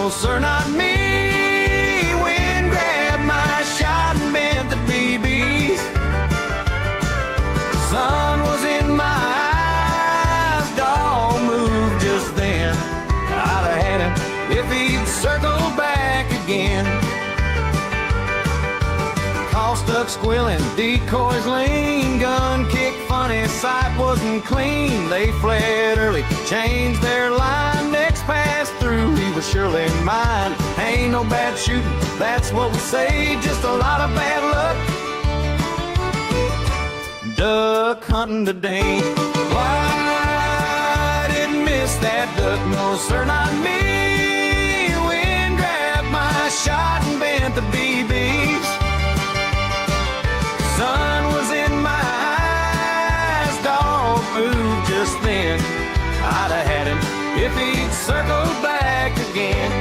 no sir, not me. Wind grabbed my shot and bent the BBs. Sun was in my eyes, dall moved just then. I'd have had him if he'd circled back again. Call stuck squealing, decoys lean, gun kick funny, sight wasn't clean. They fled early, changed their line, next pass through, he was surely mine. Ain't no bad shooting, that's what we say, just a lot of bad luck. Duck hunting today. Why didn't miss that duck? No sir, not me. Wind grabbed my shot and bent the BBs. Sun was in my eyes, dog moved just then. I'd have had him if he'd circled back again.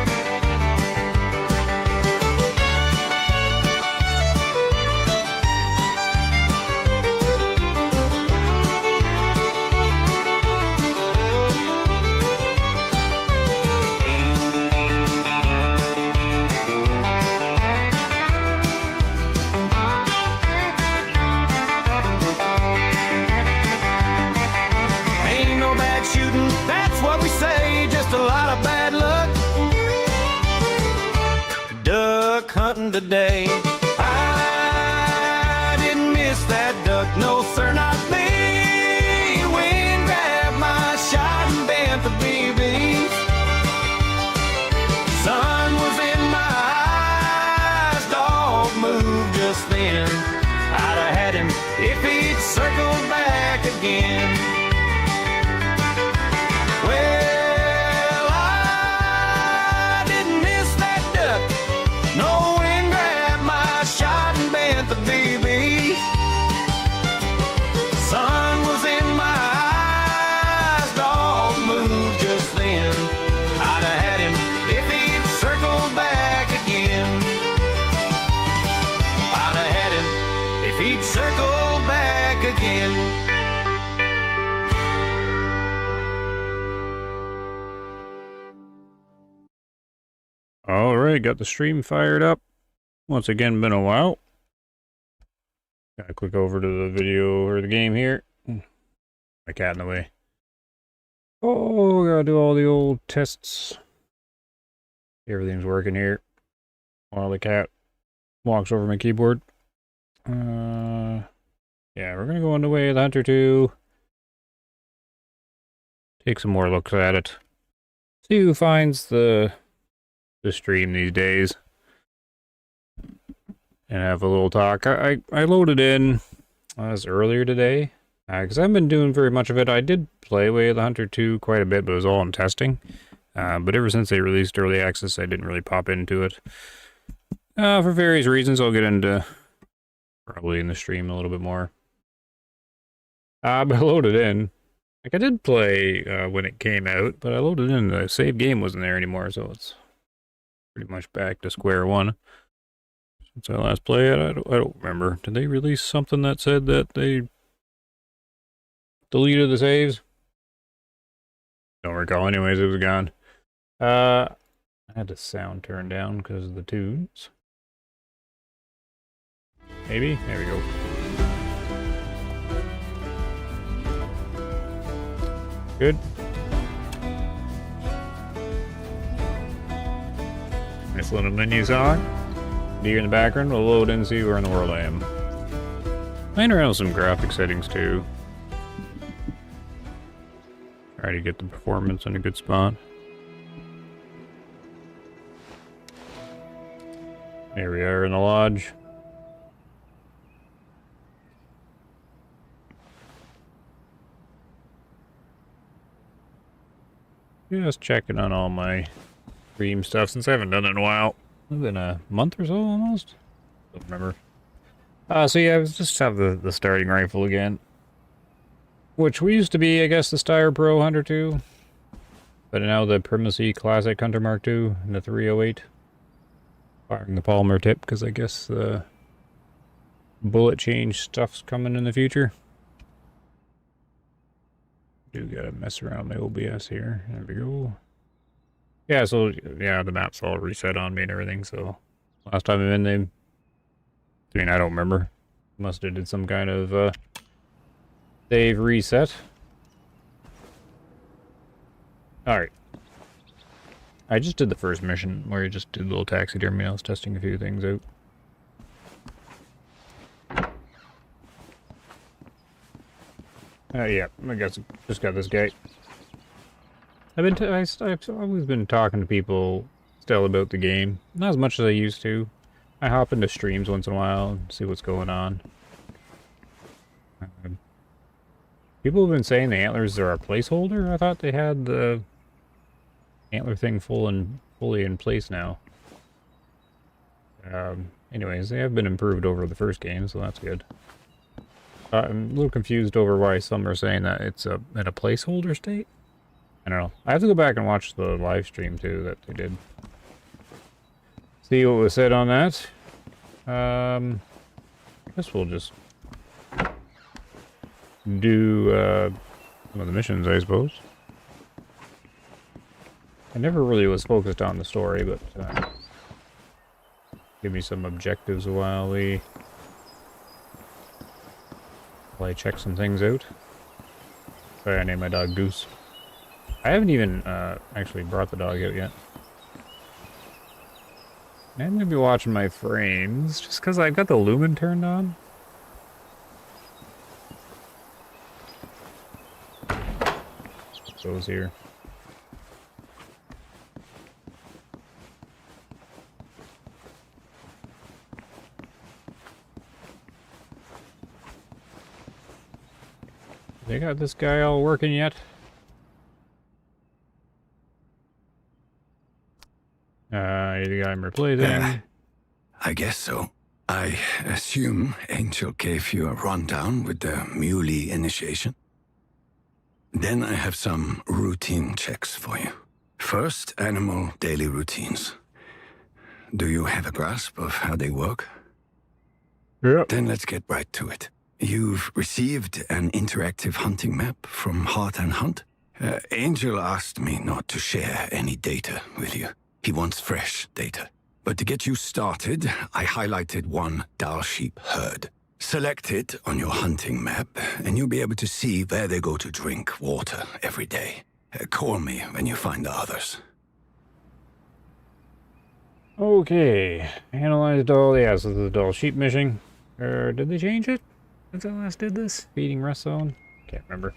A lot of bad luck. Duck hunting today. I didn't miss that duck, no sir, not me. Wind grabbed my shot and bent the BBs. Sun was in my eyes, dog moved just then. I'd have had him if he'd circled back again. The BB. Sun was in my eyes, dog moved just then. I'd have had him if he'd circled back again. I'd have had him if he'd circled back again. All right, got the stream fired up. Once again, been a while. Gotta click over to the video or the game here. My cat in the way. Oh, gotta do all the old tests. Everything's working here. While the cat walks over my keyboard. Yeah, we're gonna go on the way of the Hunter 2. Take some more looks at it. See who finds the stream these days. And have a little talk. I loaded in as earlier today because I haven't been doing very much of it. I did play Way of the Hunter 2 quite a bit, but it was all in testing. But ever since they released early access, I didn't really pop into it. For various reasons, I'll get into probably in the stream a little bit more. But I loaded in. Like I did play when it came out, but I loaded in. The save game wasn't there anymore, so it's pretty much back to square one. Since I last played it, I don't remember. Did they release something that said that they deleted the saves? Don't recall. Anyways, it was gone. I had the sound turned down because of the tunes. Maybe? There we go. Good. Nice little menu song. Deer in the background, we'll load in and see where in the world I am. Playing around with some graphic settings too. Try to get the performance in a good spot. Here we are in the lodge. Just checking on all my stream stuff since I haven't done it in a while. It's been a month or so almost. Don't remember. So yeah, I was just have the starting rifle again. Which we used to be, I guess, the Steyr Pro Hunter 2. But now the Primacy Classic Hunter Mark II and the 308. Firing the polymer tip because I guess the bullet change stuff's coming in the future. Do gotta mess around my OBS here. There we go. Yeah, so, yeah, the map's all reset on me and everything, so... Last time I'm in, I mean, I don't remember. Must have did some kind of, save reset. Alright. I just did the first mission, where you just did a little taxidermy. I was testing a few things out. Yeah, I guess I just got this guy. I've always been talking to people still about the game. Not as much as I used to. I hop into streams once in a while and see what's going on. People have been saying the antlers are a placeholder. I thought they had the antler thing fully in place now. Anyways, they have been improved over the first game, so that's good. I'm a little confused over why some are saying that it's in a placeholder state. I don't know. I have to go back and watch the live stream too that they did. See what was said on that. I guess we'll just do some of the missions, I suppose. I never really was focused on the story, but give me some objectives while I check some things out. Sorry, I named my dog Goose. I haven't even actually brought the dog out yet. I'm gonna be watching my frames just because I've got the lumen turned on. Those here. They got this guy all working yet? You're the guy I'm replacing. I guess so. I assume Angel gave you a rundown with the mule initiation. Then I have some routine checks for you. First, animal daily routines. Do you have a grasp of how they work? Yep. Then let's get right to it. You've received an interactive hunting map from Heart and Hunt. Angel asked me not to share any data with you. He wants fresh data. But to get you started, I highlighted one dall sheep herd. Select it on your hunting map, and you'll be able to see where they go to drink water every day. Call me when you find the others. Okay. Analyze dall. Yeah, so the dall sheep mission. Did they change it since I last did this? Feeding rest zone? Can't remember.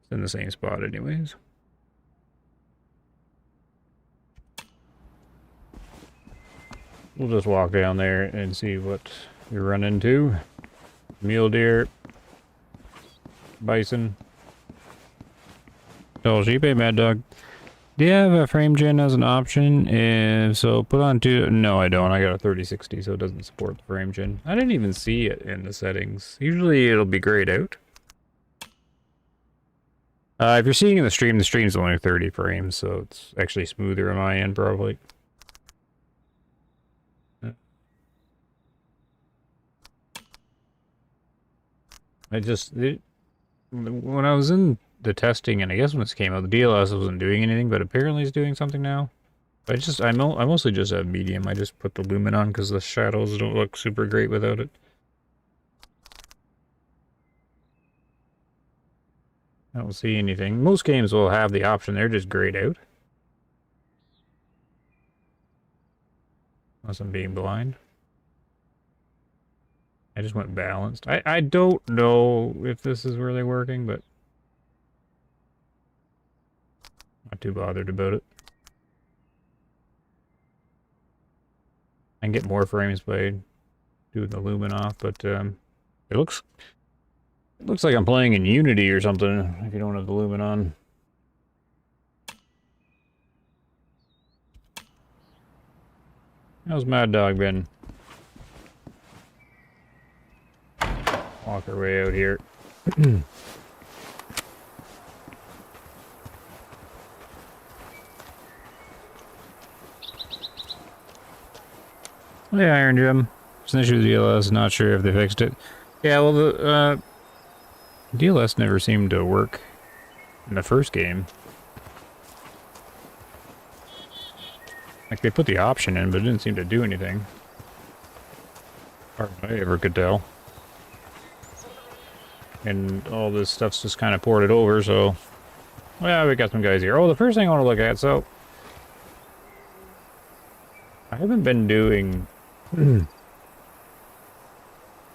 It's in the same spot anyways. We'll just walk down there and see what we run into. Mule deer. Bison. Dall sheep, hey mad dog. Do you have a frame gen as an option? If so, put on 2. No, I don't. I got a 3060, so it doesn't support the frame gen. I didn't even see it in the settings. Usually it'll be grayed out. If you're seeing in the stream's only 30 frames, so it's actually smoother on my end, probably. When I was in the testing, and I guess when this came out, the DLS wasn't doing anything, but apparently it's doing something now. I mostly just have medium. I just put the lumen on because the shadows don't look super great without it. I don't see anything. Most games will have the option, they're just grayed out. Unless I'm being blind. I just went balanced. I don't know if this is really working, but not too bothered about it. I can get more frames by doing the lumen off, but it looks like I'm playing in Unity or something if you don't have the lumen on. How's Mad Dog been? Walk our way out here. Hey, Iron Gem. It's an issue with DLS. Not sure if they fixed it. Yeah, well, the DLS never seemed to work in the first game. Like, they put the option in, but it didn't seem to do anything. Or I ever could tell. And all this stuff's just kind of ported over, so... Well, we got some guys here. Oh, the first thing I want to look at, so... I haven't been doing...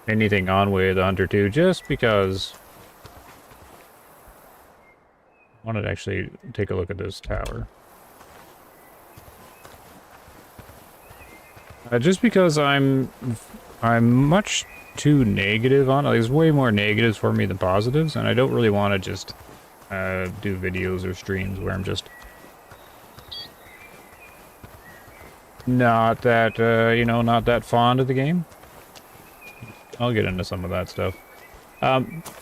anything on Way of the Hunter 2, just because... I wanted to actually take a look at this tower. Just because I'm much too negative on it. There's way more negatives for me than positives, and I don't really want to just do videos or streams where I'm just not that, you know, not that fond of the game. I'll get into some of that stuff.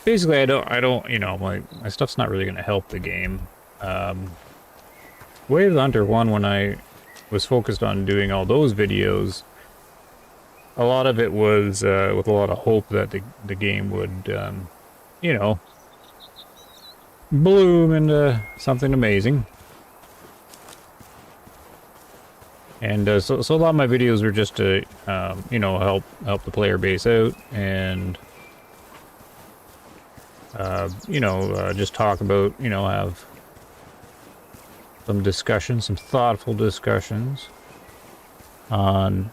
Basically, I don't, you know, my stuff's not really going to help the game. Way of the Hunter 1, when I was focused on doing all those videos, a lot of it was with a lot of hope that the game would, you know, bloom into something amazing. And so a lot of my videos were just to, you know, help the player base out and, you know, just talk about, you know, have some discussions, some thoughtful discussions on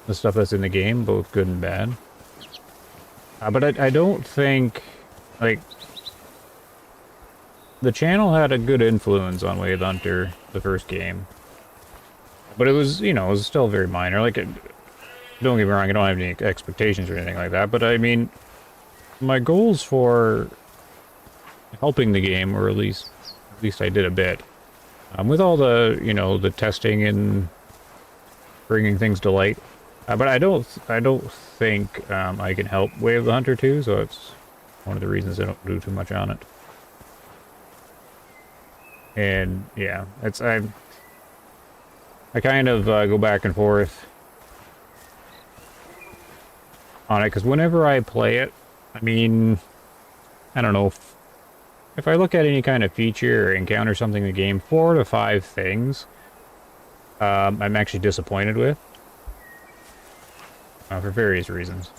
the stuff that's in the game, both good and bad. But I don't think, like, the channel had a good influence on Way of the Hunter, the first game. But it was, you know, it was still very minor. Like, don't get me wrong, I don't have any expectations or anything like that, but I mean, my goals for helping the game, or at least I did a bit, with all the, you know, the testing and bringing things to light. But I don't think I can help Way of the Hunter 2, so it's one of the reasons I don't do too much on it. And yeah, I kind of go back and forth on it, because whenever I play it, I mean, I don't know, if I look at any kind of feature or encounter something in the game, 4 to 5 things I'm actually disappointed with, for various reasons.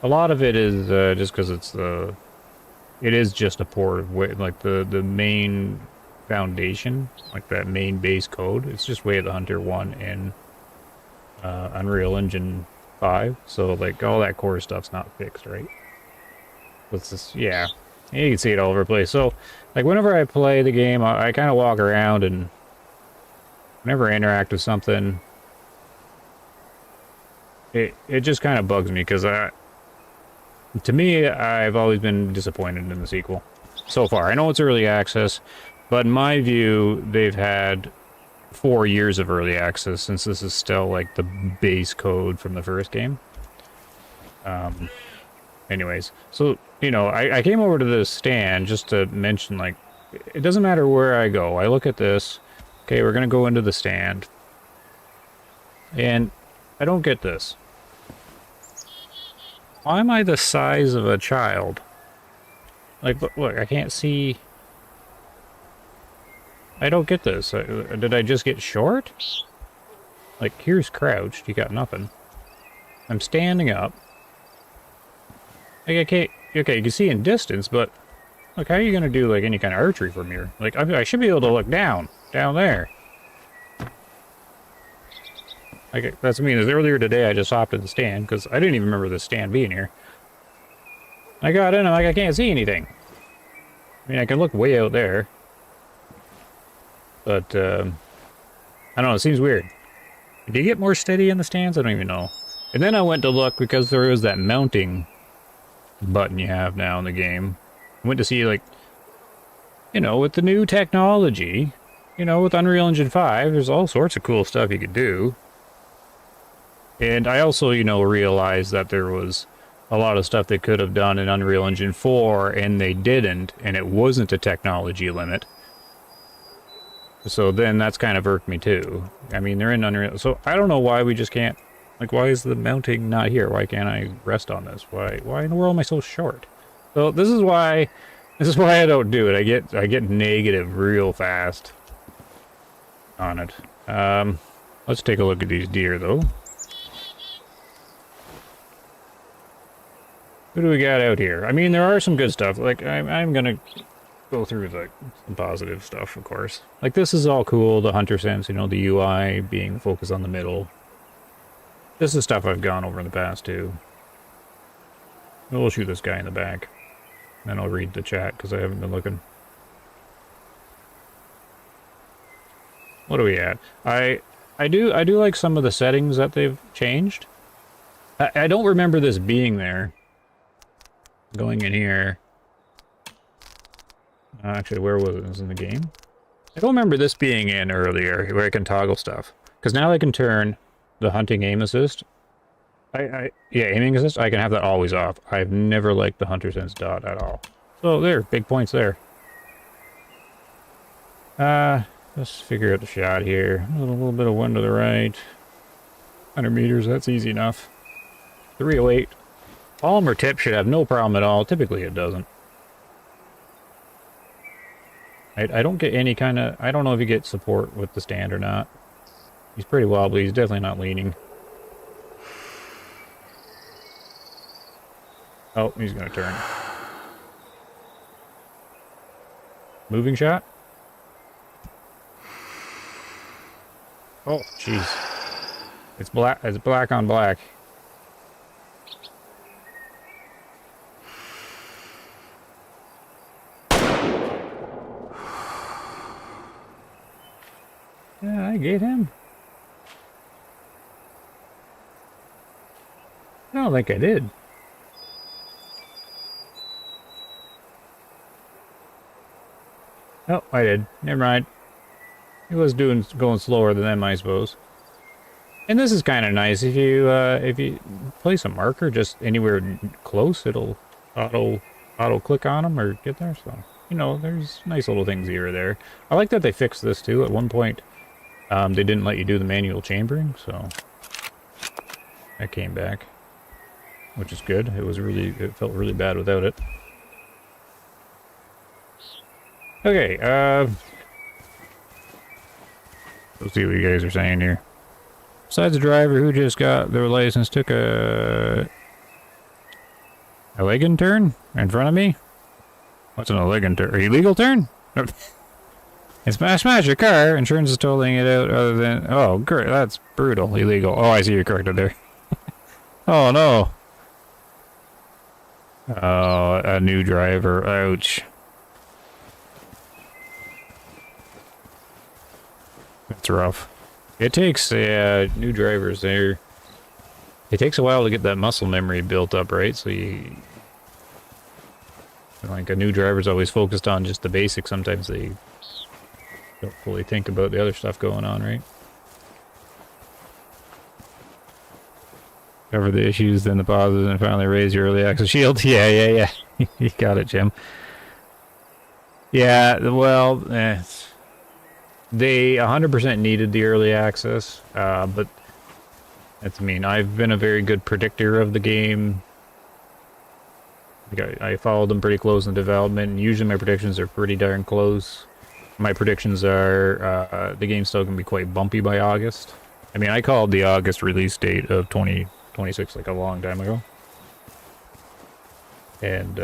A lot of it is just because it is just a port of like the main foundation, like that main base code. It's just Way of the Hunter 1 in Unreal Engine 5, so like all that core stuff's not fixed, right? It's just, yeah, you can see it all over the place. So like whenever I play the game, I kind of walk around, and whenever I interact with something, it just kind of bugs me, because to me, I've always been disappointed in the sequel so far. I know it's early access, but in my view, they've had 4 years of early access, since this is still like the base code from the first game. Anyways, so, you know, I came over to this stand just to mention, like, it doesn't matter where I go. I look at this. Okay, we're going to go into the stand. And I don't get this. Why am I the size of a child? Like, look, I can't see. I don't get this. Did I just get short? Like, here's crouched. You got nothing. I'm standing up. Like, I can't. Okay, you can see in distance, but look, how are you gonna do like any kind of archery from here? Like, I should be able to look down there. Like, that's me. Earlier today, I just hopped in the stand because I didn't even remember the stand being here. I got in, I'm like, I can't see anything. I mean, I can look way out there, but I don't know. It seems weird. Do you get more steady in the stands? I don't even know. And then I went to look because there was that mounting button you have now in the game. I went to see, like, you know, with the new technology, you know, with Unreal Engine 5, there's all sorts of cool stuff you could do. And I also, you know, realized that there was a lot of stuff they could have done in Unreal Engine 4, and they didn't, and it wasn't a technology limit. So then that's kind of irked me too. I mean, they're in Unreal, so I don't know why we just can't, like, why is the mounting not here? Why can't I rest on this? Why in the world am I so short? So this is why I don't do it. I get negative real fast. on it. Let's take a look at these deer, though. Who do we got out here? I mean, there are some good stuff. Like, I'm gonna go through the positive stuff, of course. Like, this is all cool, the hunter sense, you know, the UI being focused on the middle. This is stuff I've gone over in the past, too. We'll shoot this guy in the back. Then I'll read the chat, because I haven't been looking. What are we at? I do like some of the settings that they've changed. I don't remember this being there. Going in here. Actually, where was it? It was in the game? I don't remember this being in earlier, where I can toggle stuff. Because now I can turn the hunting aim assist. Yeah, aiming assist, I can have that always off. I've never liked the hunter sense dot at all. So there, big points there. Let's figure out the shot here. A little bit of wind to the right. 100 meters, that's easy enough. 308. Palm or tip should have no problem at all. Typically it doesn't. I don't get any kind of... I don't know if you get support with the stand or not. He's pretty wobbly. He's definitely not leaning. Oh, he's going to turn. Moving shot? Oh, jeez. It's black. It's black on black. Yeah, I get him. I don't think I did. Oh, I did. Never mind. He was going slower than them, I suppose. And this is kind of nice. If you place a marker just anywhere close, it'll auto click on them or get there. So you know, there's nice little things here or there. I like that they fixed this too. At one point, they didn't let you do the manual chambering, so that came back, which is good. It felt really bad without it. Okay, let's see what you guys are saying here. Besides the driver who just got their license, took a leg in turn in front of me. What's an illegal turn? Illegal turn? And smash your car. Insurance is totaling it out. Other than great, that's brutal. Illegal. Oh, I see you're corrected there. Oh no. Oh, a new driver. Ouch. That's rough. It takes new drivers there. It takes a while to get that muscle memory built up, right? So you, like, a new driver's always focused on just the basics. Sometimes they don't fully think about the other stuff going on, right? Cover the issues, then the positives, and finally raise your early access shield. Yeah. You got it, Jim. Yeah, well, they 100% needed the early access, but that's mean. I've been a very good predictor of the game. I followed them pretty close in development, and usually my predictions are pretty darn close. My predictions are the game's still going to be quite bumpy by August. I mean, I called the August release date of 2026 like a long time ago. And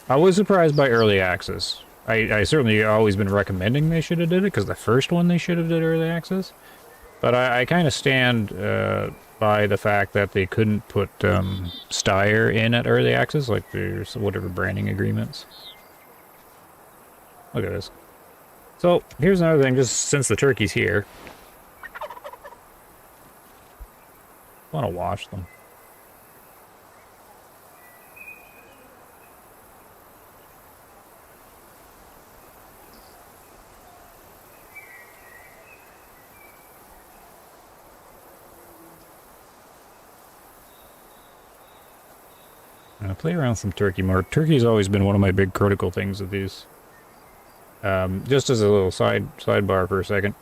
I was surprised by early access. I certainly always been recommending they should have did it, because the first one they should have did early access. But I kind of stand by the fact that they couldn't put Steyr in at early access, like there's whatever branding agreements. Look at this. So, here's another thing, just since the turkey's here. I want to wash them. I'm gonna play around with some turkey more. Turkey's always been one of my big critical things of these. Just as a little sidebar for a second.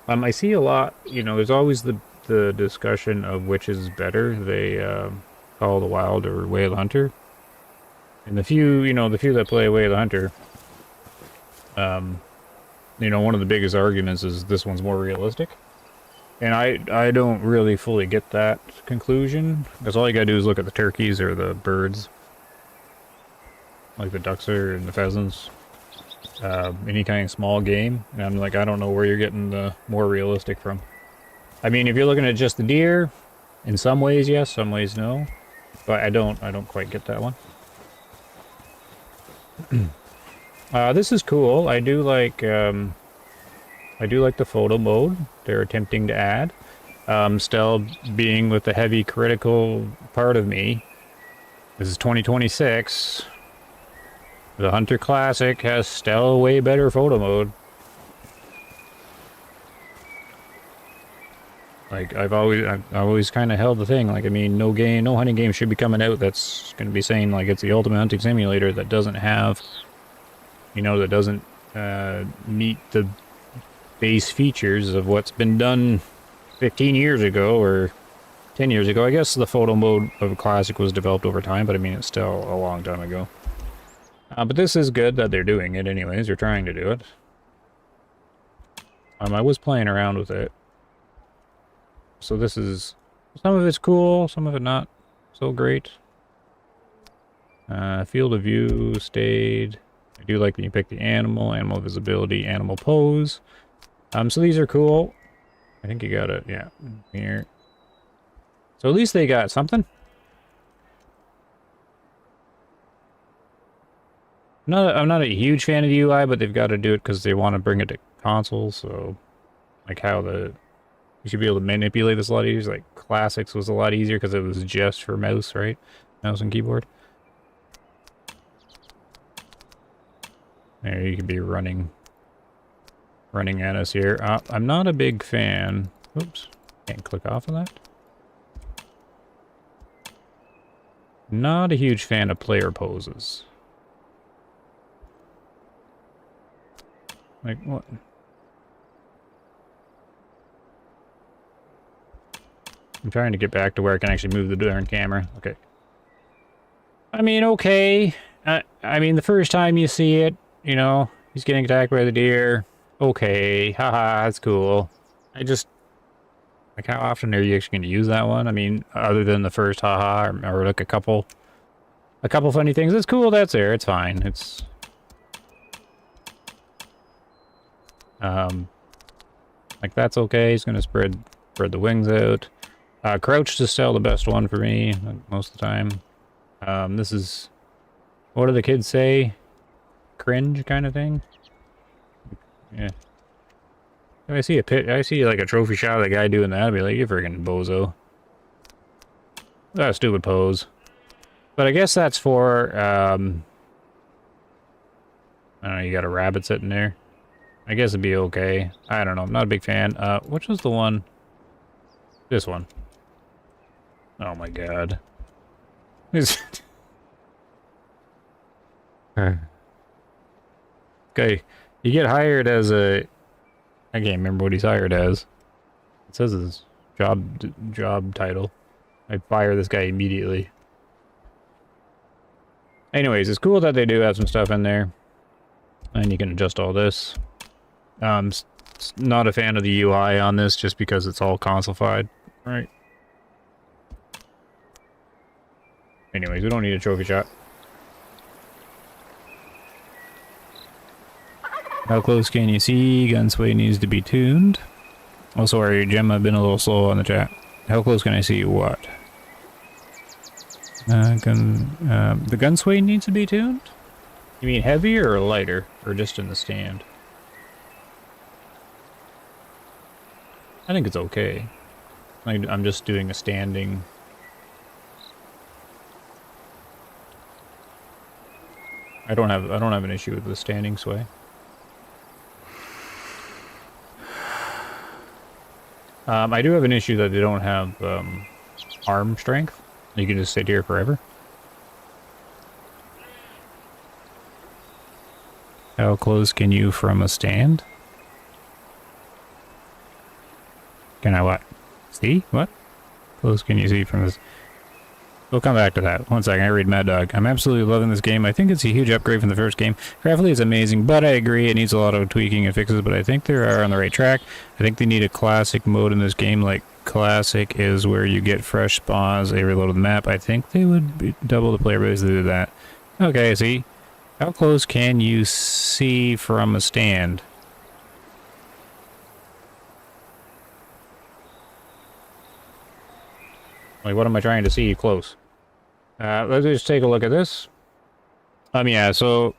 I see a lot, you know, there's always the discussion of which is better, Call of the Wild or Way of the Hunter. And the few that play Way of the Hunter, you know, one of the biggest arguments is this one's more realistic. And I don't really fully get that conclusion, because all you gotta do is look at the turkeys or the birds. Like the ducks and the pheasants. Any kind of small game. And I'm like, I don't know where you're getting the more realistic from. I mean, if you're looking at just the deer, in some ways yes, some ways no. But I don't quite get that one. This is cool. I do like the photo mode they're attempting to add. Still being with the heavy critical part of me. This is 2026. The Hunter Classic has still way better photo mode. Like I've always kind of held the thing. Like, I mean, no hunting game should be coming out that's going to be saying like it's the ultimate hunting simulator that doesn't have, you know, that doesn't meet the base features of what's been done 15 years ago or 10 years ago. I guess the photo mode of a Classic was developed over time, but I mean, it's still a long time ago. But this is good that they're doing it anyways. They're trying to do it. I was playing around with it. So this is... some of it's cool, some of it not so great. Field of view stayed. I do like when you pick the animal visibility, animal pose. So these are cool. I think you got it, yeah, here. So at least they got something. I'm not a huge fan of the UI, but they've got to do it because they want to bring it to consoles. So, like how you should be able to manipulate this a lot easier. Like Classics was a lot easier because it was just for mouse, right? Mouse and keyboard. There, you could be running at us here. I'm not a big fan. Oops, can't click off of that. Not a huge fan of player poses. Like, what? I'm trying to get back to where I can actually move the darn camera. Okay. I mean, okay. I mean, the first time you see it, you know, he's getting attacked by the deer. Okay, haha, that's cool. I just... like, how often are you actually going to use that one? I mean, other than the first haha, or like a couple funny things. It's cool, that's there, it's fine. It's... like, that's okay. He's gonna spread the wings out. Crouched is still the best one for me, most of the time. This is... what do the kids say? Cringe kind of thing? Yeah. If I see like a trophy shot of the guy doing that, I'd be like, you friggin' bozo. That's a stupid pose. But I guess that's for, I don't know, you got a rabbit sitting there. I guess it'd be okay. I don't know, I'm not a big fan. Which was the one? This one. Oh my god. This... okay, you get hired as a... I can't remember what he's hired as. It says his job title. I'd fire this guy immediately. Anyways, it's cool that they do have some stuff in there. And you can adjust all this. Not a fan of the UI on this just because it's all console-fied. Right. Anyways, we don't need a trophy shot. How close can you see? Gun sway needs to be tuned. Oh, sorry, Gem, I've been a little slow on the chat. How close can I see what? The gun sway needs to be tuned? You mean heavier or lighter? Or just in the stand? I think it's okay. I'm just doing a standing... I don't have an issue with the standing sway. I do have an issue that they don't have arm strength. You can just sit here forever. How close can you from a stand? Can I what? See? What? Close can you see from this? We'll come back to that. One second, I read Mad Dog. I'm absolutely loving this game. I think it's a huge upgrade from the first game. Graphically, it's amazing, but I agree it needs a lot of tweaking and fixes, but I think they are on the right track. I think they need a classic mode in this game, like classic is where you get fresh spawns, a reload of the map. I think they would double the player base if they did that. Okay, see? How close can you see from a stand? Like, what am I trying to see close? Let's just take a look at this. Yeah, so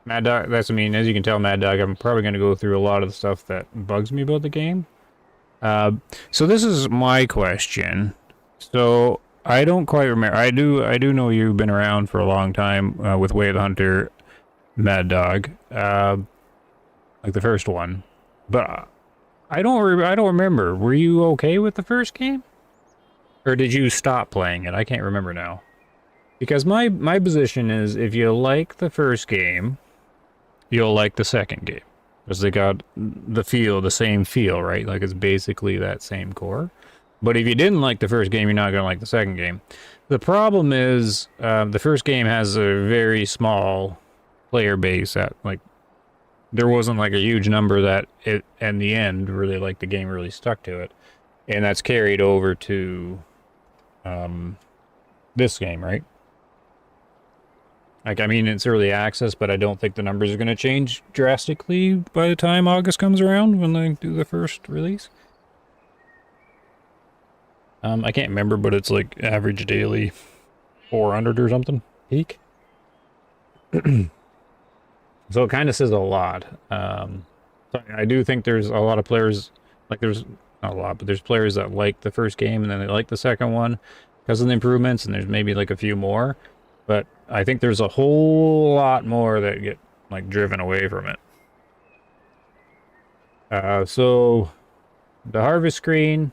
Mad Dog, as you can tell, Mad Dog, I'm probably going to go through a lot of the stuff that bugs me about the game. So this is my question. So I don't quite remember. I do know you've been around for a long time with Way of the Hunter, Mad Dog, like the first one. But I don't remember. Were you okay with the first game? Or did you stop playing it? I can't remember now. Because my position is, if you like the first game, you'll like the second game. Because they got the same feel, right? Like, it's basically that same core. But if you didn't like the first game, you're not going to like the second game. The problem is, the first game has a very small player base that, like, there wasn't, like, a huge number that, in the end, really, like, the game really stuck to it. And that's carried over to, this game, right? Like, I mean, it's early access, but I don't think the numbers are going to change drastically by the time August comes around when they do the first release. I can't remember, but it's like average daily 400 or something peak. So it kind of says a lot. So I do think there's a lot of players, like there's not a lot, but there's players that like the first game and then they like the second one because of the improvements, and there's maybe like a few more. But I think there's a whole lot more that get, like, driven away from it. So, the harvest screen.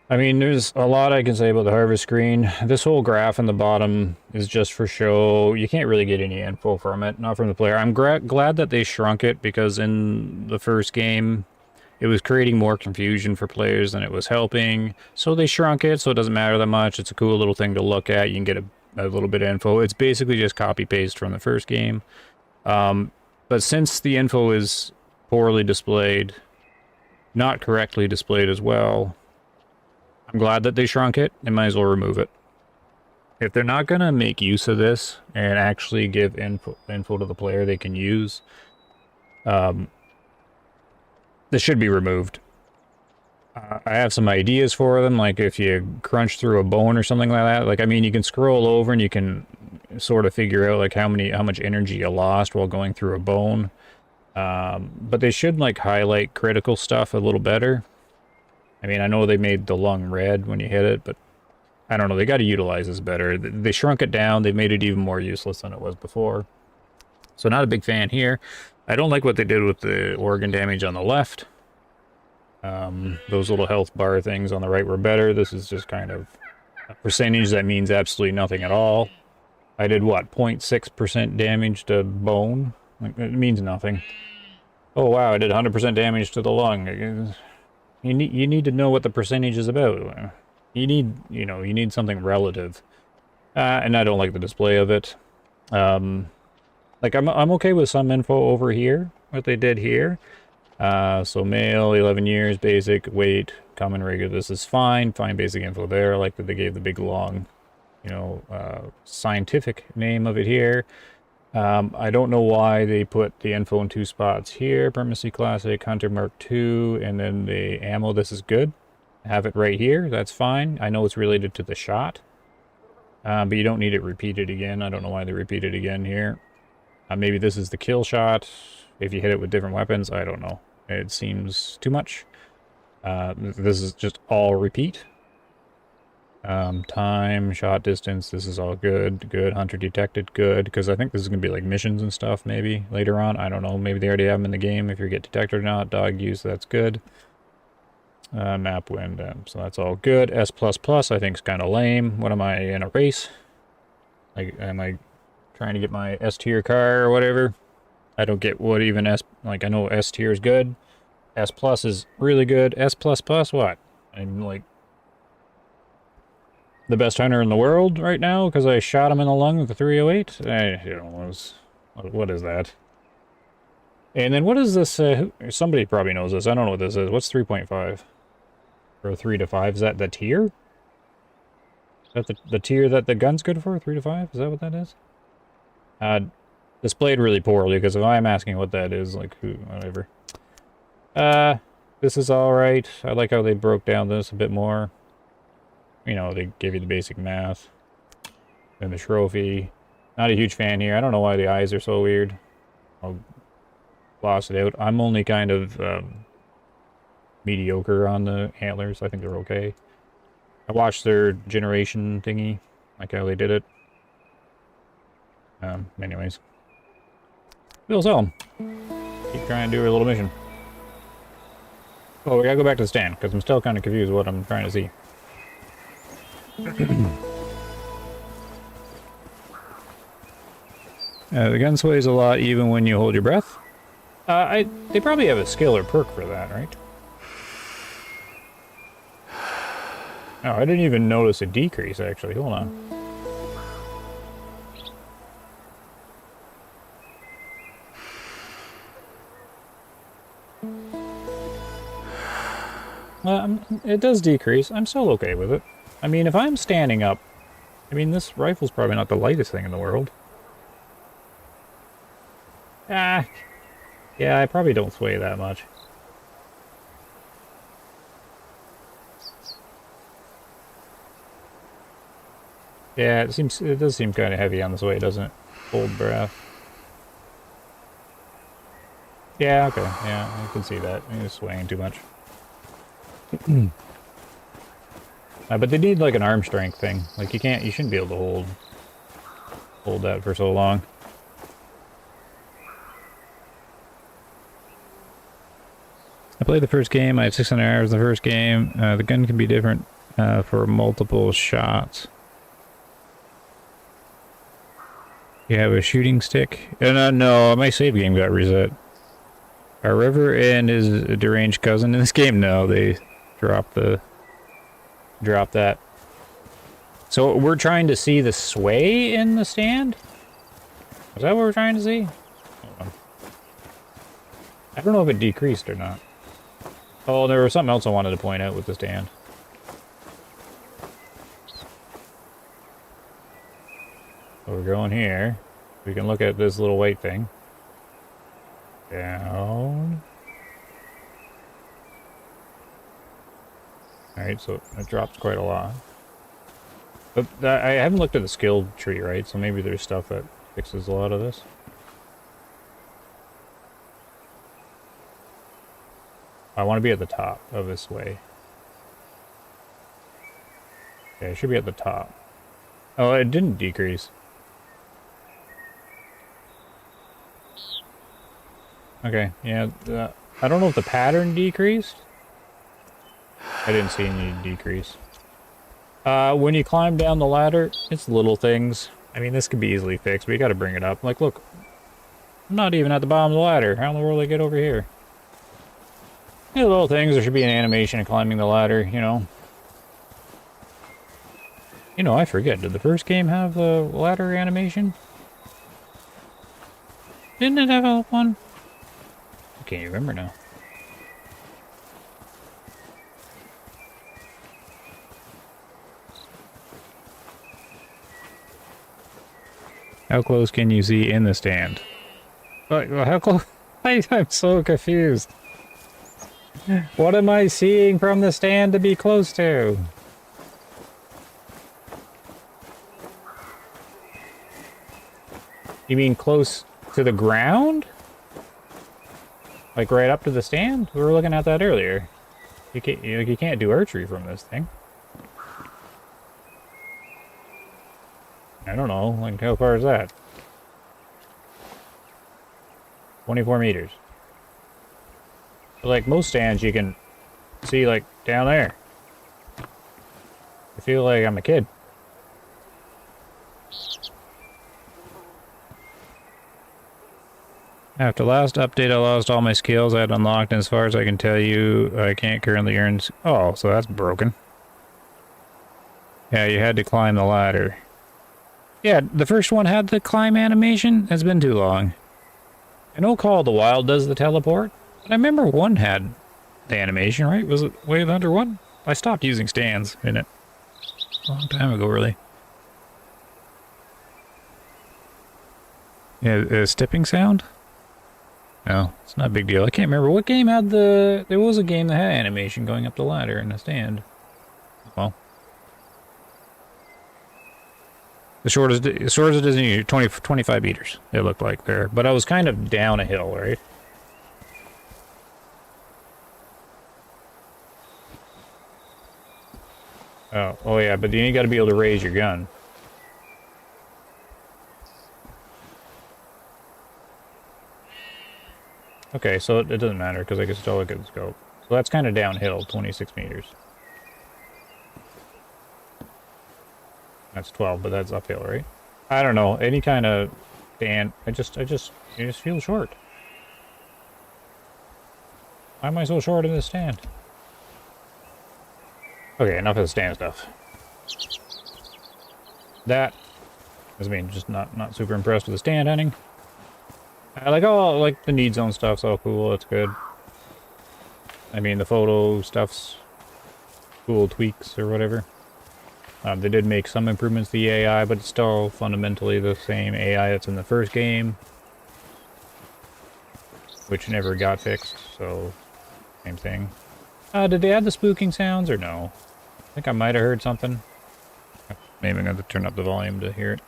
I mean, there's a lot I can say about the harvest screen. This whole graph in the bottom is just for show. You can't really get any info from it, not from the player. I'm glad that they shrunk it, because in the first game, it was creating more confusion for players than it was helping. So they shrunk it, so it doesn't matter that much. It's a cool little thing to look at. You can get a little bit of info. It's basically just copy-paste from the first game. But since the info is poorly displayed, not correctly displayed as well, I'm glad that they shrunk it. They might as well remove it. If they're not going to make use of this and actually give info to the player they can use, this should be removed. I have some ideas for them, like if you crunch through a bone or something like that. Like, I mean, you can scroll over and you can sort of figure out like how much energy you lost while going through a bone. But they should, like, highlight critical stuff a little better. I mean, I know they made the lung red when you hit it, but I don't know. They got to utilize this better. They shrunk it down. They made it even more useless than it was before. So not a big fan here. I don't like what they did with the organ damage on the left. Those little health bar things on the right were better. This is just kind of a percentage that means absolutely nothing at all. I did, what, 0.6% damage to bone? Like, it means nothing. Oh, wow, I did 100% damage to the lung. You need to know what the percentage is about. You need something relative. And I don't like the display of it. Like, I'm okay with some info over here, what they did here. So male, 11 years, basic, weight, common, regular. This is fine basic info there. I like that they gave the big long, scientific name of it here. I don't know why they put the info in two spots here. Permanency Classic, Hunter Mark II, and then the ammo. This is good. Have it right here. That's fine. I know it's related to the shot. But you don't need it repeated again. I don't know why they repeat it again here. Maybe this is the kill shot. If you hit it with different weapons, I don't know. It seems too much. This is just all repeat. Time, shot distance, this is all good. Good. Hunter detected, good. Because I think this is going to be like missions and stuff maybe later on. I don't know. Maybe they already have them in the game if you get detected or not. Dog use, that's good. Map wind, so that's all good. S++, I think is kind of lame. What am I, in a race? Like, am I trying to get my S tier car or whatever? I don't get what even S, like, I know S tier is good. S+ is really good. S++, what? I'm like, the best hunter in the world right now because I shot him in the lung with the 308. What is that? And then what is this? Somebody probably knows this. I don't know what this is. What's 3.5? Or 3 to 5? Is that the tier? Is that the tier that the gun's good for? 3 to 5? Is that what that is? Displayed really poorly, because if I'm asking what that is, like, whatever. This is alright. I like how they broke down this a bit more. You know, they give you the basic math. And the trophy. Not a huge fan here. I don't know why the eyes are so weird. I'll gloss it out. I'm only kind of mediocre on the antlers. I think they're okay. I watched their generation thingy, like how they did it. Anyways. We'll sell them. Keep trying to do a little mission. Oh, we gotta go back to the stand, because I'm still kind of confused what I'm trying to see. The gun sways a lot even when you hold your breath. They probably have a skill or perk for that, right? Oh, I didn't even notice a decrease, actually. Hold on. It does decrease. I'm still okay with it. I mean, if I'm standing up... I mean, this rifle's probably not the lightest thing in the world. Yeah, I probably don't sway that much. Yeah, it does seem kind of heavy on the sway, doesn't it? Hold breath. Yeah, okay. Yeah, I can see that. It's swaying too much. But they need like an arm strength thing. Like you shouldn't be able to hold that for so long. I played the first game. I had 600 hours in the first game. The gun can be different for multiple shots. You have a shooting stick? No, my save game got reset. Our River and his deranged cousin in this game? No, they dropped that. So we're trying to see the sway in the stand? Is that what we're trying to see? Hold on. I don't know if it decreased or not. Oh, there was something else I wanted to point out with the stand. So we're going here. We can look at this little weight thing. Down. Alright, so it drops quite a lot. But I haven't looked at the skill tree, right? So maybe there's stuff that fixes a lot of this. I want to be at the top of this way. Okay, I should be at the top. Oh, it didn't decrease. Okay, yeah, I don't know if the pattern decreased. I didn't see any decrease. When you climb down the ladder, it's little things. I mean, this could be easily fixed, but you gotta bring it up. Like, look, I'm not even at the bottom of the ladder. How in the world did I get over here? You know, little things. There should be an animation of climbing the ladder, you know. You know, I forget. Did the first game have the ladder animation? Didn't it have one? I can't remember now. How close can you see in the stand? How close? I'm so confused. What am I seeing from the stand to be close to? You mean close to the ground? Like right up to the stand? We were looking at that earlier. You can't do archery from this thing. I don't know, like how far is that? 24 meters. But like most stands you can see like down there. I feel like I'm a kid. After last update, I lost all my skills I had unlocked, and as far as I can tell you, I can't currently earn... Oh, so that's broken. Yeah, you had to climb the ladder. Yeah, the first one had the climb animation. It's been too long. I know Call of the Wild does the teleport, but I remember one had the animation, right? Was it Way of the Hunter 1? I stopped using stands in it a long time ago, really. Yeah, a stepping sound? No, it's not a big deal. I can't remember what game had the... There was a game that had animation going up the ladder in a stand. Well. The shortest it is in 25 meters, it looked like there. But I was kind of down a hill, right? Oh yeah, but then you gotta be able to raise your gun. Okay, so it doesn't matter, because I can still look at the scope. So that's kind of downhill, 26 meters. That's 12, but that's uphill, right? I don't know, any kind of stand, you just feel short. Why am I so short in this stand? Okay, enough of the stand stuff. That, I mean, just not super impressed with the stand hunting. I like the need zone stuff's all cool, it's good. I mean, the photo stuff's cool tweaks or whatever. They did make some improvements to the AI, but it's still fundamentally the same AI that's in the first game, which never got fixed, so same thing. Did they add the spooking sounds or no? I think I might have heard something. Maybe I'm going to turn up the volume to hear it.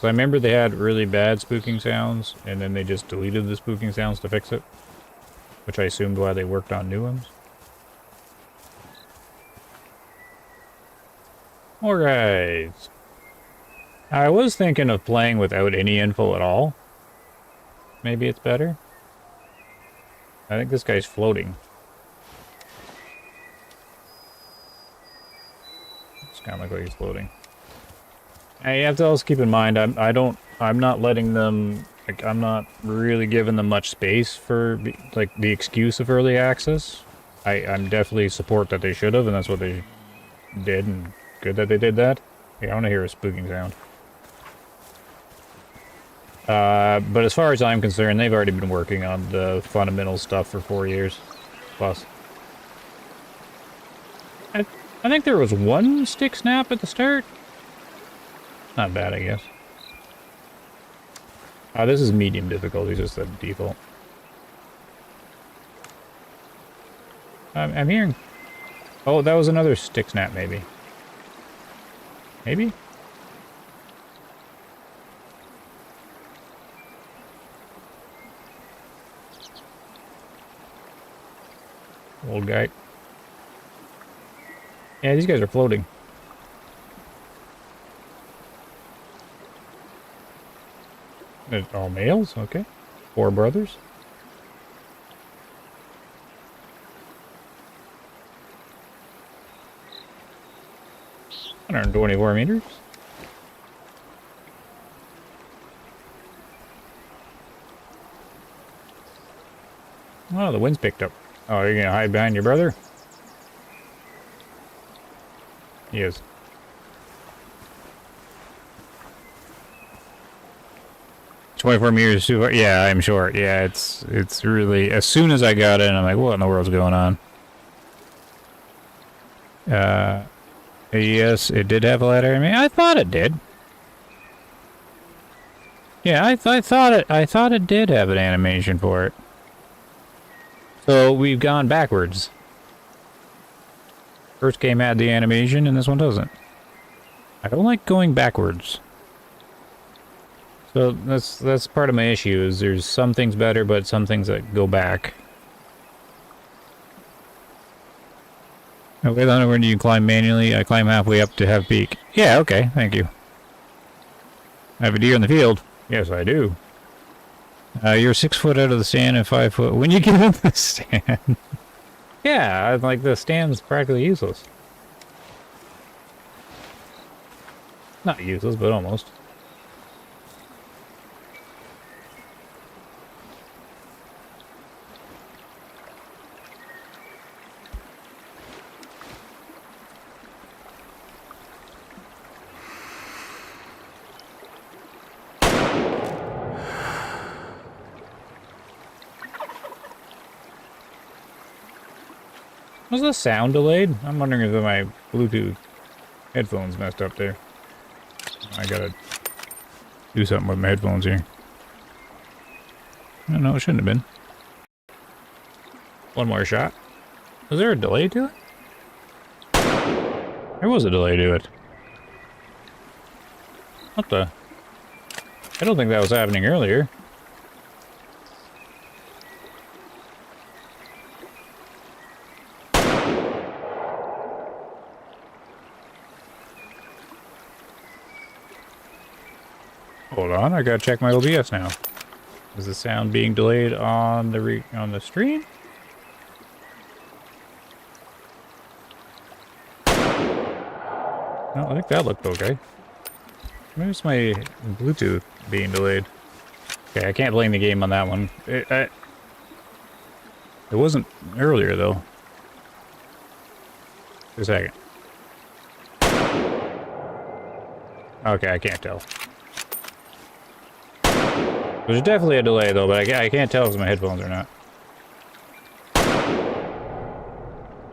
So I remember they had really bad spooking sounds, and then they just deleted the spooking sounds to fix it, which I assumed why they worked on new ones. Alright. I was thinking of playing without any info at all. Maybe it's better. I think this guy's floating. It's kind of like he's floating. And you have to also keep in mind, I'm not letting them, like, I'm not really giving them much space for, like, the excuse of early access. I'm definitely support that they should have, and that's what they did, and good that they did that. Yeah, I want to hear a spooking sound. But as far as I'm concerned, they've already been working on the fundamental stuff for 4 years plus. I think there was one stick snap at the start. Not bad, I guess. This is medium difficulty, just the default. I'm hearing... Oh, that was another stick snap, maybe. Maybe? Old guy. Yeah, these guys are floating. They're all males? Okay. 4 brothers. 124 meters. Oh, the wind's picked up. Oh, you're gonna hide behind your brother? He is. "24 meters too far." Yeah, I'm short. Yeah, it's really, as soon as I got in, I'm like, what in the world's going on? Yes, it did have a ladder. I mean, I thought it did. Yeah, I thought it did have an animation for it. So we've gone backwards. First game had the animation, and this one doesn't. I don't like going backwards. So that's part of my issue, is there's some things better, but some things that go back. Okay, then where do you climb manually? I climb halfway up to have peak. Yeah, okay, thank you. I have a deer in the field. Yes, I do. You're 6 foot out of the stand and 5 foot when you get in the stand. Yeah, like the stand's practically useless. Not useless, but almost. Was the sound delayed? I'm wondering if my Bluetooth headphones messed up there. I gotta do something with my headphones here. No, it shouldn't have been. One more shot. Was there a delay to it? There was a delay to it. What the? I don't think that was happening earlier. Hold on, I gotta check my OBS now. Is the sound being delayed on the stream? No, I think that looked okay. Maybe it's my Bluetooth being delayed. Okay, I can't blame the game on that one. It wasn't earlier though. Just a second. Okay, I can't tell. There's definitely a delay though, but I can't tell if it's my headphones or not.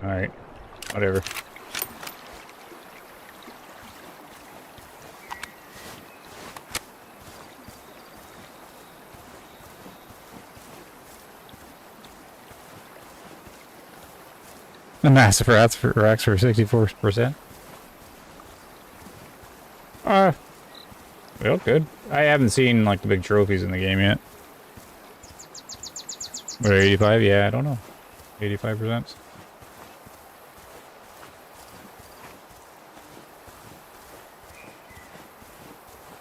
Alright, whatever. The massive racks for 64%. Well, good. I haven't seen like the big trophies in the game yet. What, 85? Yeah, I don't know. 85%.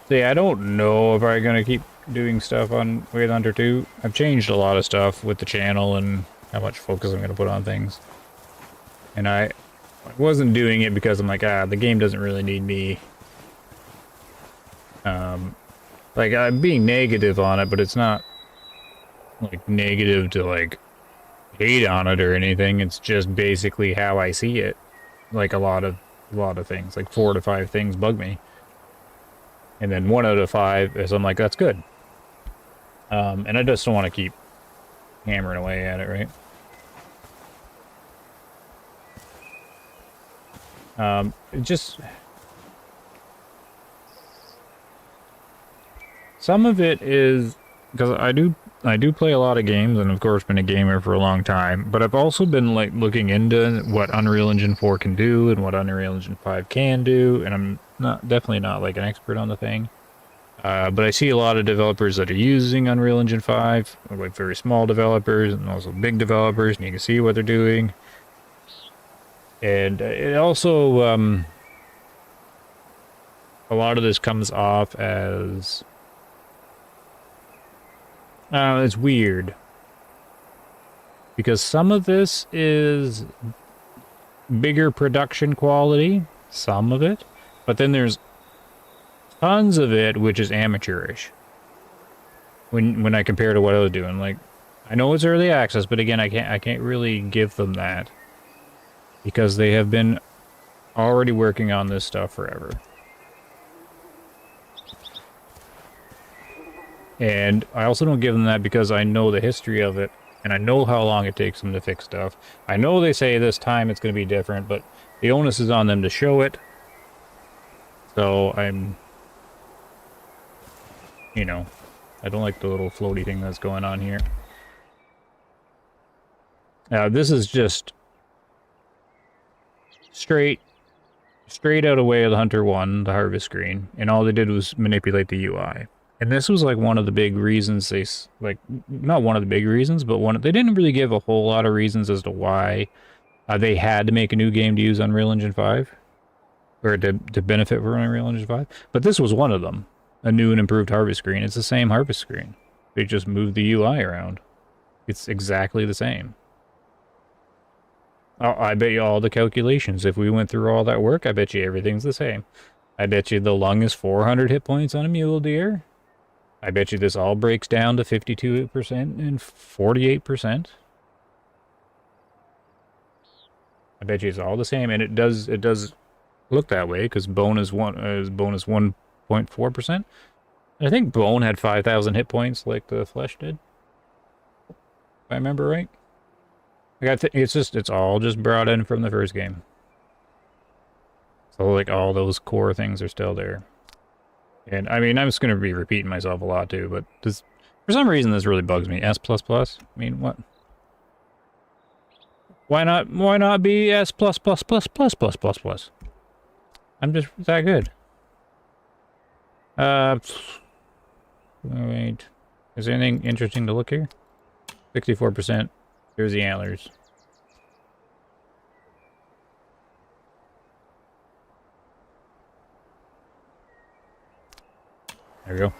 See, I don't know if I'm gonna keep doing stuff on Way of the Hunter 2. I've changed a lot of stuff with the channel and how much focus I'm gonna put on things. And I wasn't doing it because I'm like, the game doesn't really need me. Like, I'm being negative on it, but it's not, like, negative to, like, hate on it or anything. It's just basically how I see it. Like, a lot of things. Like, 4 to 5 things bug me. And then 1 out of 5 is, I'm like, that's good. And I just don't want to keep hammering away at it, right? It just... Some of it is because I do play a lot of games, and of course been a gamer for a long time, but I've also been like looking into what Unreal Engine 4 can do and what Unreal Engine 5 can do, and I'm definitely not like an expert on the thing. But I see a lot of developers that are using Unreal Engine 5, like very small developers and also big developers, and you can see what they're doing. And it also, a lot of this comes off as... it's weird. Because some of this is bigger production quality, some of it, but then there's tons of it which is amateurish. When I compare to what I was doing, like, I know it's early access, but again, I can't really give them that because they have been already working on this stuff forever. And I also don't give them that because I know the history of it, and I know how long it takes them to fix stuff. I know they say this time it's going to be different, but the onus is on them to show it. So I'm, you know, I don't like the little floaty thing that's going on here. Now, this is just straight out of Way of the Hunter 1, the harvest screen, and all they did was manipulate the UI. And this was like one of the big reasons they, like, not one of the big reasons, but they didn't really give a whole lot of reasons as to why they had to make a new game to use Unreal Engine 5, or to benefit from Unreal Engine 5. But this was one of them, a new and improved harvest screen. It's the same harvest screen. They just moved the UI around. It's exactly the same. I bet you all the calculations, if we went through all that work, I bet you everything's the same. I bet you the lung is 400 hit points on a mule deer. I bet you this all breaks down to 52% and 48%. I bet you it's all the same, and it does look that way because bone is 1.4%. I think bone had 5,000 hit points like the flesh did, if I remember right. Like it's all just brought in from the first game. So like all those core things are still there. And I mean, I'm just gonna be repeating myself a lot too, but this, for some reason, this really bugs me. S++? I mean, what? Why not be S++++++++++? I'm just that good. Wait. Is there anything interesting to look here? 64%. Here's the antlers. There we go.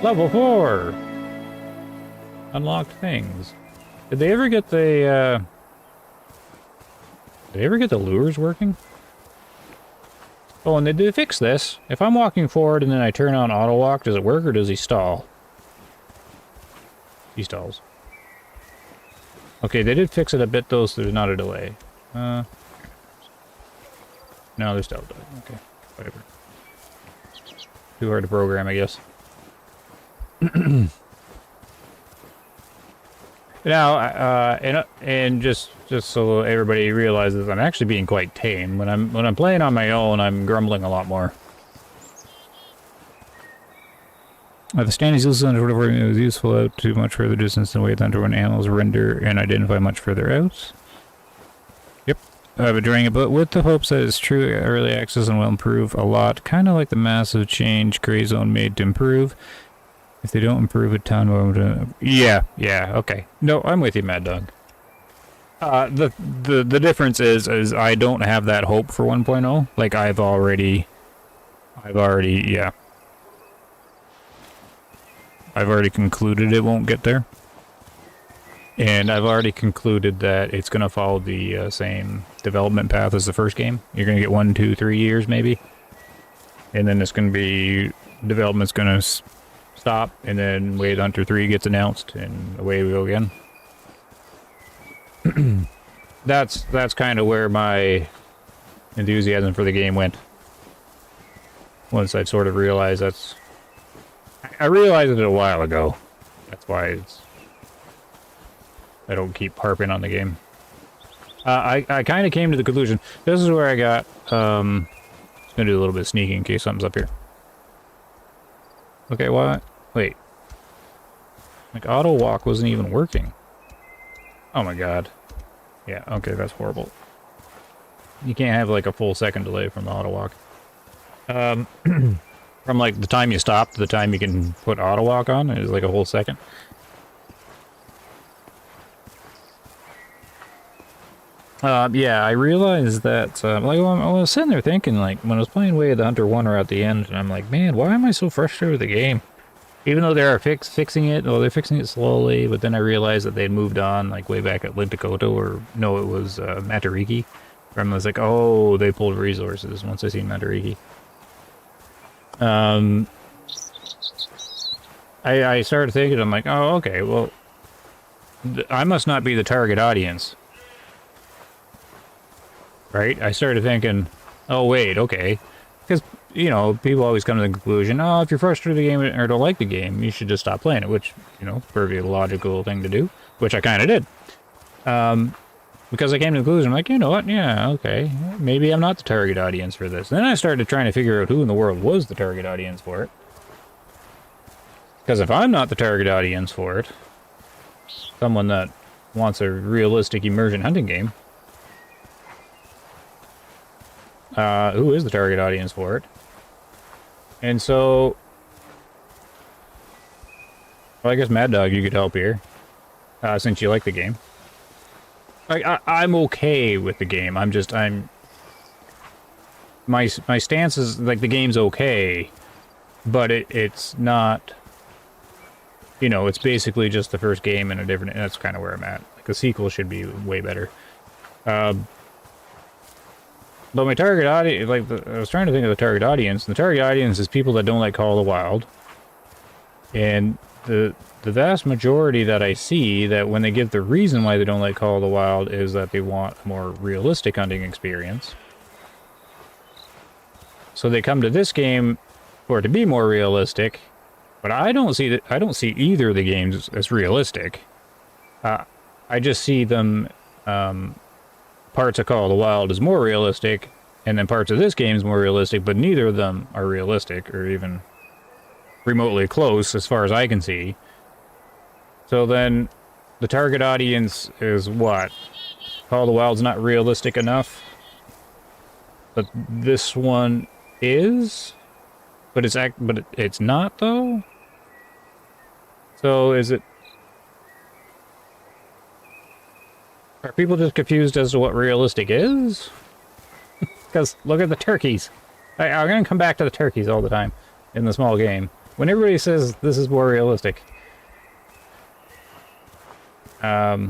Level 4! Unlocked things. Did they ever get the, Did they ever get the lures working? Oh, and they did fix this. If I'm walking forward and then I turn on auto walk, does it work or does he stall? He stalls. Okay, they did fix it a bit though, so there's not a delay. No, there's still a delay. Okay, whatever. Too hard to program, I guess. Now, and just so everybody realizes, I'm actually being quite tame. When I'm playing on my own, I'm grumbling a lot more. The stand is useful under whatever it was useful out to much further distance than wait under when animals render and identify much further out. Yep. I've been doing it, but with the hopes that it's true early access and will improve a lot. Kind of like the massive change Gray Zone made to improve. If they don't improve a ton, yeah, okay. No, I'm with you, Mad Dog. The difference is I don't have that hope for 1.0. Like I've already, yeah. I've already concluded it won't get there. And I've already concluded that it's going to follow the same development path as the first game. You're going to get 1, 2, 3 years maybe. And then it's going to be, development's going to stop, and then Wave Hunter 3 gets announced, and away we go again. That's kind of where my enthusiasm for the game went. Once I sort of realized that's... I realized it a while ago. That's why I don't keep harping on the game. I kind of came to the conclusion. This is where I got... I'm going to do a little bit of sneaking in case something's up here. Okay, what? Wait. Like, auto walk wasn't even working. Oh my god. Yeah, okay, that's horrible. You can't have, like, a full second delay from the auto walk. From, like, the time you stop to the time you can put auto walk on is, like, a whole second. Yeah, I realized that, like, I was sitting there thinking, like, when I was playing Way of the Hunter 1 or at the end, and I'm like, man, why am I so frustrated with the game? Even though they're fixing it, or they're fixing it slowly, but then I realized that they'd moved on, like, way back at Lintakoto, or, no, it was, Matariki. Where I was like, oh, they pulled resources once I seen Matariki. I started thinking, I'm like, oh, okay, well, I must not be the target audience. Right? I started thinking, oh, wait, okay. Because, you know, people always come to the conclusion, oh, if you're frustrated with the game or don't like the game, you should just stop playing it, which, you know, perfectly logical thing to do, which I kind of did. Because I came to the conclusion, I'm like, you know what, yeah, okay, maybe I'm not the target audience for this. Then I started trying to figure out who in the world was the target audience for it. Because if I'm not the target audience for it, someone that wants a realistic immersion hunting game, who is the target audience for it? And so, well, I guess Mad Dog, you could help here, since you like the game. I'm okay with the game. My stance is, like, the game's okay, but it's not, you know, it's basically just the first game in a different, and that's kind of where I'm at. Like, the sequel should be way better. But my target audience, like, I was trying to think of the target audience, and the target audience is people that don't like Call of the Wild. And the vast majority that I see, that when they give the reason why they don't like Call of the Wild is that they want a more realistic hunting experience. So they come to this game for it to be more realistic, but I don't see either of the games as realistic. I just see them parts of Call of the Wild is more realistic, and then parts of this game is more realistic, but neither of them are realistic, or even remotely close, as far as I can see. So then, the target audience is what? Call of the Wild's not realistic enough? But this one is? But it's not, though? So is it... Are people just confused as to what realistic is? Because look at the turkeys. I'm going to come back to the turkeys all the time in the small game. When everybody says this is more realistic. So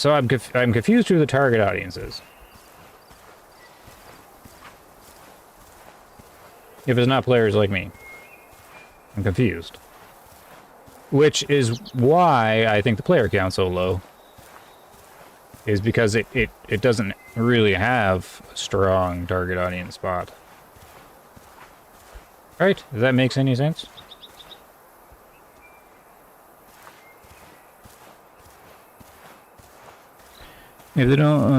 I'm confused who the target audience is. If it's not players like me. I'm confused. Which is why I think the player count's so low. Is because it doesn't really have a strong target audience spot. Right? Does that make any sense? If they don't,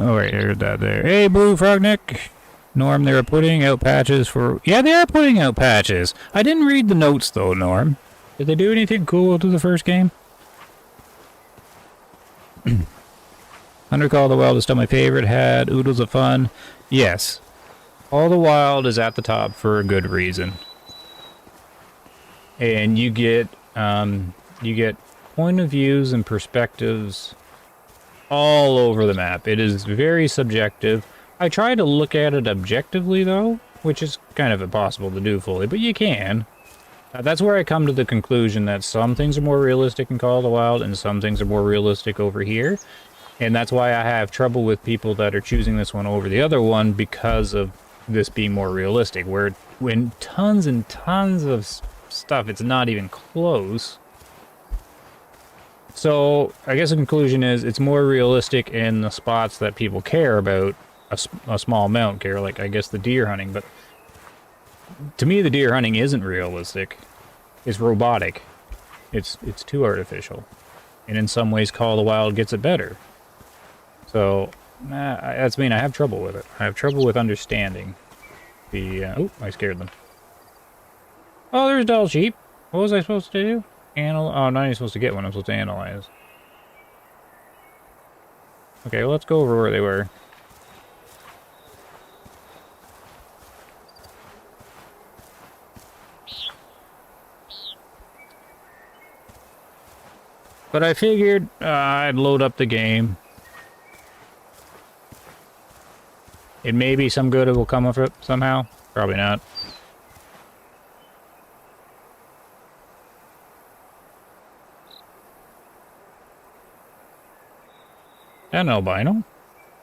oh wait, I heard that there. Hey, Blue Frogneck! Norm, they're putting out patches for... Yeah, they are putting out patches! I didn't read the notes though, Norm. Did they do anything cool to the first game? Under Call of the Wild is still my favorite. Had oodles of fun. Yes. All the Wild is at the top for a good reason. And you get point of views and perspectives all over the map. It is very subjective. I try to look at it objectively, though, which is kind of impossible to do fully, but you can. That's where I come to the conclusion that some things are more realistic in Call of the Wild and some things are more realistic over here. And that's why I have trouble with people that are choosing this one over the other one because of this being more realistic. Where when tons and tons of stuff, it's not even close. So I guess the conclusion is it's more realistic in the spots that people care about. A small amount care, like I guess the deer hunting. But to me, the deer hunting isn't realistic. It's robotic. It's too artificial. And in some ways, Call of the Wild gets it better. So, that's mean I have trouble with it. I have trouble with understanding the, oh, I scared them. Oh, there's Dall sheep. What was I supposed to do? Oh, not even supposed to get one. I'm supposed to analyze. Okay, well, let's go over where they were. But I figured I'd load up the game. And maybe some good will come of it somehow. Probably not. An albino?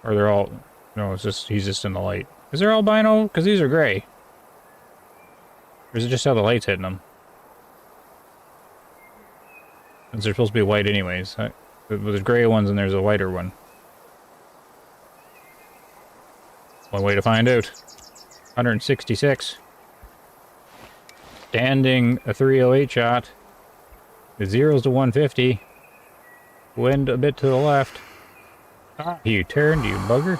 Or they're all... No, it's just he's just in the light. Is there albino? Because these are gray. Or is it just how the light's hitting them? Because they're supposed to be white anyways. There's gray ones and there's a whiter one. One way to find out. 166. Standing a 308 shot. The zeros to 150. Wind a bit to the left. Ah, you turned, you bugger.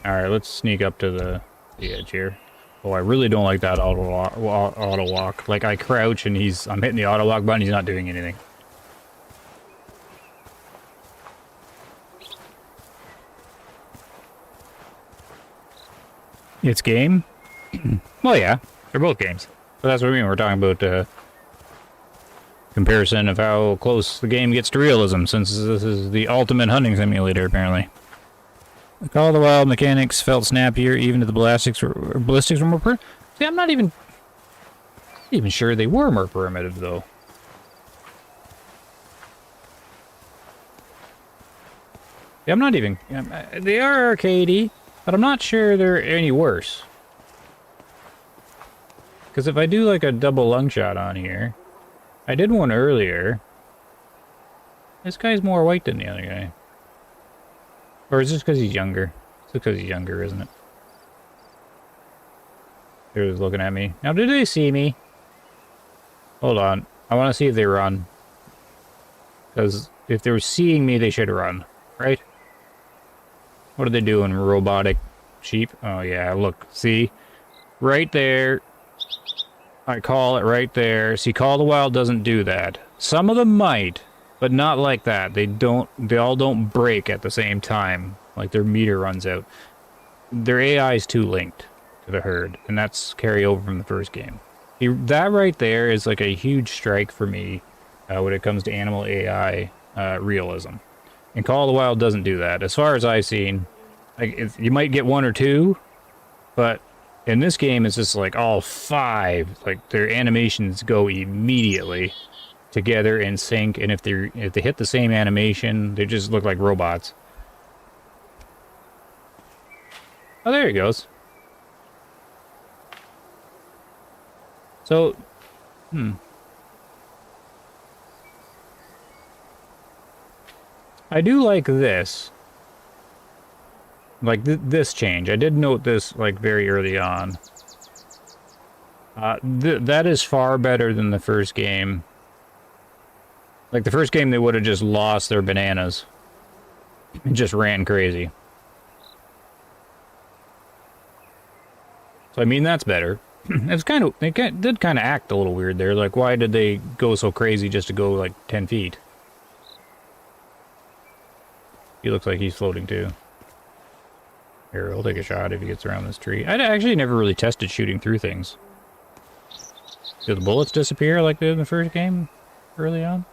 Alright, let's sneak up to the edge here. Oh, I really don't like that auto walk. Like, I crouch and I'm hitting the auto walk button, he's not doing anything. It's game? Well, yeah, they're both games. But that's what I mean, we're talking about comparison of how close the game gets to realism, since this is the ultimate hunting simulator, apparently. The Call of the Wild mechanics felt snappier, even if the ballistics were more See, I'm not even sure they were more primitive, though. Yeah, I'm not even... They are arcadey, but I'm not sure they're any worse. Because if I do like a double lung shot on here... I did one earlier. This guy's more white than the other guy. Or is this because he's younger? It's because he's younger, isn't it? They're just looking at me. Now, did they see me? Hold on. I want to see if they run. Because if they were seeing me, they should run. Right? What are they doing, robotic sheep? Oh, yeah, look. See? Right there. I call it right there. See, Call of the Wild doesn't do that. Some of them might, but not like that. They all don't break at the same time. Like their meter runs out. Their AI is too linked to the herd, and that's carryover from the first game. That right there is like a huge strike for me when it comes to animal AI realism. And Call of the Wild doesn't do that. As far as I've seen, like you might get one or two, but in this game it's just like all five. Like their animations go immediately together in sync, and if they hit the same animation, they just look like robots. Oh, there he goes. So, I do like this. Like this change. I did note this like very early on. That is far better than the first game. Like the first game, they would have just lost their bananas and just ran crazy. So I mean, that's better. It's kind of, they did kind of act a little weird there. Like, why did they go so crazy just to go like 10 feet? He looks like he's floating too. Here, I'll take a shot if he gets around this tree. I actually never really tested shooting through things. Do the bullets disappear like they did in the first game early on?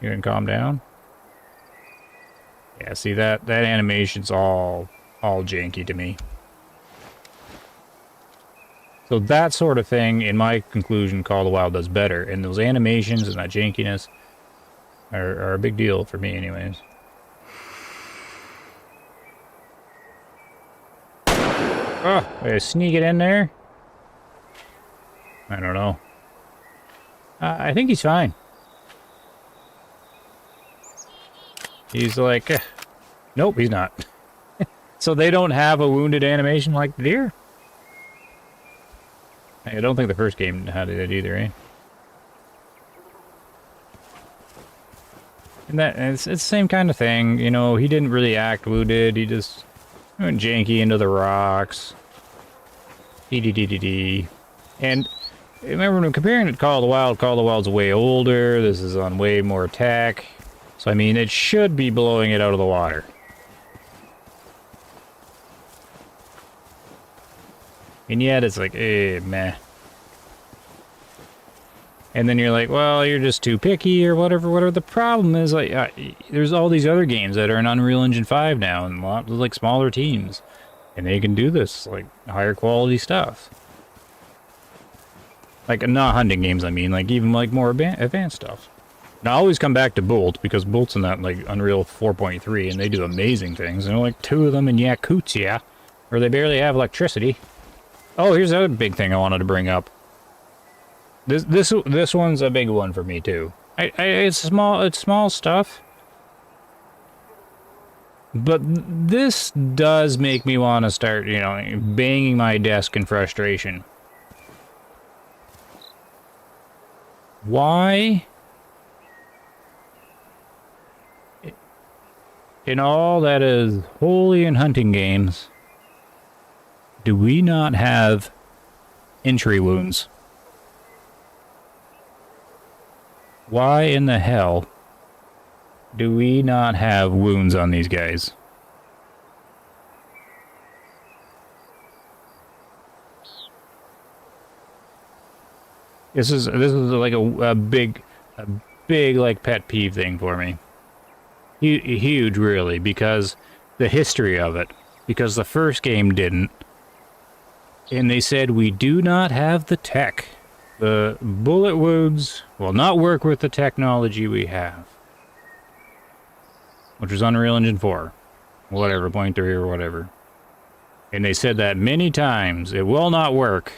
You can calm down. Yeah, see that animation's all janky to me. So that sort of thing, in my conclusion, Call of the Wild does better. And those animations and that jankiness are a big deal for me anyways. Oh, way to sneak it in there? I don't know. I think he's fine. He's like, nope, he's not. So they don't have a wounded animation like the deer? I don't think the first game had it either, eh? And it's the same kind of thing, you know, he didn't really act wounded, he just went janky into the rocks. Dee-dee-dee-dee-dee. And remember, when I'm comparing it to Call of the Wild's way older, this is on way more tech. So, I mean, it should be blowing it out of the water. And yet, it's like, meh. And then you're like, well, you're just too picky or whatever. The problem is, like, there's all these other games that are in Unreal Engine 5 now, and lots of, like, smaller teams. And they can do this, like, higher quality stuff. Like, not hunting games, I mean, like, even, like, more advanced stuff. Now, I always come back to Bolt, because Bolt's in that, like, Unreal 4.3, and they do amazing things. And like, two of them in Yakutia, where they barely have electricity. Oh, here's the other big thing I wanted to bring up. This one's a big one for me, too. It's small stuff. But this does make me want to start, you know, banging my desk in frustration. Why? In all that is holy in hunting games, do we not have entry wounds? Why in the hell do we not have wounds on these guys? This is like a big like pet peeve thing for me. Huge, really, because the history of it. Because the first game didn't. And they said, we do not have the tech. The bullet wounds will not work with the technology we have. Which was Unreal Engine 4. Whatever, 0.3 or whatever. And they said that many times. It will not work.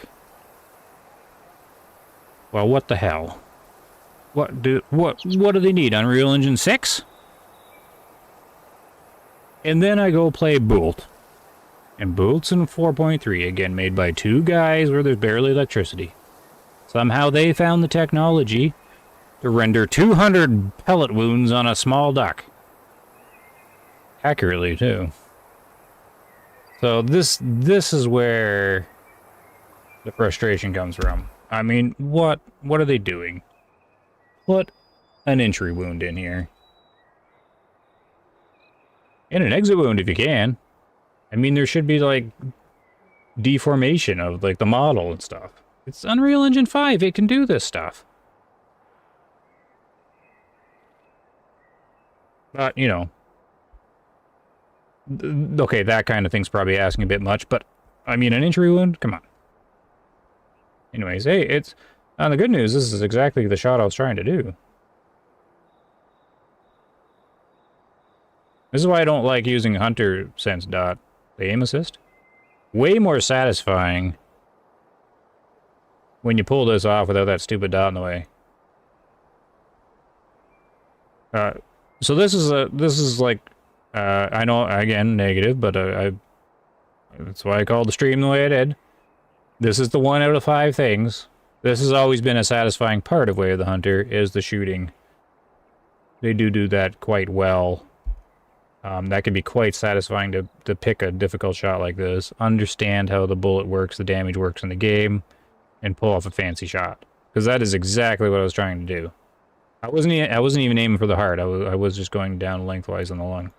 Well, what the hell? What do they need? Unreal Engine 6? And then I go play Bolt. And Bulletin 4.3, again made by two guys where there's barely electricity. Somehow they found the technology to render 200 pellet wounds on a small duck. Accurately, too. So this is where the frustration comes from. I mean, what are they doing? Put an entry wound in here. And an exit wound if you can. I mean, there should be, like, deformation of, like, the model and stuff. It's Unreal Engine 5. It can do this stuff. But, you know. Okay, that kind of thing's probably asking a bit much, but, I mean, an entry wound? Come on. Anyways, hey, it's... the good news, this is exactly the shot I was trying to do. This is why I don't like using Hunter Sense Dot. The aim assist. Way more satisfying when you pull this off without that stupid dot in the way. So this is like, I know, again, negative, but that's why I called the stream the way I did. This is the 1 out of 5 things. This has always been a satisfying part of Way of the Hunter, is the shooting. They do that quite well. That can be quite satisfying to pick a difficult shot like this, understand how the bullet works, the damage works in the game, and pull off a fancy shot. Because that is exactly what I was trying to do. I wasn't even aiming for the heart. I was just going down lengthwise on the lung.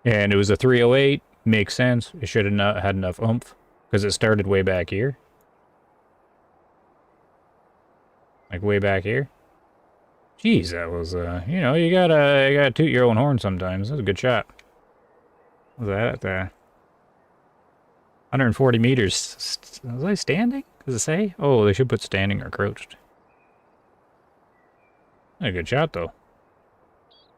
And it was a 308. Makes sense. It should have had enough oomph, because it started way back here. Like way back here. Jeez, that was, you know, you gotta toot your own horn sometimes. That was a good shot. What was that? 140 meters. Was I standing? Does it say? Oh, they should put standing or crouched. A good shot, though.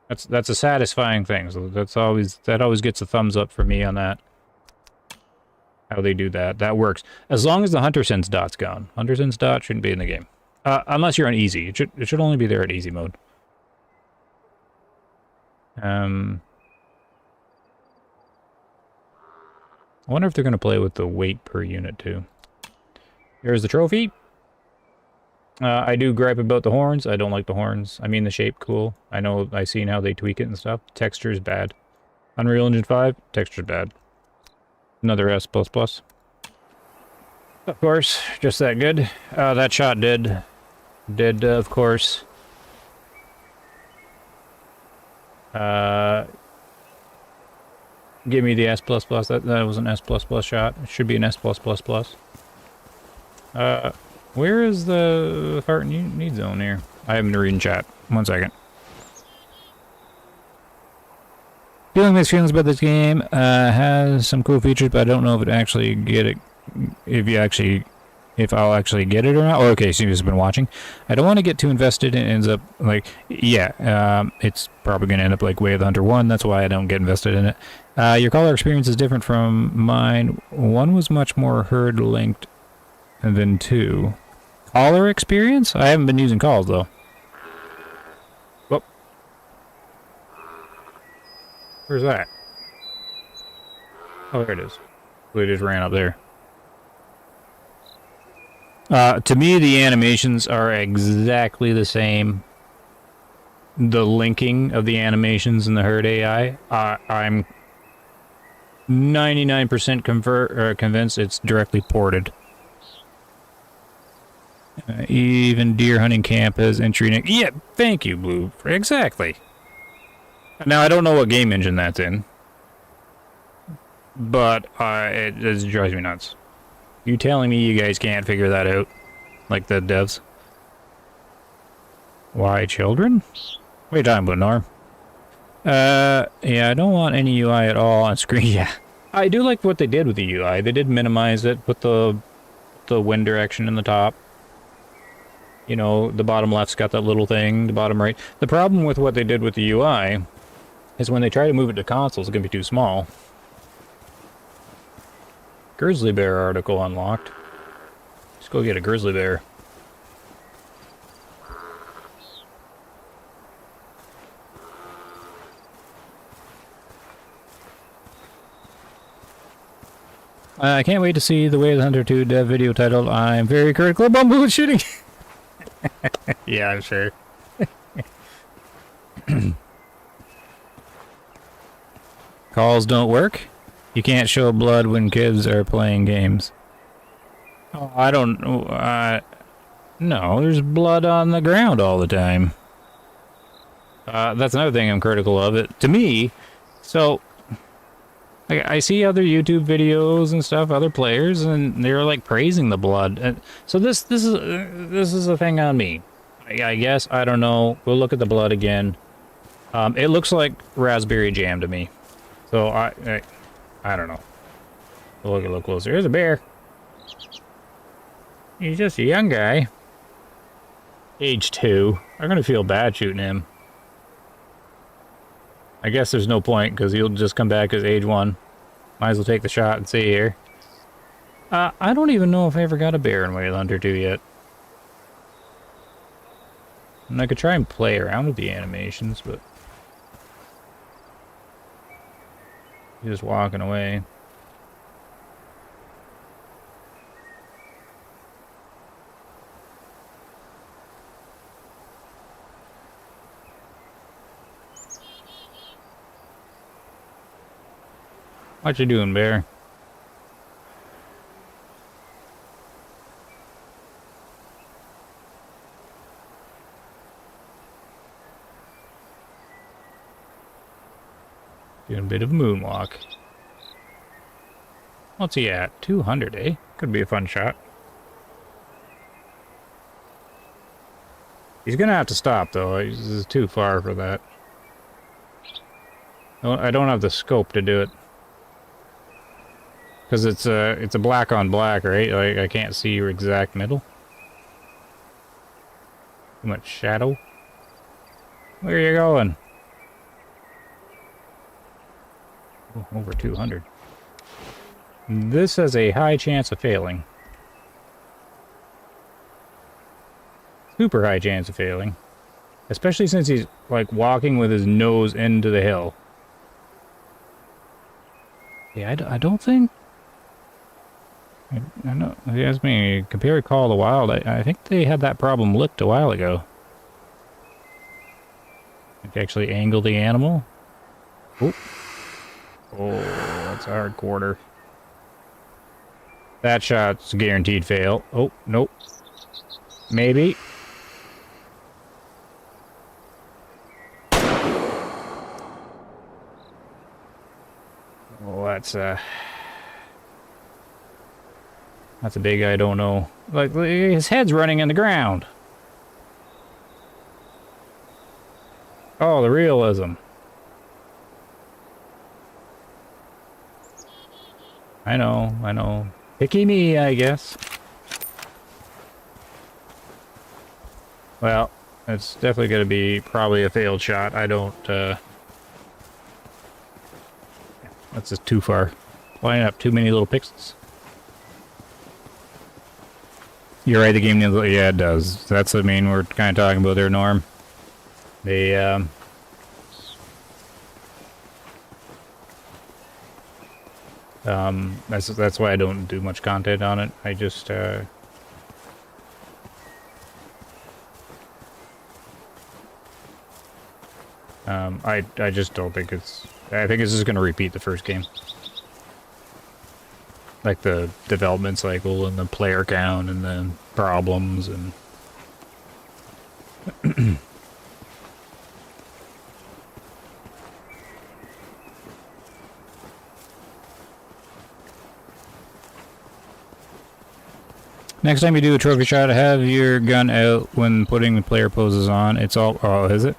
That's a satisfying thing. So that always gets a thumbs up for me on that. How they do that. That works. As long as the Hunter Sense Dot's gone. Hunter Sense Dot shouldn't be in the game. Unless you're on easy. It should only be there at easy mode. I wonder if they're going to play with the weight per unit, too. Here's the trophy. I do gripe about the horns. I don't like the horns. I mean, the shape, cool. I know, I've seen how they tweak it and stuff. Texture's bad. Unreal Engine 5, texture's bad. Another S++. Of course, just that good. That shot did, of course. Give me the S++. That was an S++ shot. It should be an S+++. Where is the fart need zone here? I haven't been reading chat. 1 second. Feeling mixed feelings about this game. Has some cool features, but I don't know if it actually get it. If I'll actually get it or not. Oh, okay, so you've been watching. I don't want to get too invested. It ends up like, yeah, it's probably going to end up like Way of the Hunter 1. That's why I don't get invested in it. Your caller experience is different from mine. 1 was much more herd linked than 2. Caller experience? I haven't been using calls though. Whoop. Where's that? Oh, there it is. We just ran up there. To me, the animations are exactly the same. The linking of the animations in the herd AI, I'm 99% convinced it's directly ported. Even Deer Hunting Camp has entry. Yeah, thank you, Blue. Exactly. Now, I don't know what game engine that's in. But it drives me nuts. You telling me you guys can't figure that out? Like the devs? Why, children? What are you talking about, Norm? Yeah, I don't want any UI at all on screen. Yeah. I do like what they did with the UI. They did minimize it, put the wind direction in the top. You know, the bottom left's got that little thing, the bottom right. The problem with what they did with the UI is when they try to move it to consoles, it's going to be too small. Grizzly bear article unlocked. Let's go get a grizzly bear. I can't wait to see the Way of the Hunter 2 dev video titled I'm very critical about bullet shooting. Yeah, I'm sure. Calls don't work. You can't show blood when kids are playing games. Oh, I don't know. No, there's blood on the ground all the time. That's another thing I'm critical of it. To me, so I see other YouTube videos and stuff, other players, and they're like praising the blood. And so this is a thing on me. I guess, I don't know. We'll look at the blood again. It looks like raspberry jam to me. So I don't know. We'll look a little closer. There's a bear. He's just a young guy. Age 2. I'm gonna feel bad shooting him. I guess there's no point, because he'll just come back as age 1. Might as well take the shot and see here. I don't even know if I ever got a bear in Way of the Hunter 2 yet. And I could try and play around with the animations, but... he's just walking away. What you doing, bear? Doing a bit of moonwalk. What's he at? 200, eh? Could be a fun shot. He's gonna have to stop, though. He's too far for that. I don't have the scope to do it. Because it's a black on black, right? Like, I can't see your exact middle. Too much shadow. Where are you going? Oh, over 200. This has a high chance of failing. Super high chance of failing. Especially since he's, like, walking with his nose into the hill. Yeah, I don't think... I know, if you ask me, compare Call of the Wild, I think they had that problem licked a while ago. Like, actually angle the animal. Oh. Oh, that's a hard quarter. That shot's a guaranteed fail. Oh, nope. Maybe. Oh, that's a big I don't know. Like, his head's running in the ground. Oh, the realism. I know. Picky me, I guess. Well, it's definitely going to be probably a failed shot. I don't, that's just too far. Lining up too many little pixels. You're right, the game needs... yeah, it does. That's what I mean, we're kind of talking about their norm. They, that's why I don't do much content on it. I just, I just don't think it's... I think it's just going to repeat the first game. Like the development cycle and the player count and the problems and... Next time you do a trophy shot, have your gun out when putting the player poses on. It's all... oh, is it?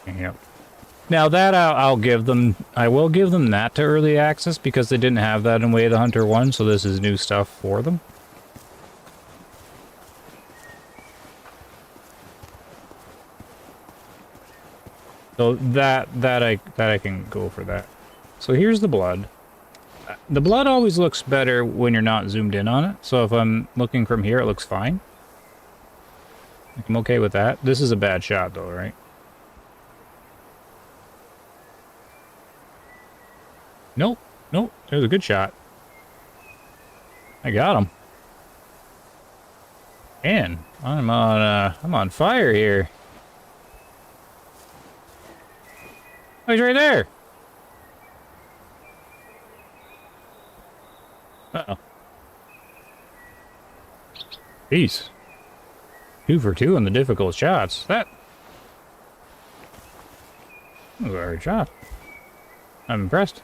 Yep. Now that I'll give them... I will give them that to early access because they didn't have that in Way of the Hunter 1, so this is new stuff for them. So that I can go for that. So here's the blood. The blood always looks better when you're not zoomed in on it. So if I'm looking from here, it looks fine. I'm okay with that. This is a bad shot though, right? Nope. Nope, it was a good shot. I got him. Man, I'm on fire here. Oh, he's right there. Uh-oh. Jeez. 2 for 2 on the difficult shots. That was a hard shot. I'm impressed.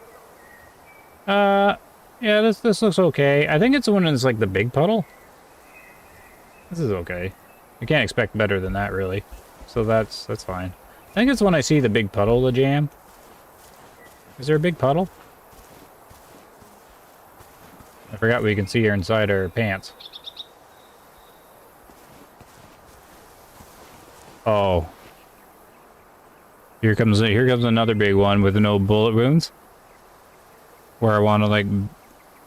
Yeah, this looks okay. I think it's the one that's like the big puddle. This is okay. You can't expect better than that, really. So that's fine. I think it's when I see the big puddle to jam. Is there a big puddle? I forgot we can see her inside our pants. Oh. Here comes another big one with no bullet wounds. Where I want to, like,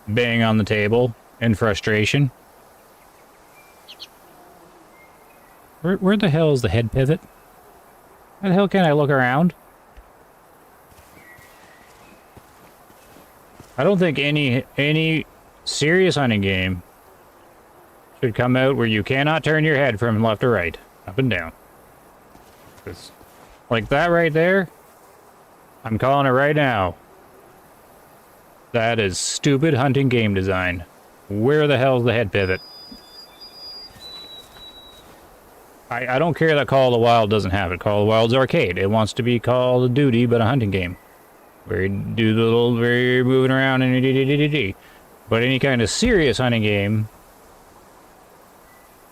bang on the table in frustration. Where the hell is the head pivot? How the hell can I look around? I don't think any serious hunting game should come out where you cannot turn your head from left to right, up and down. 'Cause, like that right there, I'm calling it right now. That is stupid hunting game design. Where the hell's the head pivot? I don't care that Call of the Wild doesn't have it. Call of the Wild's arcade. It wants to be Call of Duty, but a hunting game. Where you do the little, where you're moving around and d. But any kind of serious hunting game,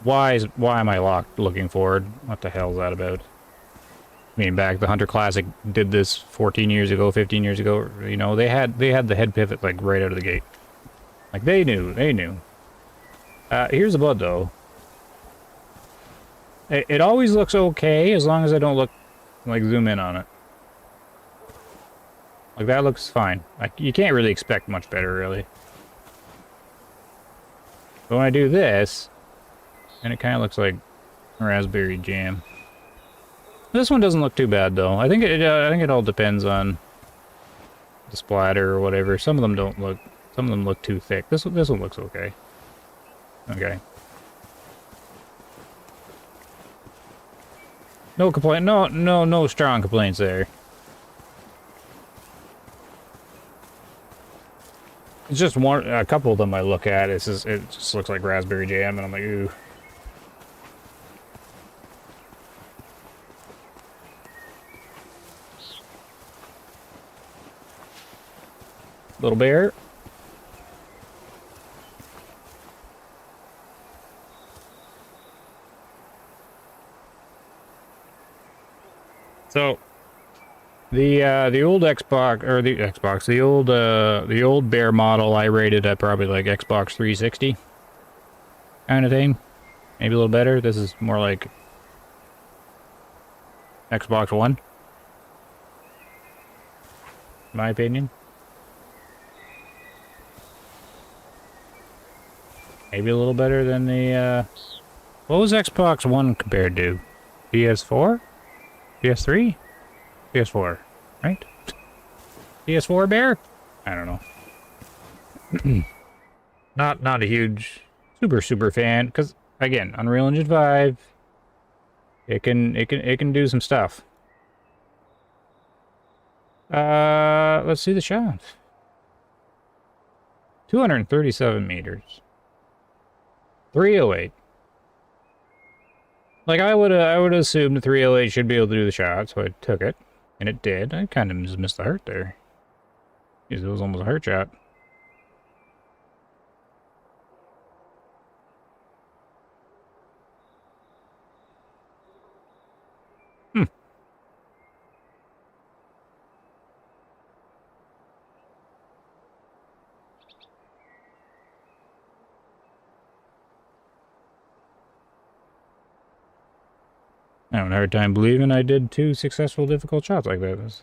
why am I looking forward? What the hell is that about? I mean, back the Hunter Classic did this 14 years ago, 15 years ago. You know, they had the head pivot like right out of the gate. Like they knew. Here's the blood though. It always looks okay as long as I don't zoom in on it. Like that looks fine. Like you can't really expect much better, really. But when I do this, and it kind of looks like raspberry jam. This one doesn't look too bad though. I think it all depends on the splatter or whatever. Some of them don't look. Some of them look too thick. This one looks okay. Okay. No complaint. No strong complaints there. It's just a couple of them I look at. It just looks like raspberry jam, and I'm like, ooh. Little bear. So, the old Xbox, or the old Bear model, I rated at probably like Xbox 360 kind of thing. Maybe a little better. This is more like Xbox One, in my opinion. Maybe a little better than the, what was Xbox One compared to? PS4? PS3? PS4, right? PS4 Bear? I don't know. Not a huge, super fan, because again, Unreal Engine 5, it can do some stuff. Let's see the shot. 237 meters. 308. Like I would assume the 308 should be able to do the shot, so I took it, and it did. I kind of just missed the hurt there. Jeez, it was almost a hurt shot. I'm having a hard time believing I did 2 successful difficult shots like that. That's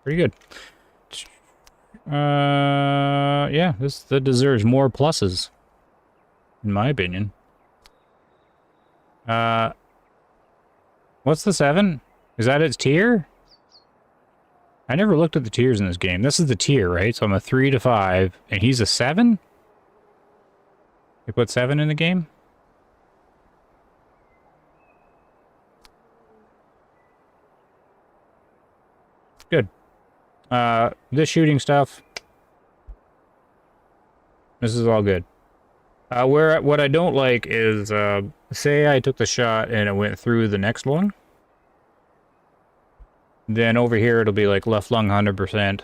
pretty good. Yeah, that deserves more pluses, in my opinion. What's the 7? Is that its tier? I never looked at the tiers in this game. This is the tier, right? So I'm a 3 to 5, and he's a 7? They put 7 in the game? Good. This shooting stuff, this is all good. What I don't like is, say I took the shot and it went through the next lung. Then over here it'll be like left lung 100%,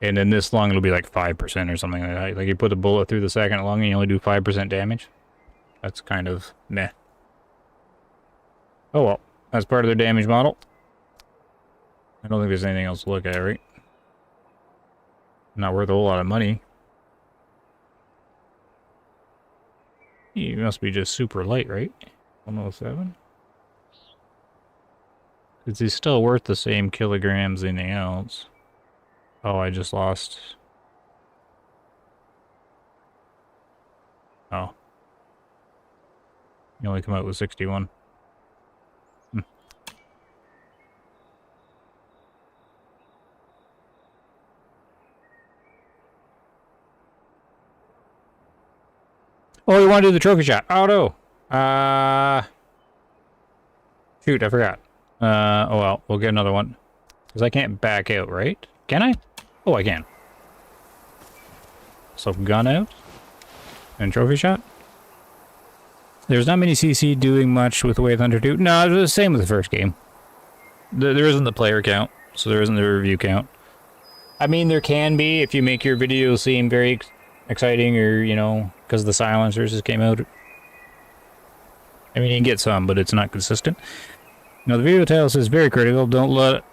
and then this lung it'll be like 5% or something like that. Like you put the bullet through the second lung and you only do 5% damage. That's kind of meh. Oh well, that's part of their damage model. I don't think there's anything else to look at, right? Not worth a whole lot of money. He must be just super light, right? 107? Because he's still worth the same kilograms as anything else. Oh, I just lost. Oh. You only come out with 61. Oh, we want to do the trophy shot. Oh, no. Shoot, I forgot. Oh, well, we'll get another one. Because I can't back out, right? Can I? Oh, I can. So, gun out. And trophy shot. There's not many CC doing much with the Way of Thunder 2. No, it's the same with the first game. There isn't the player count, so there isn't the review count. I mean, there can be if you make your video seem very exciting, or, you know, because the silencers just came out. I mean, you can get some, but it's not consistent. Now, the video title says very critical. Don't let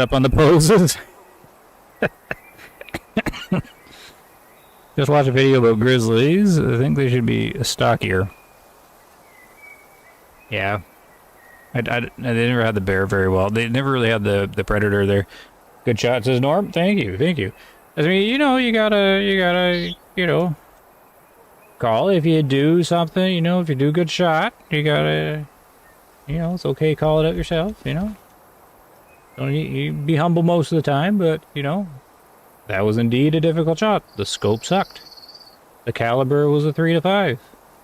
up on the poses. Just watch a video about grizzlies. I think they should be stockier. Yeah. They never had the bear very well. They never really had the predator there. Good shot, says Norm. Thank you, thank you. I mean, you know, you gotta, you know, call if you do something, you know, if you do a good shot, you gotta, you know, it's okay to call it out yourself, you know. Don't you be humble most of the time, but, you know, that was indeed a difficult shot. The scope sucked. The caliber was a 3 to 5.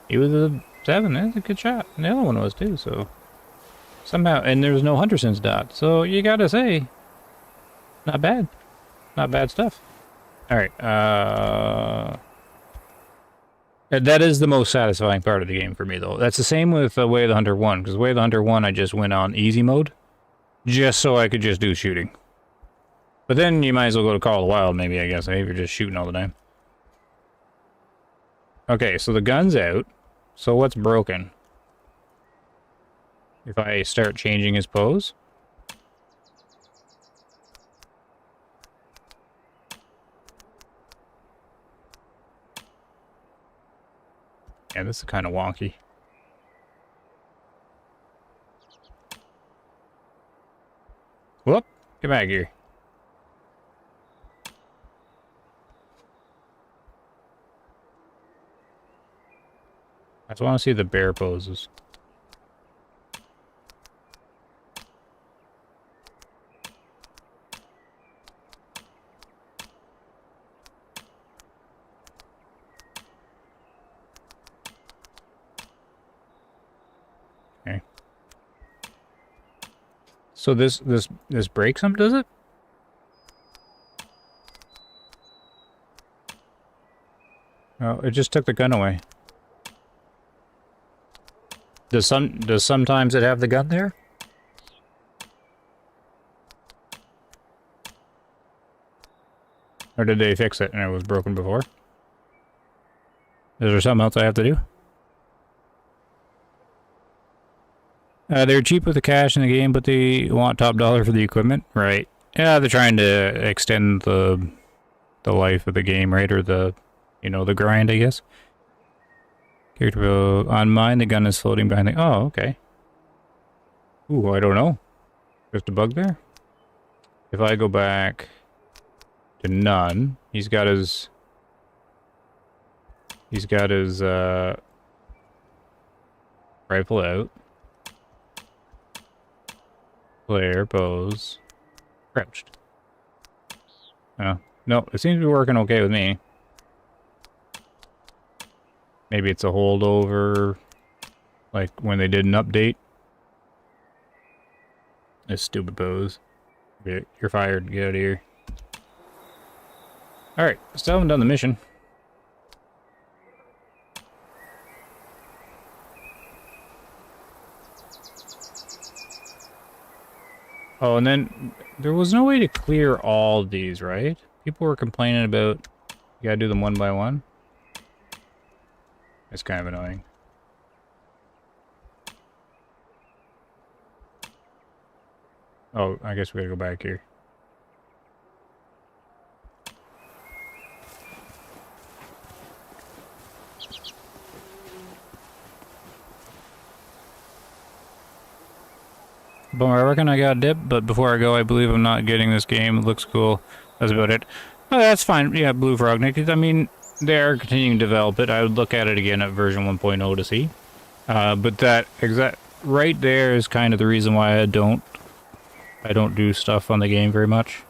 He was a 7. That's a good shot. And the other one was too, so. Somehow, and there was no hunter sense dot. So you gotta say, not bad. Not bad stuff. Alright, that is the most satisfying part of the game for me, though. That's the same with Way of the Hunter 1, because Way of the Hunter 1 I just went on easy mode, just so I could just do shooting. But then you might as well go to Call of the Wild, maybe, I guess, if you're just shooting all the time. Okay, so the gun's out. So what's broken? If I start changing his pose? Yeah, this is kind of wonky. Whoop! Get back here. I just want to see the bear poses. Okay. So this breaks him, does it? Oh, it just took the gun away. Does sometimes it have the gun there? Or did they fix it and it was broken before? Is there something else I have to do? They're cheap with the cash in the game, but they want top dollar for the equipment. Right. Yeah, they're trying to extend the life of the game, right? Or the, you know, the grind, I guess. Character on mine, the gun is floating behind the... Oh, okay. Ooh, I don't know. Just a bug there? If I go back to none, he's got his rifle out. Player, pose, crouched. No, it seems to be working okay with me. Maybe it's a holdover, like when they did an update. This stupid pose. You're fired. Get out of here. Alright, still haven't done the mission. Oh, and then there was no way to clear all these, right? People were complaining about you gotta do them one by one. It's kind of annoying. Oh, I guess we gotta go back here. Bummer, I reckon I got a dip, but before I go, I believe I'm not getting this game. It looks cool. That's about it. Oh, that's fine. Yeah, Blue Frog Nick. I mean, they're continuing to develop it. I would look at it again at version 1.0 to see. But that exact right there is kind of the reason why I don't do stuff on the game very much.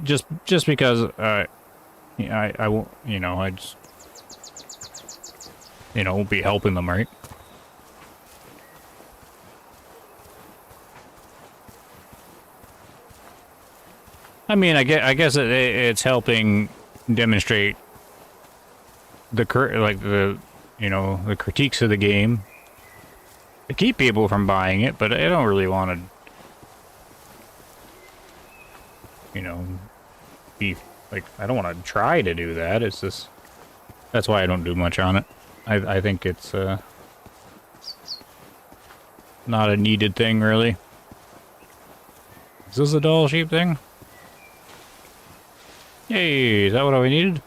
Just because I won't, you know, I just, you know, won't be helping them, right? I mean, I guess it's helping demonstrate the you know, the critiques of the game to keep people from buying it, but I don't really want to, you know, be like, I don't want to try to do that. It's just, that's why I don't do much on it. I think it's not a needed thing, really. Is this a doll sheep thing? Yay, is that what I needed?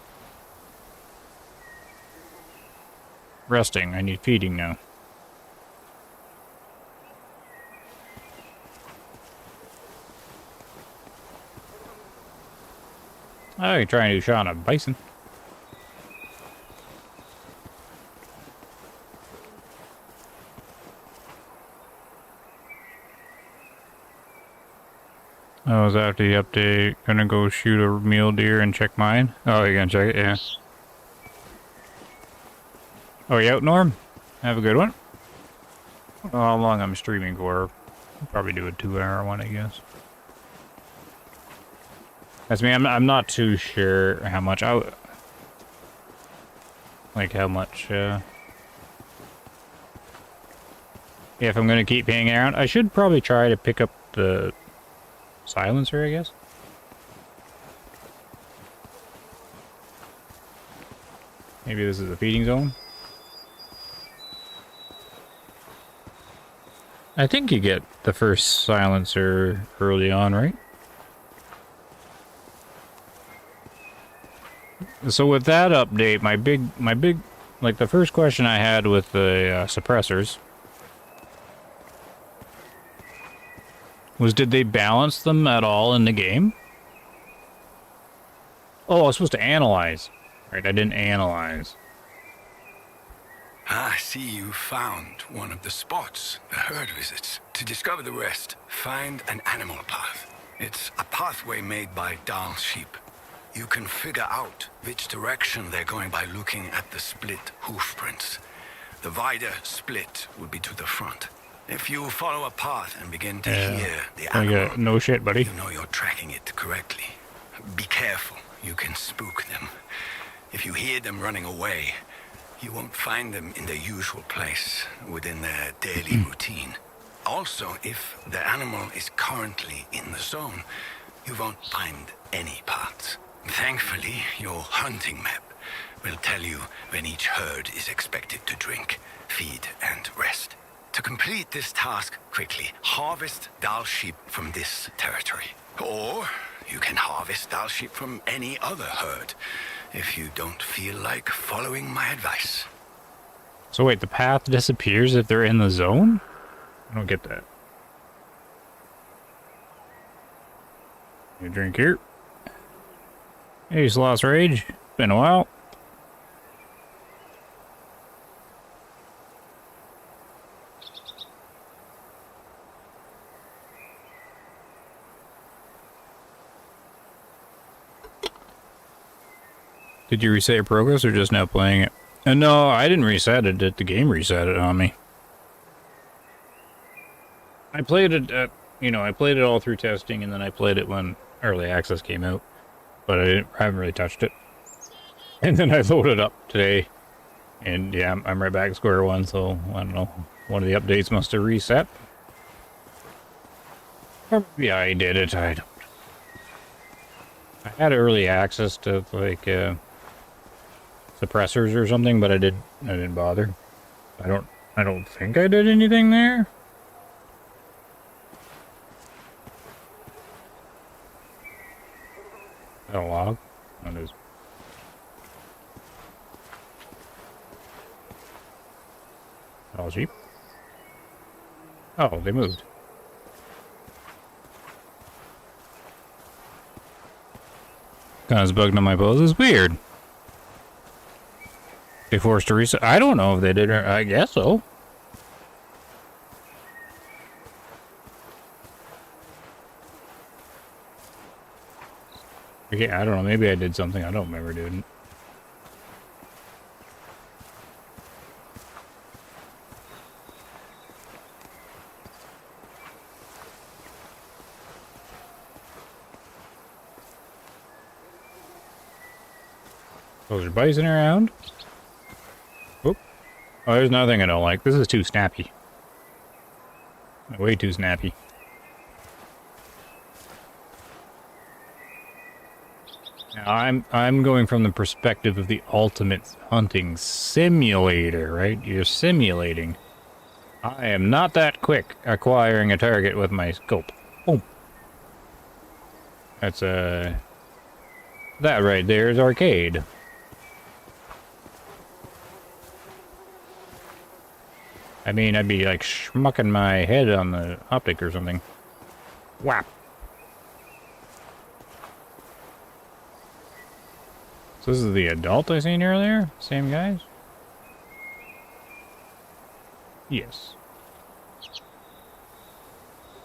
Resting, I need feeding now. I can try and do a shot on a bison. Oh, is after the update. Gonna go shoot a mule deer and check mine? Oh, you're gonna check it? Yeah. Oh, you out, Norm? Have a good one. I don't know how long I'm streaming for. I'll probably do a 2-hour one, I guess. That's me. I'm not too sure how much yeah, if I'm gonna keep hanging around. I should probably try to pick up the silencer, I guess. Maybe this is a feeding zone. I think you get the first silencer early on, right? So with that update, my big, like the first question I had with the suppressors was, did they balance them at all in the game? Oh, I was supposed to analyze. Right, I didn't analyze. I see you found one of the spots the herd visits. To discover the rest, find an animal path. It's a pathway made by dall sheep. You can figure out which direction they're going by looking at the split hoof prints. The wider split will be to the front. If you follow a path and begin to hear the animal, no shit, buddy. you know you're tracking it correctly. Be careful, you can spook them. If you hear them running away, you won't find them in their usual place within their daily routine. Also, if the animal is currently in the zone, you won't find any parts. Thankfully, your hunting map will tell you when each herd is expected to drink, feed, and rest. To complete this task quickly, harvest dall sheep from this territory. Or you can harvest dall sheep from any other herd if you don't feel like following my advice. So wait, the path disappears if they're in the zone? I don't get that. You drink here. Hey, Sloss Rage. Been a while. Did you reset your progress or just now playing it? No, I didn't reset it. The game reset it on me. I played it I played it all through testing, and then I played it when early access came out. But I haven't really touched it. And then I loaded up today. And yeah, I'm right back to square one, so I don't know. One of the updates must have reset. Or maybe I did it, I don't. I had early access to like suppressors or something, but I didn't bother. I don't think I did anything there. Is that a log? Oh, it is. All sheep. Oh, they moved. Kind of bugged on my poses. Weird. They forced to reset. I don't know if they did or I guess so. Okay, I don't know. Maybe I did something I don't remember doing. Those are bison around. Oop. Oh, there's nothing I don't like. This is too snappy. Way too snappy. Now, I'm going from the perspective of the ultimate hunting simulator, right? You're simulating. I am not that quick acquiring a target with my scope. Boom. That's that right there is arcade. I mean, I'd be like schmucking my head on the optic or something. Whap. So this is the adult I seen earlier? Same guys? Yes.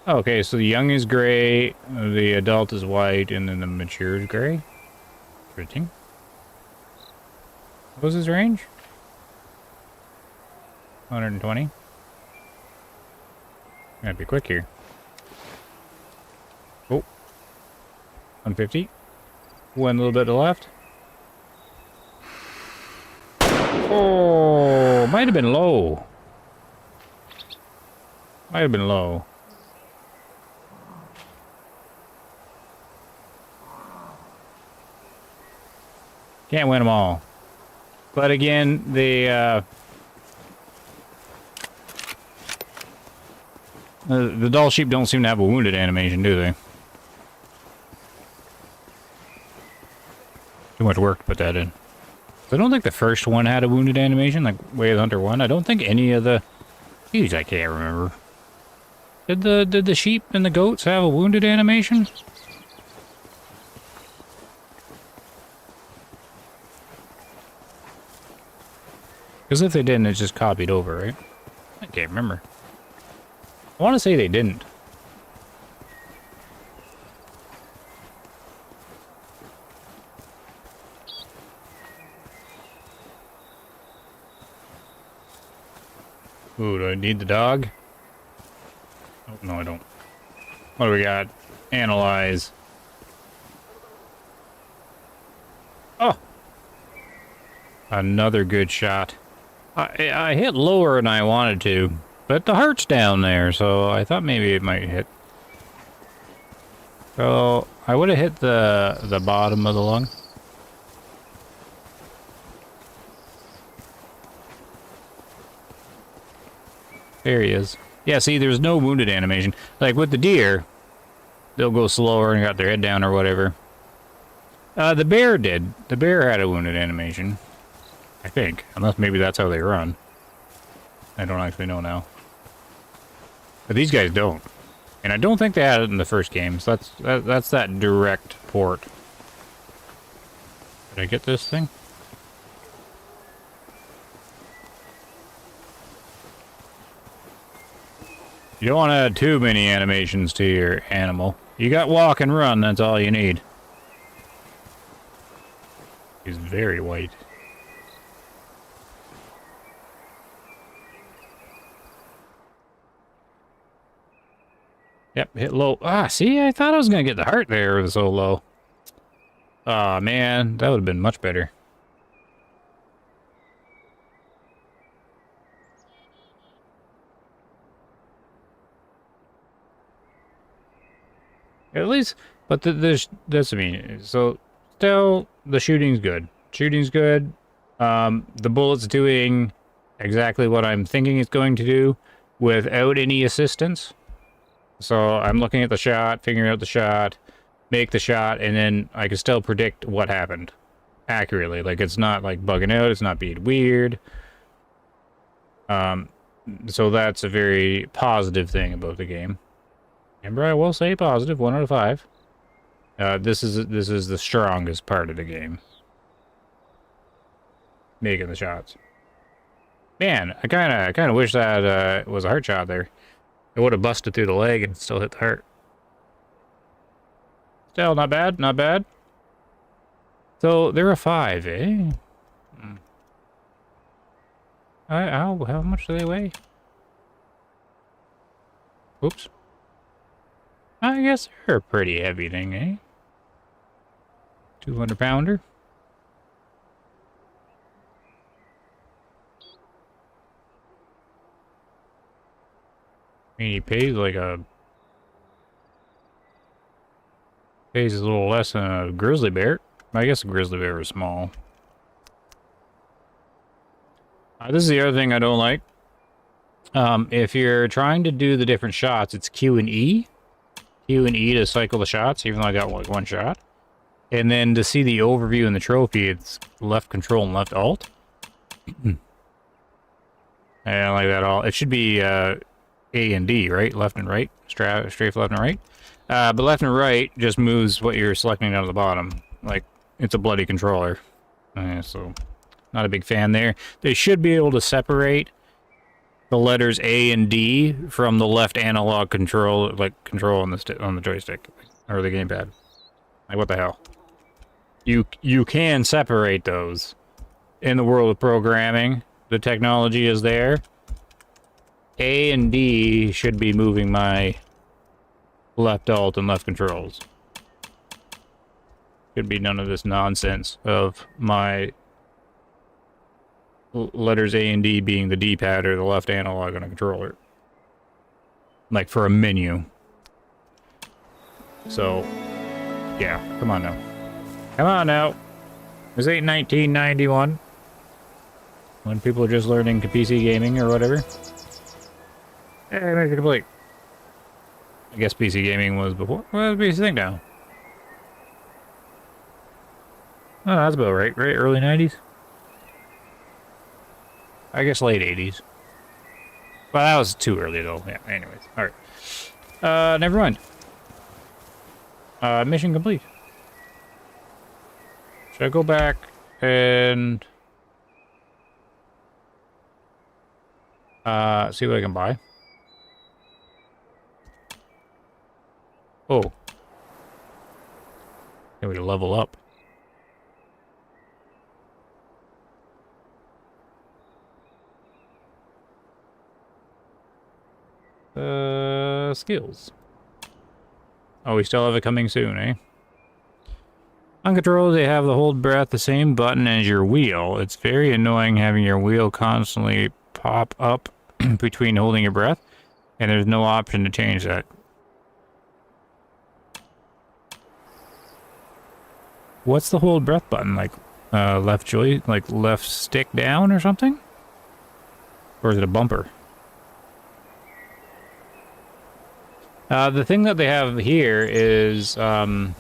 Okay, so the young is gray, the adult is white, and then the mature is gray. Interesting. What was his range? 120. Gotta be quick here. Oh. 150. One little bit to the left. Oh, might have been low. Might have been low. Can't win them all. But again, the dall sheep don't seem to have a wounded animation, do they? Too much work to put that in. I don't think the first one had a wounded animation, like Way of the Hunter 1. I don't think any of the... Geez, I can't remember. Did the sheep and the goats have a wounded animation? Because if they didn't, it's just copied over, right? I can't remember. I want to say they didn't. Ooh, do I need the dog? Oh, no, I don't. What do we got? Analyze. Oh! Another good shot. I hit lower than I wanted to, but the heart's down there, so I thought maybe it might hit. So, I would have hit the bottom of the lung. There he is. Yeah, see, there's no wounded animation. Like, with the deer, they'll go slower and got their head down or whatever. The bear did. The bear had a wounded animation. I think. Unless maybe that's how they run. I don't actually know now. But these guys don't. And I don't think they had it in the first game, so that's that direct port. Did I get this thing? You don't want to add too many animations to your animal. You got walk and run, that's all you need. He's very white. Yep, hit low. Ah, see, I thought I was going to get the heart there. It was so low. Aw, man, that would have been much better. At least, but that's, I mean, so still, the shooting's good. Shooting's good. The bullet's doing exactly what I'm thinking it's going to do without any assistance. So I'm looking at the shot, figuring out the shot, make the shot, and then I can still predict what happened accurately. Like, it's not like bugging out, it's not being weird. So that's a very positive thing about the game. Remember, I will say positive, 1 out of 5. This is the strongest part of the game. Making the shots. Man, I kind of wish that was a heart shot there. It would have busted through the leg and still hit the heart. Still, not bad, not bad. So, they're a 5, eh? How much do they weigh? Oops. I guess they're a pretty heavy thing, eh? 200-pounder. I mean, he pays like pays a little less than a grizzly bear. I guess a grizzly bear is small. This is the other thing I don't like. If you're trying to do the different shots, it's Q and E. Q and E to cycle the shots, even though I got like one shot. And then to see the overview and the trophy, it's left control and left alt. I don't like that at all. It should be A and D, right? Left and right. Strafe left and right. But left and right just moves what you're selecting down to the bottom. Like, it's a bloody controller. So, not a big fan there. They should be able to separate the letters A and D from the left analog control, like control on the joystick or the gamepad. Like, what the hell? You can separate those in the world of programming. The technology is there. A and D should be moving my left alt and left controls. Should be none of this nonsense of my letters A and D being the D-pad or the left analog on a controller. Like for a menu. So, yeah, come on now. Come on now. This ain't 1991. When people are just learning PC gaming or whatever. Hey, make it complete. I guess PC gaming was before. Well, it's a PC thing now. Oh, that's about right. Right, early 90s? I guess late 80s. Well, that was too early, though. Yeah, anyways. Alright. Never mind. Mission complete. Should I go back and... see what I can buy? Oh. Can we level up? Skills. Oh, we still have it coming soon, eh? On controls, they have the hold breath, the same button as your wheel. It's very annoying having your wheel constantly pop up between holding your breath, and there's no option to change that. What's the hold breath button? Like, left joy, like left stick down or something? Or is it a bumper? The thing that they have here is, oh,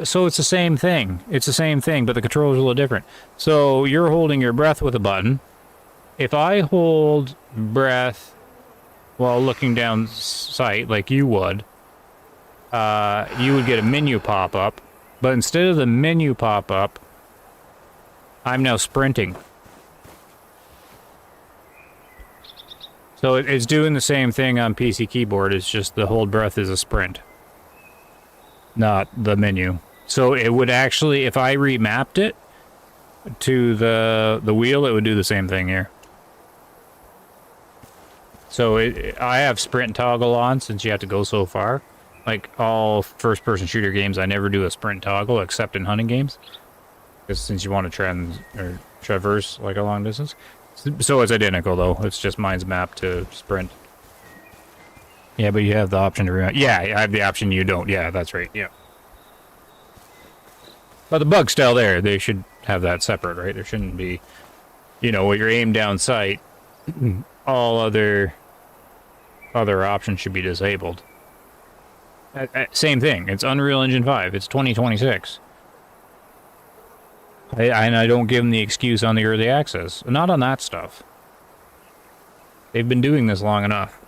so it's the same thing. It's the same thing, but the controls are a little different. So you're holding your breath with a button. If I hold breath while looking down sight, like you would get a menu pop-up. But instead of the menu pop-up, I'm now sprinting. So it's doing the same thing on PC keyboard. It's just the hold breath is a sprint, not the menu. So it would actually, if I remapped it to the wheel, it would do the same thing here. So I have sprint toggle on since you have to go so far. Like all first-person shooter games, I never do a sprint toggle except in hunting games, because since you want to traverse like a long distance. So it's identical though. It's just mine's mapped to sprint. Yeah, but you have the option to remap. Yeah, I have the option. You don't. Yeah, that's right. Yeah. But the bug's still there. They should have that separate, right? There shouldn't be, you know, with your aim down sight, all other options should be disabled. Same thing. It's Unreal Engine 5. It's 2026. And I don't give them the excuse on the early access. Not on that stuff. They've been doing this long enough.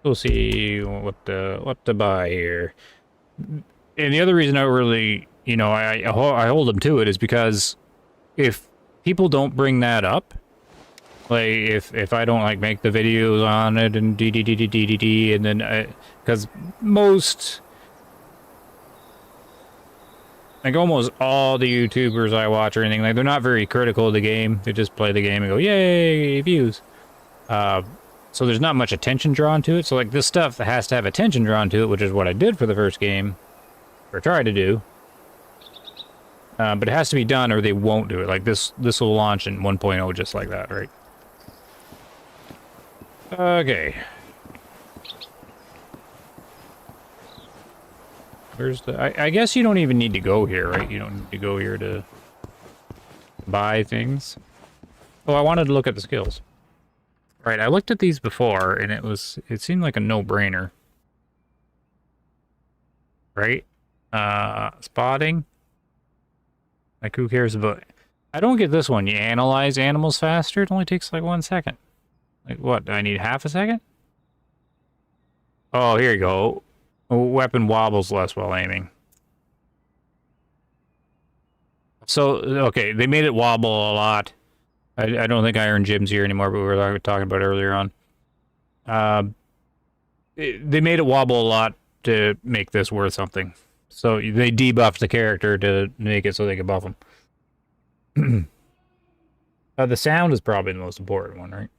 We'll see what to buy here. And the other reason I really, you know, I hold them to it is because if people don't bring that up, like if I don't like make the videos on it and and then because most, like almost all the YouTubers I watch or anything, like they're not very critical of the game. They just play the game and go, yay, views. So there's not much attention drawn to it. So like this stuff has to have attention drawn to it, which is what I did for the first game, or tried to do. But it has to be done or they won't do it. Like this will launch in 1.0 just like that, right? Okay. Where's the... I guess you don't even need to go here, right? You don't need to go here to buy things. Oh, I wanted to look at the skills. Right, I looked at these before, and it seemed like a no-brainer. Right? Spotting. Like, who cares about... I don't get this one. You analyze animals faster? It only takes, like, 1 second. Like, what? Do I need half a second? Oh, here you go. Weapon wobbles less while aiming. So, okay, they made it wobble a lot. I don't think Iron Jim's here anymore, but we were talking about it earlier on. They made it wobble a lot to make this worth something. So they debuffed the character to make it so they could buff him. The sound is probably the most important one, right?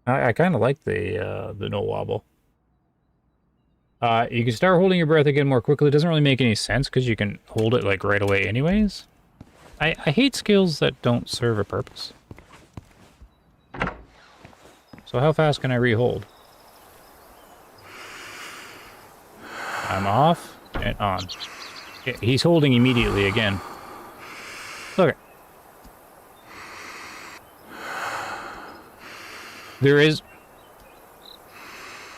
I kind of like the no wobble. You can start holding your breath again more quickly. It doesn't really make any sense because you can hold it like right away anyways. I hate skills that don't serve a purpose. So how fast can I re-hold? I'm off and on. Yeah, he's holding immediately again. Look. There is...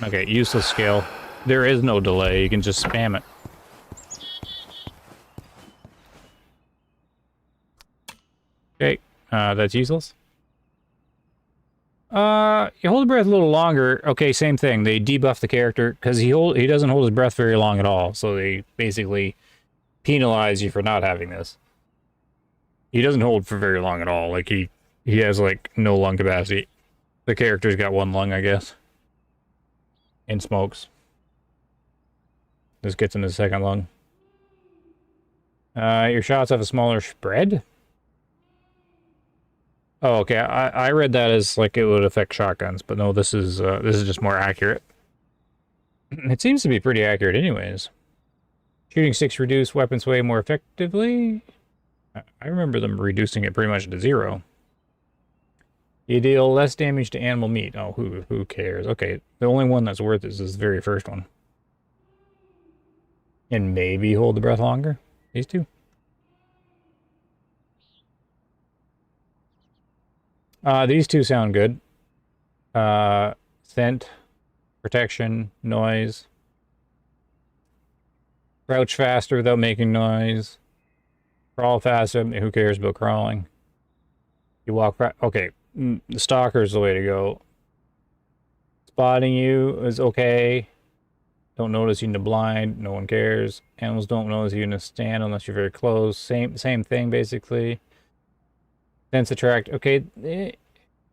Okay, useless skill. There is no delay. You can just spam it. Okay, that's useless. You hold the breath a little longer. Okay, same thing. They debuff the character because he doesn't hold his breath very long at all. So they basically penalize you for not having this. He doesn't hold for very long at all. Like he has like no lung capacity. The character's got 1 lung, I guess. And smokes. This gets in his 2nd lung. Your shots have a smaller spread. Oh, okay. I read that as like it would affect shotguns, but no, this is just more accurate. It seems to be pretty accurate, anyways. Shooting 6 reduce weapon sway more effectively. I remember them reducing it pretty much to 0. You deal less damage to animal meat. Oh, who cares? Okay, the only one that's worth it is this very first one. And maybe hold the breath longer. These two. These two sound good. Scent, protection, noise. Crouch faster without making noise. Crawl faster. Who cares about crawling? You walk right. Okay, the stalker is the way to go. Spotting you is okay. Don't notice you in the blind. No one cares. Animals don't notice you in a stand unless you're very close. Same thing basically. Sense attract. Okay.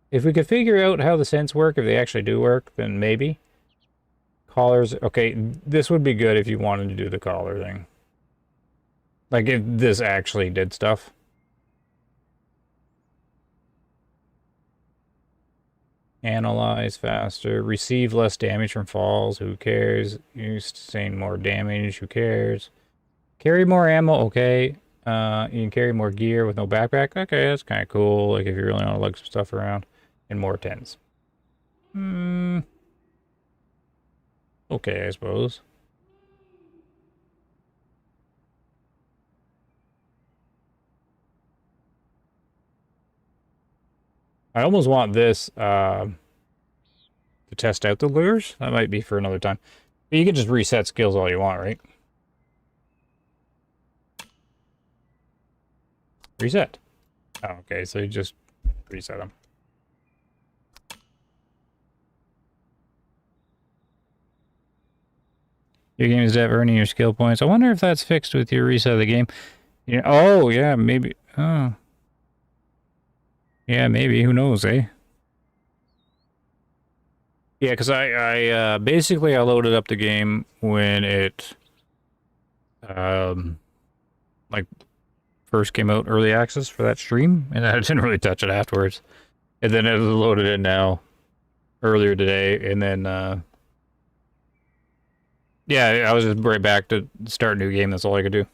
If we could figure out how the scents work, if they actually do work, then maybe. Collars, okay, this would be good if you wanted to do the collar thing. Like, if this actually did stuff. Analyze faster. Receive less damage from falls. Who cares? You sustain more damage. Who cares? Carry more ammo. Okay. You can carry more gear with no backpack. Okay, that's kind of cool. Like, if you really want to lug some stuff around. And more tents. Okay, I suppose. I almost want this, to test out the lures. That might be for another time. But you can just reset skills all you want, right? Reset. Oh, okay, so you just reset them. Your game is dev earning your skill points. I wonder if that's fixed with your reset of the game. Yeah. Oh, yeah, maybe. Oh. Yeah, maybe. Who knows, eh? Yeah, because I basically I loaded up the game when it like first came out early access for that stream, and I didn't really touch it afterwards. And then it was loaded in now earlier today, and then yeah, I was just right back to start a new game. That's all I could do.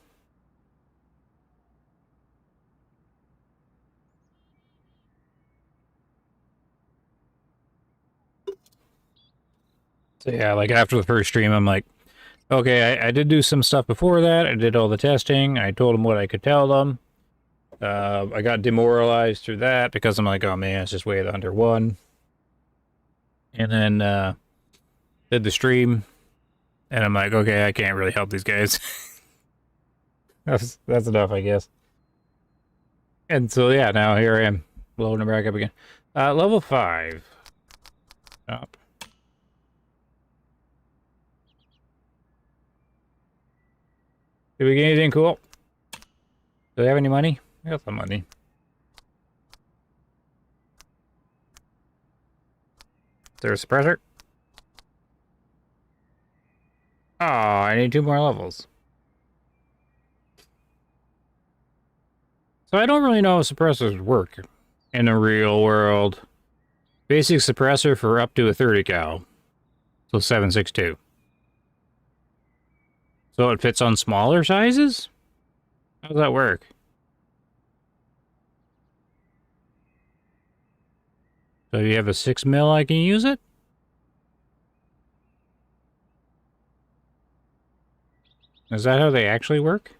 So yeah, like after the first stream, I'm like, okay, I did do some stuff before that. I did all the testing. I told them what I could tell them. I got demoralized through that because I'm like, oh man, it's just way of the Hunter 1. And then did the stream, and I'm like, okay, I can't really help these guys. That's enough, I guess. And so yeah, now here I am, blowing them back up again. Level 5. Stop. Did we get anything cool? Do they have any money? I got some money. Is there a suppressor? Oh, I need 2 more levels. So I don't really know how suppressors work in the real world. Basic suppressor for up to a 30 cal. So 7.62. So it fits on smaller sizes? How does that work? So if you have a 6 mil, I can use it? Is that how they actually work?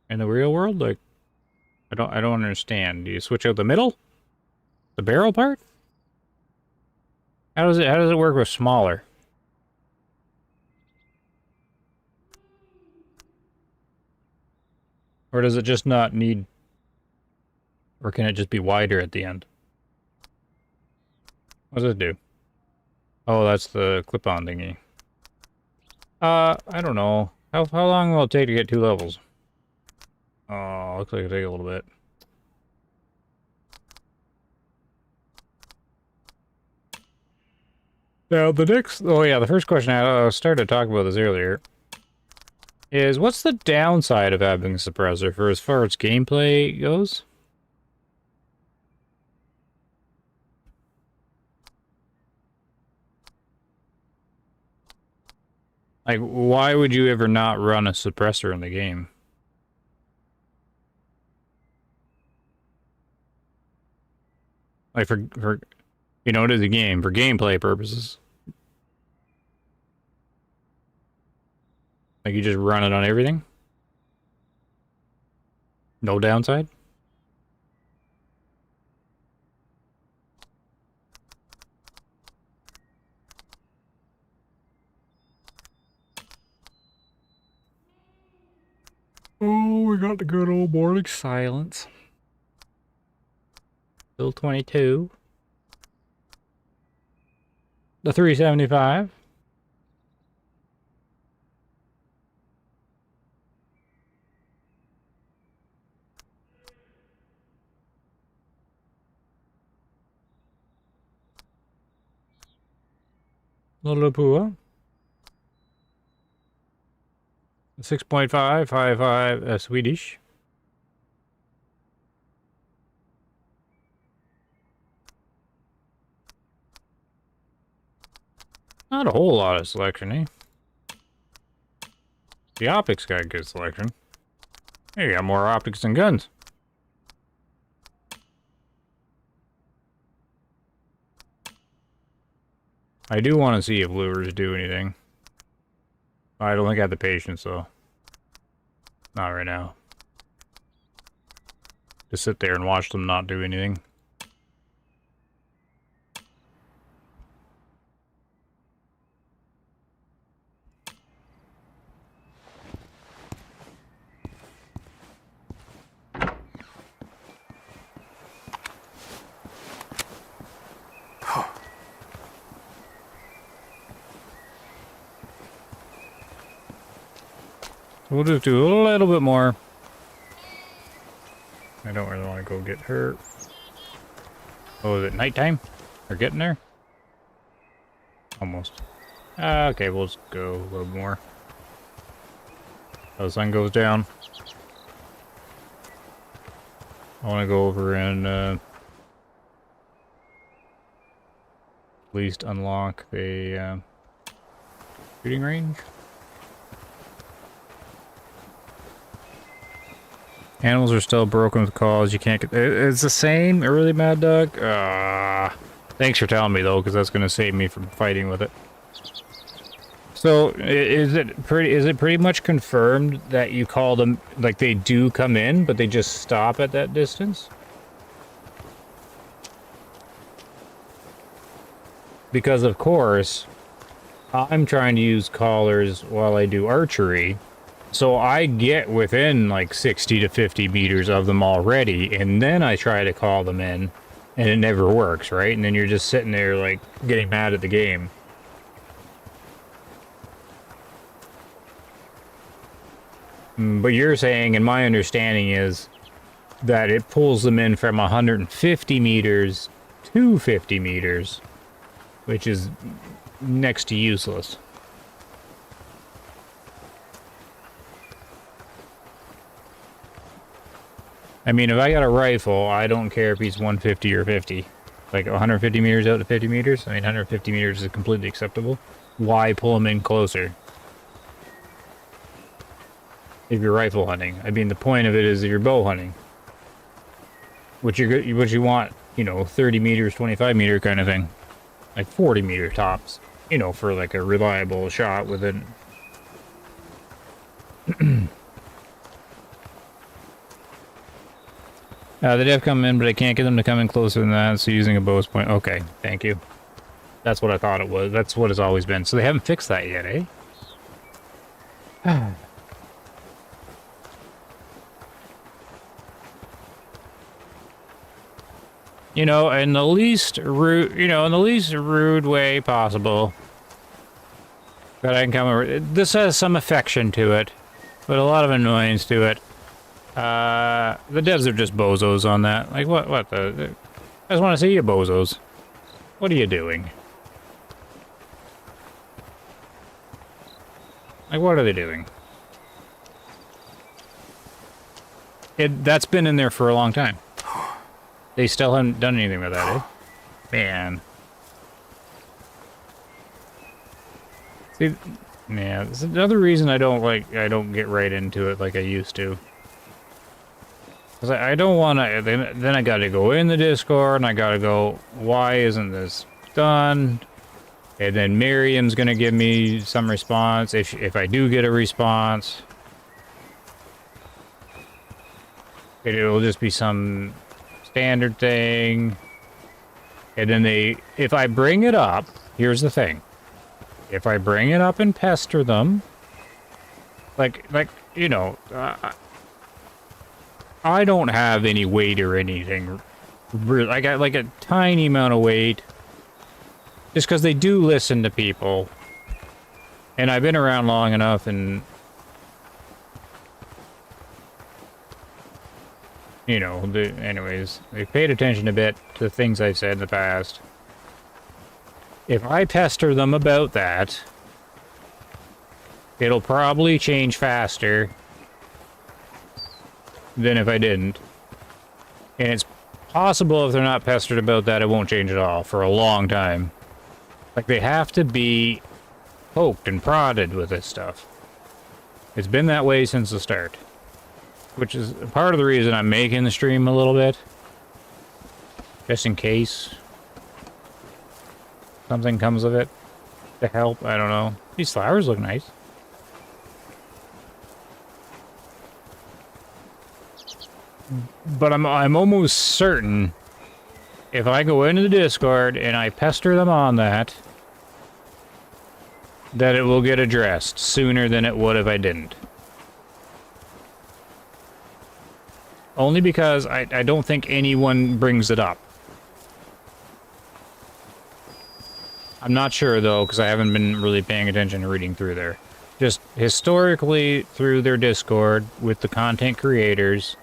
In the real world? Like, I don't understand. Do you switch out the middle? The barrel part? How does it work with smaller? Or does it just not need, or can it just be wider at the end? What does it do? Oh, that's the clip-on thingy. I don't know. How long will it take to get 2 levels? Oh, looks like it'll take a little bit. Now, the next... Oh, yeah, the first question I started to talk about this earlier is, what's the downside of having a suppressor for as far as gameplay goes? Like, why would you ever not run a suppressor in the game? Like, for you know, it is a game, for gameplay purposes. Like, you just run it on everything? No downside? Oh, we got the good old morning silence. Still 22. The 375. Lillipua. 6.555 Swedish. Not a whole lot of selection, eh? The optics got good selection. Hey, you got more optics than guns. I do want to see if lures do anything. I don't think I have the patience, though. Not right now. Just sit there and watch them not do anything. We'll just do a little bit more. I don't really want to go get her. Oh, is it nighttime? We're getting there? Almost. Okay, we'll just go a little more. Oh, the sun goes down. I want to go over and at least unlock the shooting range. Animals are still broken with calls. You can't get... It's the same, really, Mad Dog? Thanks for telling me, though, because that's going to save me from fighting with it. So, is it pretty much confirmed that you call them... Like, they do come in, but they just stop at that distance? Because, of course, I'm trying to use callers while I do archery... So I get within like 60 to 50 meters of them already, and then I try to call them in, and it never works, right? And then you're just sitting there like getting mad at the game. But you're saying, and my understanding is, that it pulls them in from 150 meters to 50 meters, which is next to useless. I mean, if I got a rifle, I don't care if he's 150 or 50. Like 150 meters out to 50 meters? I mean, 150 meters is completely acceptable. Why pull him in closer? If you're rifle hunting. I mean, the point of it is if you're bow hunting. What you want, you know, 30 meters, 25 meter kind of thing. Like 40 meter tops. You know, for like a reliable shot within... They have come in, but I can't get them to come in closer than that, so using a bow's point. Okay, thank you. That's what I thought it was. That's what it's always been. So they haven't fixed that yet, eh? You know, in the least rude, way possible that I can come over. This has some affection to it, but a lot of annoyance to it. The devs are just bozos on that. Like, what the... I just want to see you bozos. What are you doing? Like, what are they doing? That's been in there for a long time. They still haven't done anything with that, eh? Man. See, yeah, this is another reason I don't get right into it like I used to. I don't want to, then I got to go in the Discord, and I got to go, why isn't this done? And then Miriam's going to give me some response, if I do get a response. It'll just be some standard thing. And then if I bring it up, here's the thing. If I bring it up and pester them, like, you know, I don't have any weight or anything. I got like a tiny amount of weight. Just because they do listen to people. And I've been around long enough and... You know, anyways, they've paid attention a bit to things I've said in the past. If I pester them about that, it'll probably change faster than if I didn't. And it's possible if they're not pestered about that, it won't change at all for a long time. Like, they have to be poked and prodded with this stuff. It's been that way since the start. Which is part of the reason I'm making the stream a little bit. Just in case something comes of it to help. I don't know. These flowers look nice. But I'm almost certain if I go into the Discord and I pester them on that, that it will get addressed sooner than it would if I didn't. Only because I don't think anyone brings it up. I'm not sure, though, because I haven't been really paying attention to reading through there. Just historically, through their Discord, with the content creators,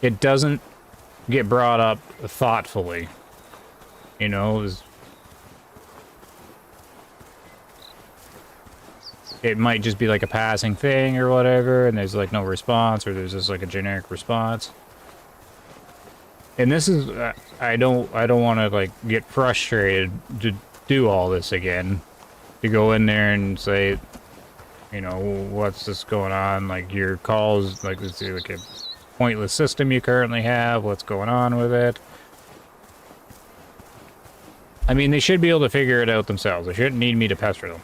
it doesn't get brought up thoughtfully. You know, it might just be like a passing thing or whatever, and there's like no response, or there's just like a generic response. And this is, I don't want to like get frustrated to do all this again, to go in there and say, you know, what's this going on? Like your calls, like it's like a pointless system you currently have. What's going on with it? I mean, they should be able to figure it out themselves. They shouldn't need me to pester them.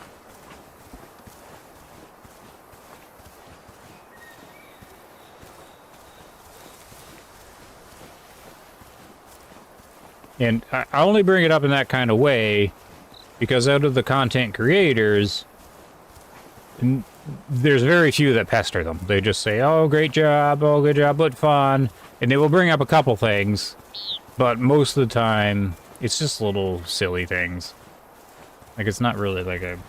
And I only bring it up in that kind of way because out of the content creators, there's very few that pester them. They just say, oh, great job, oh, good job, but fun. And they will bring up a couple things, but most of the time, it's just little silly things. Like, it's not really like a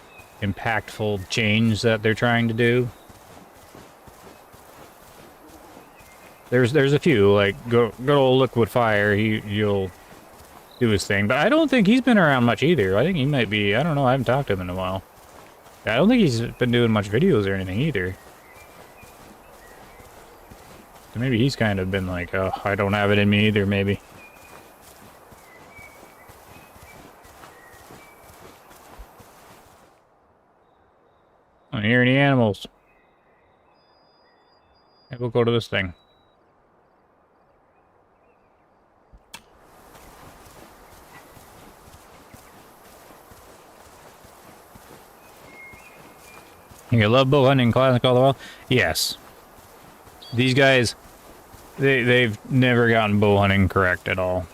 impactful change that they're trying to do. There's a few, like, good old Liquid Fire, you'll do his thing. But I don't think he's been around much either. I think he might be, I don't know, I haven't talked to him in a while. I don't think he's been doing much videos or anything either. So maybe he's kind of been like, oh, I don't have it in me either, maybe. I don't hear any animals. Maybe we'll go to this thing. You love bow hunting classic all the while? Yes. These guys, they've never gotten bow hunting correct at all.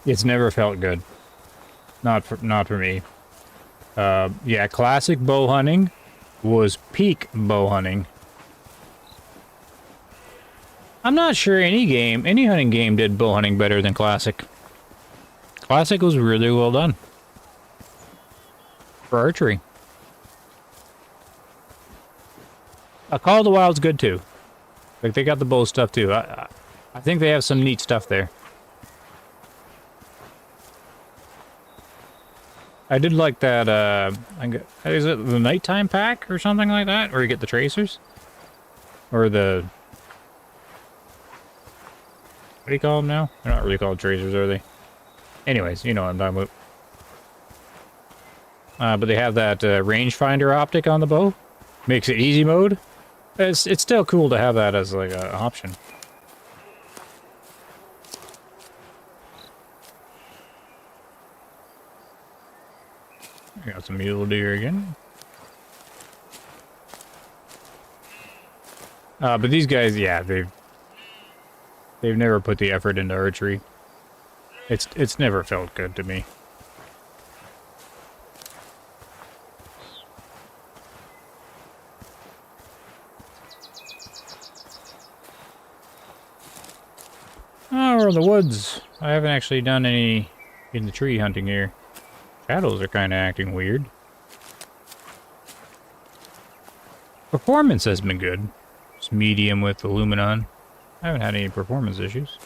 It's never felt good. Not for me. Yeah, classic bow hunting was peak bow hunting. I'm not sure any hunting game did bow hunting better than classic. Classic was really well done. For archery. Call of the Wild's good too. Like, they got the bow stuff too. I think they have some neat stuff there. I did like that, is it the nighttime pack or something like that? Where you get the tracers? Or the... What do you call them now? They're not really called tracers, are they? Anyways, you know what I'm talking about. But they have that rangefinder optic on the bow. Makes it easy mode. It's still cool to have that as like an option. Got some mule deer again. But these guys, yeah, they've never put the effort into archery. It's never felt good to me. Oh, we're in the woods. I haven't actually done any in the tree hunting here. Shadows are kind of acting weird. Performance has been good. It's medium with Illuminon. I haven't had any performance issues.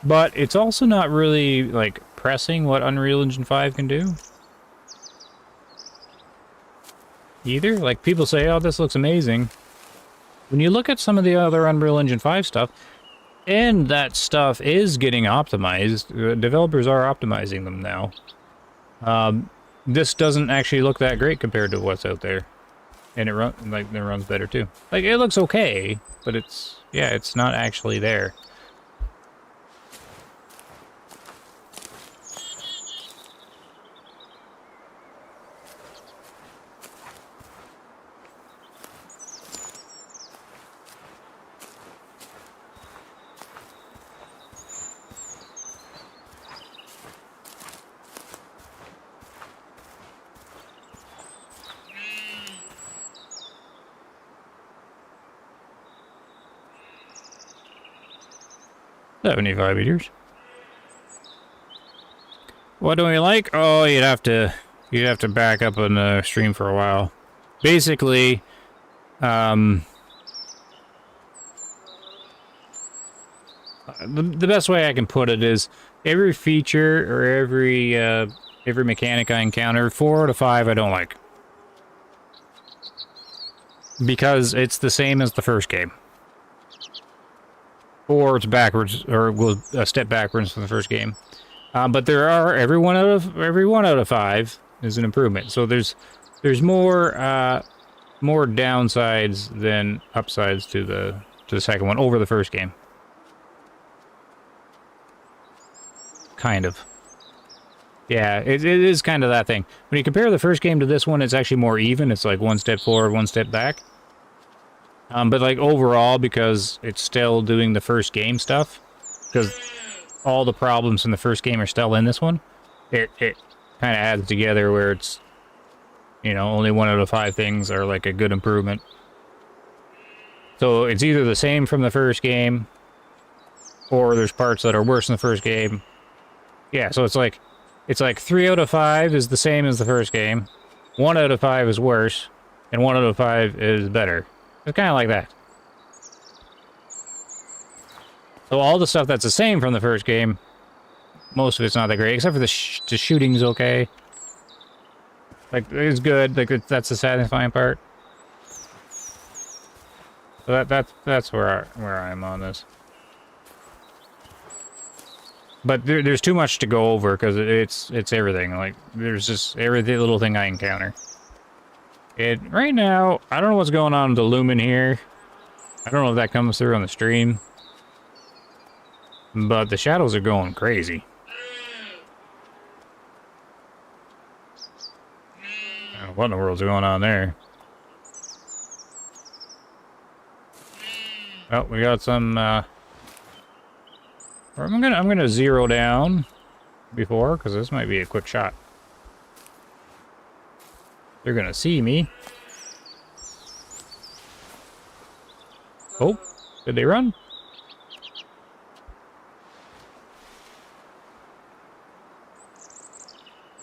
But it's also not really, like, pressing what Unreal Engine 5 can do. Either. Like, people say, oh, this looks amazing. When you look at some of the other Unreal Engine 5 stuff, and that stuff is getting optimized, developers are optimizing them now. This doesn't actually look that great compared to what's out there. And it runs better too. Like, it looks okay, but it's not actually there. $75. What do we like? Oh, you'd have to back up on the stream for a while. Basically, the best way I can put it is every feature or every mechanic I encounter, 4 out of 5 I don't like. Because it's the same as the first game. Or it's backwards, or will a step backwards from the first game. But there are every one out of 5 is an improvement. So there's more downsides than upsides to the second one over the first game. Kind of. Yeah, it is kind of that thing. When you compare the first game to this one, it's actually more even. It's like 1 step forward, 1 step back. But like overall, because it's still doing the first game stuff, because all the problems in the first game are still in this one, it kind of adds together where it's, you know, only 1 out of 5 things are like a good improvement. So it's either the same from the first game, or there's parts that are worse than the first game. Yeah, so it's like 3 out of 5 is the same as the first game, 1 out of 5 is worse, and 1 out of 5 is better. It's kind of like that. So all the stuff that's the same from the first game, most of it's not that great, except for the shooting's okay. Like, it's good. Like, that's the satisfying part. So that's where I'm on this. But there's too much to go over because it's everything. Like, there's just every little thing I encounter. Right now, I don't know what's going on with the lumen here. I don't know if that comes through on the stream. But the shadows are going crazy. What in the world's going on there? Oh, we got some, I'm gonna zero down before, because this might be a quick shot. They're gonna see me. Oh, did they run?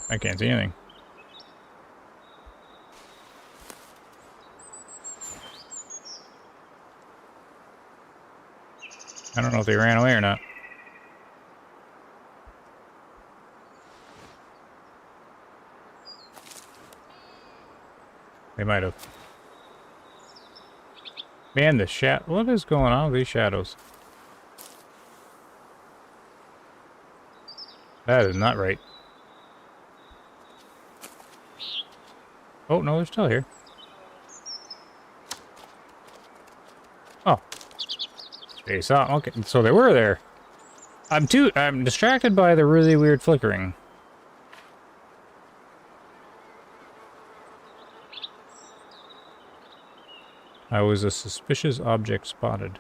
I can't see anything. I don't know if they ran away or not. They might have. Man, what is going on with these shadows? That is not right. Oh, no, they're still here. Oh. They saw, okay, so they were there. I'm distracted by the really weird flickering. I was a suspicious object spotted.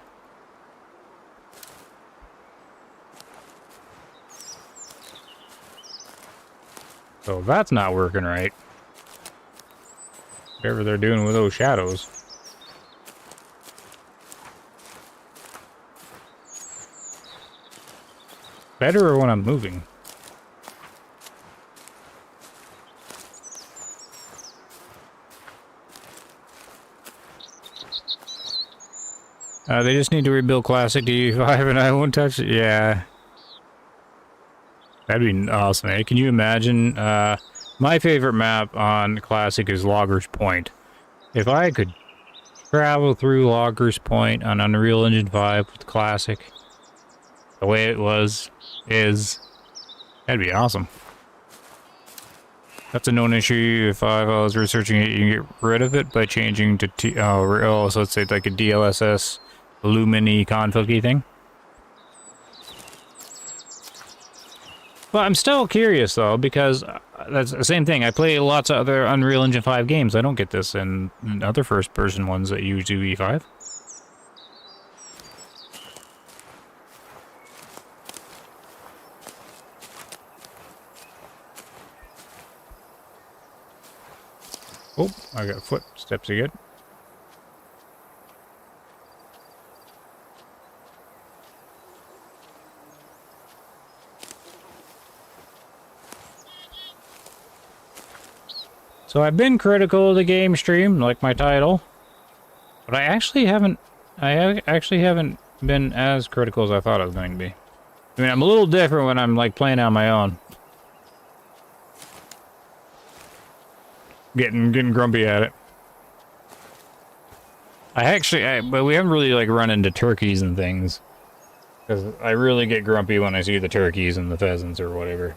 So that's not working right. Whatever they're doing with those shadows. Better when I'm moving. They just need to rebuild Classic D5 and I won't touch it. Yeah. That'd be awesome, eh? Can you imagine? My favorite map on Classic is Loggers Point. If I could travel through Loggers Point on Unreal Engine 5 with Classic, the way it that'd be awesome. That's a known issue. If I was researching it, you can get rid of it by changing to so let's say like a DLSS Lumini config thing. Well, I'm still curious though, because that's the same thing. I play lots of other Unreal Engine 5 games. I don't get this in other first-person ones that use UE5. Oh, I got footsteps again. So I've been critical of the game stream, like my title, but I actually haven't been as critical as I thought I was going to be. I mean, I'm a little different when I'm like playing on my own. Getting grumpy at it. But we haven't really like run into turkeys and things. Because I really get grumpy when I see the turkeys and the pheasants or whatever.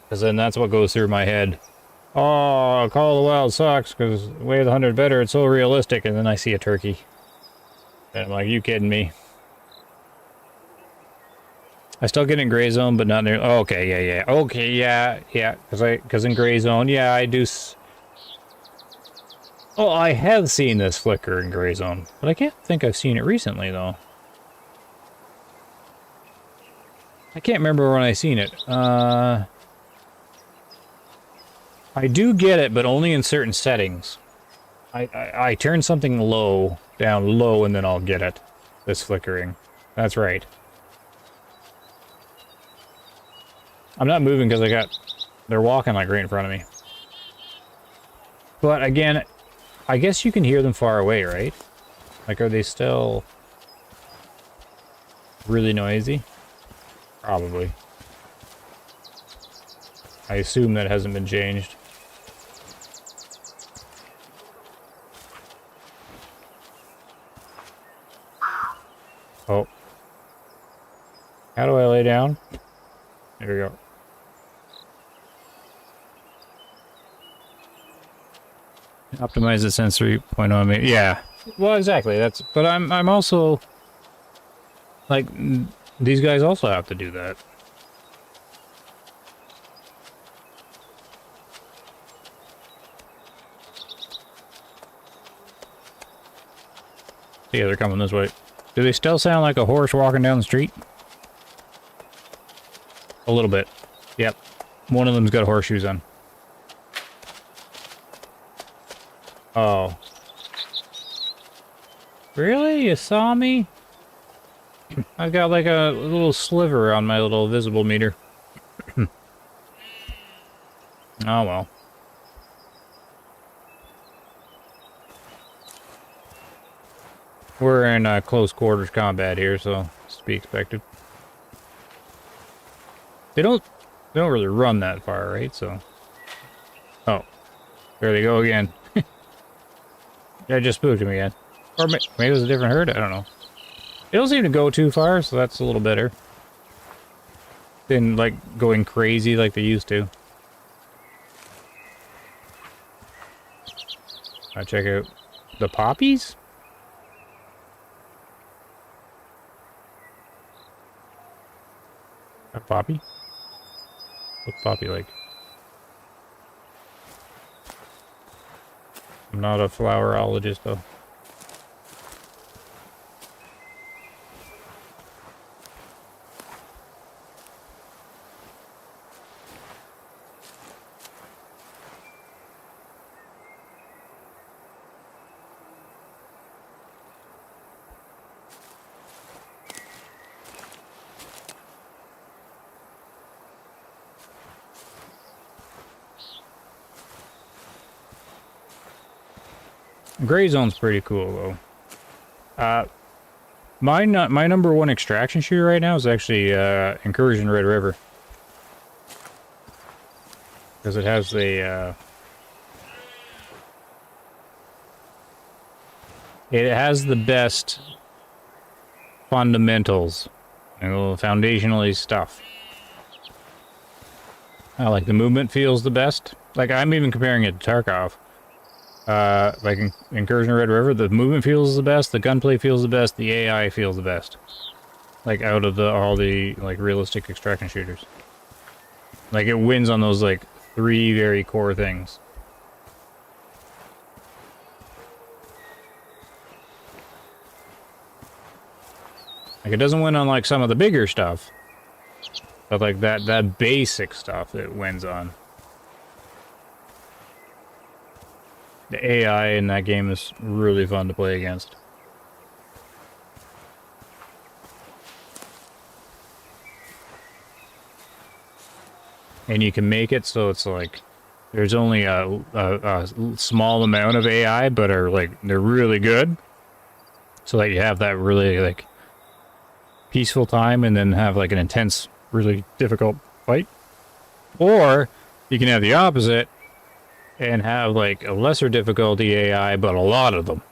Because then that's what goes through my head. Oh, Call of the Wild sucks because Way of the Hunted better, it's so realistic. And then I see a turkey. And I'm like, you kidding me? I still get in Gray Zone, but not near. Oh, okay, yeah. Okay, yeah. Because in Gray Zone, yeah, I do. Oh, I have seen this flicker in Gray Zone, but I can't think I've seen it recently, though. I can't remember when I seen it. I do get it, but only in certain settings. I turn something down low, and then I'll get it. This flickering. That's right. I'm not moving because they're walking like right in front of me. But again, I guess you can hear them far away, right? Like, are they still really noisy? Probably. I assume that hasn't been changed. Oh. How do I lay down? There we go. Optimize the sensory point on me. Yeah. Well, exactly. But I'm also like these guys also have to do that. Yeah, they're coming this way. Do they still sound like a horse walking down the street? A little bit. Yep. One of them's got horseshoes on. Oh. Really? You saw me? I've got like a little sliver on my little visible meter. Oh well. We're in close quarters combat here, so it's to be expected. They don't really run that far, right? So. Oh. There they go again. I just spooked him again. Or maybe it was a different herd? I don't know. They don't seem to go too far, so that's a little better. Than, like, going crazy like they used to. I check out the poppies? A poppy? What's poppy like? I'm not a flowerologist, though. Gray Zone's pretty cool, though. My number one extraction shooter right now is actually Incursion Red River. Because it has the it has the best fundamentals, you know, foundationally stuff. Like the movement feels the best. Like I'm even comparing it to Tarkov. Like in Incursion Red River, the movement feels the best, the gunplay feels the best, the AI feels the best. Like out of all the like realistic extraction shooters. Like it wins on those like 3 very core things. Like it doesn't win on like some of the bigger stuff. But like that basic stuff it wins on. The AI in that game is really fun to play against. And you can make it so it's like there's only a small amount of AI, but they're really good. So that you have that really like peaceful time and then have like an intense, really difficult fight. Or you can have the opposite and have like a lesser difficulty AI, but a lot of them.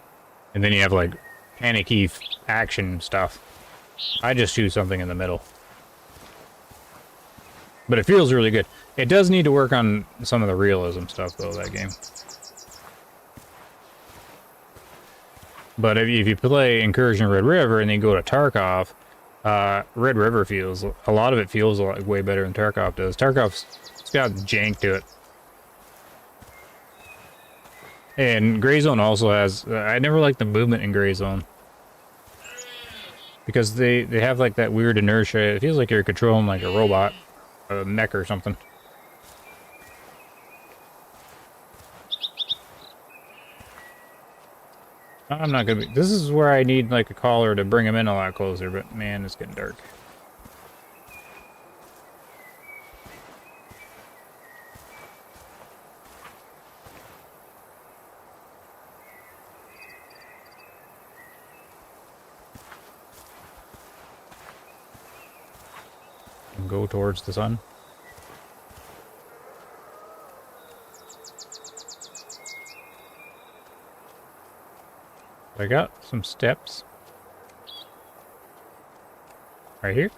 And then you have like panicky action stuff. I just choose something in the middle. But it feels really good. It does need to work on some of the realism stuff though, that game. But if you play Incursion Red River and then go to Tarkov, Red River feels, a lot of it feels way better than Tarkov does. It's got jank to it. And Gray Zone also has, I never liked the movement in Gray Zone. Because they have like that weird inertia. It feels like you're controlling like a robot, a mech or something. I'm not gonna be, this is where I need like a collar to bring him in a lot closer, but man, it's getting dark. And go towards the sun. I got some steps. Right here.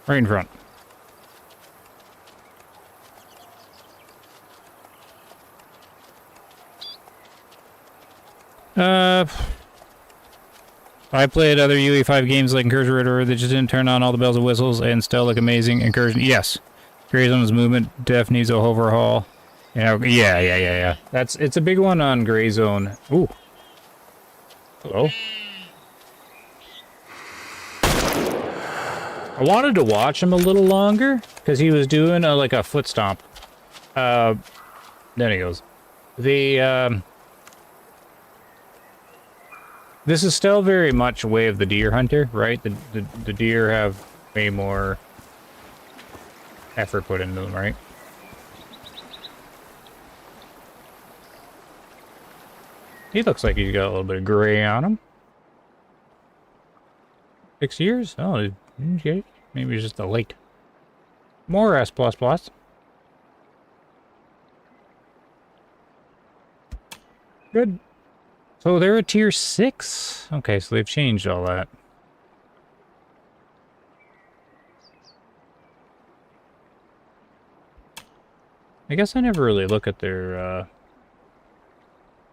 Right in front. I played other UE5 games like Incursion Red River that just didn't turn on all the bells and whistles and still look amazing. Incursion, yes. Gray Zone's movement def needs a overhaul. You know, yeah. It's a big one on Gray Zone. Ooh. Hello. I wanted to watch him a little longer because he was doing like a foot stomp. There he goes. This is still very much Way of the Deer Hunter, right? The deer have way more effort put into them, right? He looks like he's got a little bit of gray on him. 6 years? Oh, okay. Maybe it's just a late. More S++. Good. So they're a tier 6? Okay, so they've changed all that. I guess I never really look at their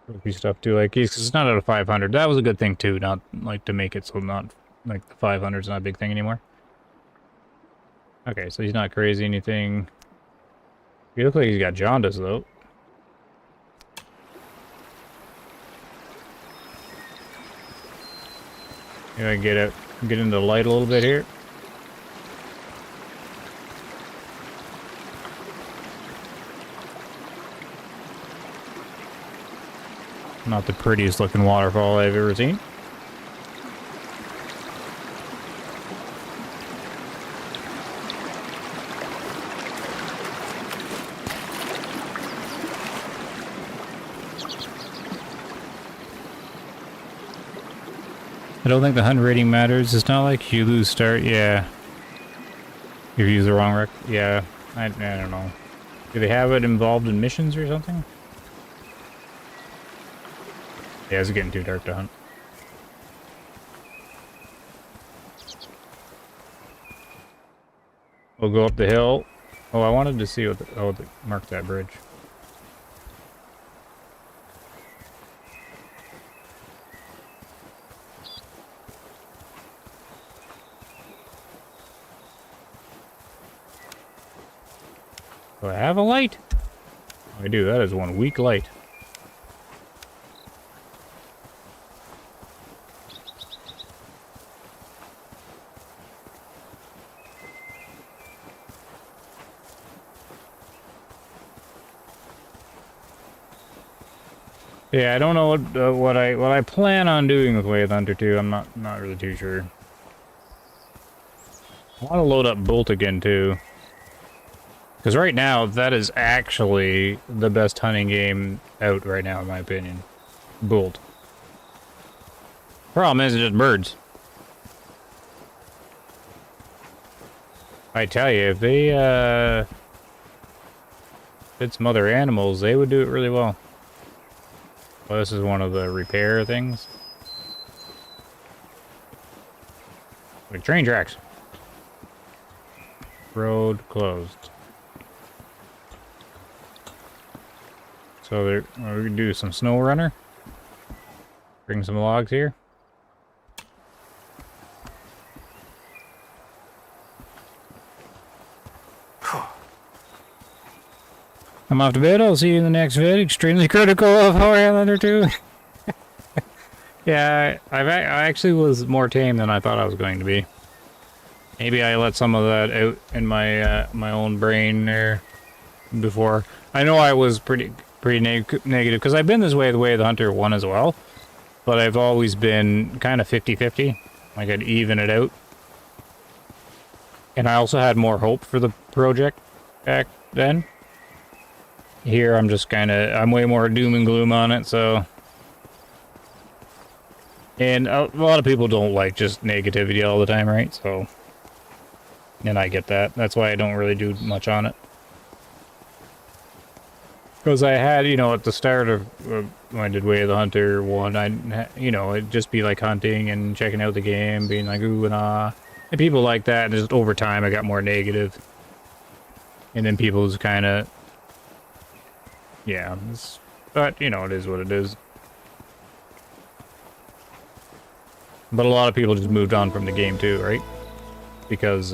trophy stuff too, like, because it's not out of 500. That was a good thing too, not like to make it so not like the 500's not a big thing anymore. Okay, so he's not crazy anything. He looks like he's got jaundice though. Maybe I can get into the light a little bit here. Not the prettiest looking waterfall I've ever seen. I don't think the hunt rating matters. It's not like you lose start. Yeah. If you use the wrong rec. Yeah. I don't know. Do they have it involved in missions or something? Yeah, it's getting too dark to hunt. We'll go up the hill. Oh, I wanted to see what mark that bridge. Do I have a light? Oh, I do. That is one weak light. Yeah, I don't know what I plan on doing with Way of the Hunter 2. I'm not really too sure. I want to load up Bolt again too. Because right now, that is actually the best hunting game out right now, in my opinion. Bolt. Problem is, it's just birds. I tell you, if they did some other animals, they would do it really well. Well, this is one of the repair things. Like train tracks. Road closed. So there, we can do some snow runner. Bring some logs here. I'm off to bed. I'll see you in the next vid. Extremely critical of Highlander 2. Yeah, I actually was more tame than I thought I was going to be. Maybe I let some of that out in my my own brain there before. I know I was pretty negative because I've been this way the way of the Hunter 1 as well, but I've always been kind of 50-50. Like I'd even it out. And I also had more hope for the project back then. Here I'm just I'm way more doom and gloom on it, so. And a lot of people don't like just negativity all the time, right? So. And I get that. That's why I don't really do much on it. Because I had, you know, at the start of when I did Way of the Hunter 1, it'd just be like hunting and checking out the game, being like ooh and ah. And people like that, and just over time I got more negative. And then people just kind of, yeah, but you know, it is what it is. But a lot of people just moved on from the game too, right? Because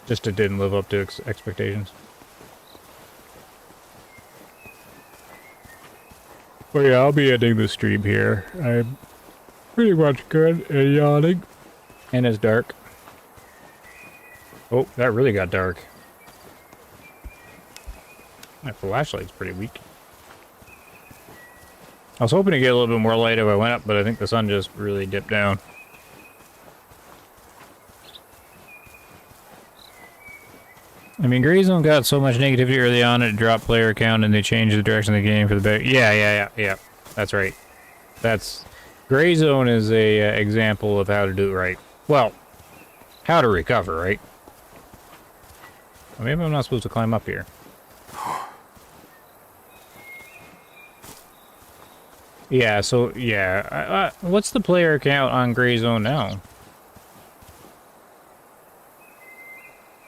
just it didn't live up to expectations. But yeah, I'll be ending the stream here. I'm pretty much good and yawning. And it's dark. Oh, that really got dark. My flashlight's pretty weak. I was hoping to get a little bit more light if I went up, but I think the sun just really dipped down. I mean, Grey Zone got so much negativity early on, it dropped player count, and they changed the direction of the game for the better. Yeah. That's right. Grey Zone is a example of how to do it right. Well, how to recover, right? Well, maybe I'm not supposed to climb up here. Yeah, so, yeah. What's the player count on Grey Zone now?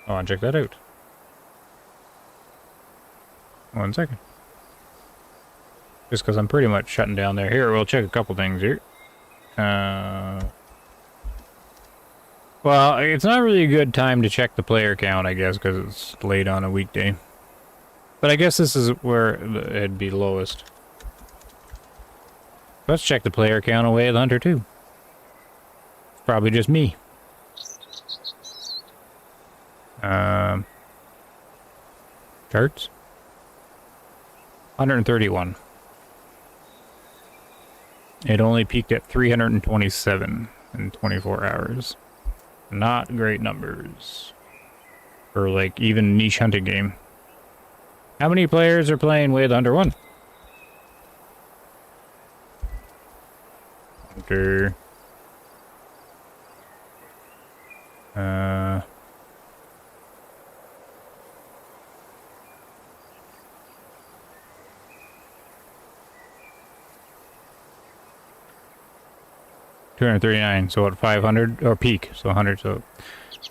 Oh, I'll check that out. 1 second. Just because I'm pretty much shutting down there. Here, we'll check a couple things here. Well, it's not really a good time to check the player count, I guess, because it's late on a weekday. But I guess this is where it'd be lowest. Let's check the player count away at the Hunter 2. It's probably just me. Charts? 131. It only peaked at 327 in 24 hours. Not great numbers. For, like, even niche hunting game. How many players are playing with Under 1? Hunter. 239, so at 500, or peak, so 100, so,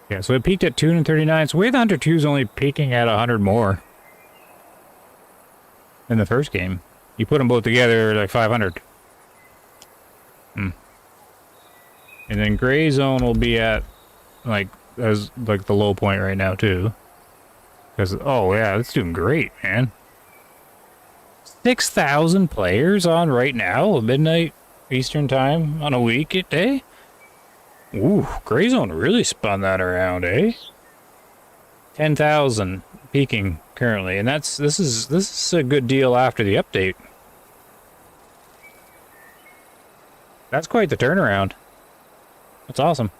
yeah, so it peaked at 239, so Way of the Hunter 2 is only peaking at 100 more than the first game. You put them both together, like 500. And then Gray Zone will be at, like, as, like, the low point right now, too. Because, oh, yeah, it's doing great, man. 6,000 players on right now, midnight Eastern time on a weekday. Ooh, Gray Zone really spun that around, eh? 10,000 peaking currently, and this is a good deal after the update. That's quite the turnaround. That's awesome.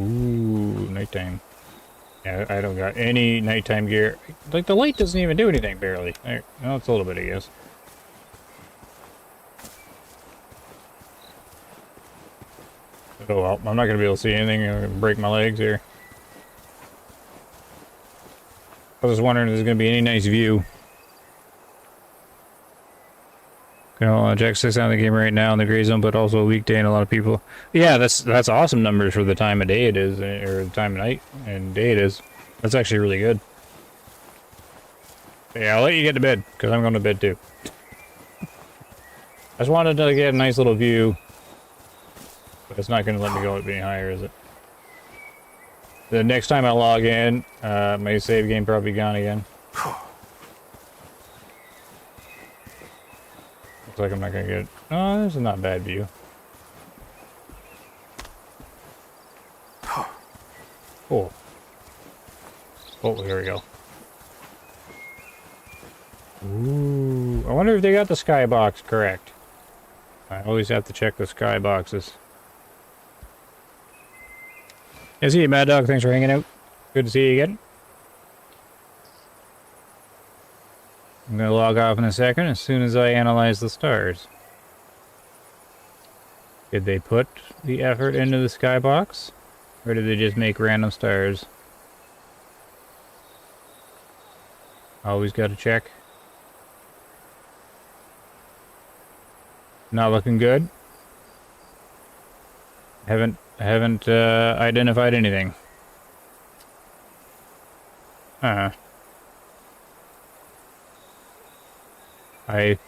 Ooh, nighttime. Yeah, I don't got any nighttime gear. Like, the light doesn't even do anything, barely. Well, it's a little bit, I guess. Oh, well, I'm not going to be able to see anything. I'm going to break my legs here. I was wondering if there's going to be any nice view. Jack 6 on the game right now in the Gray Zone, but also a weekday and a lot of people. Yeah, that's awesome numbers for the time of day it is, or the time of night and day it is. That's actually really good. Yeah, I'll let you get to bed, because I'm going to bed too. I just wanted to get a nice little view, but it's not going to let me go any higher, is it? The next time I log in, my save game probably gone again. Looks like I'm not gonna get. Oh, this is not a bad view. Cool. Oh, here we go. Ooh, I wonder if they got the skybox correct. I always have to check the skyboxes. I see you, Mad Dog. Thanks for hanging out. Good to see you again. I'm going to log off in a second as soon as I analyze the stars. Did they put the effort into the skybox? Or did they just make random stars? Always got to check. Not looking good. Haven't identified anything. I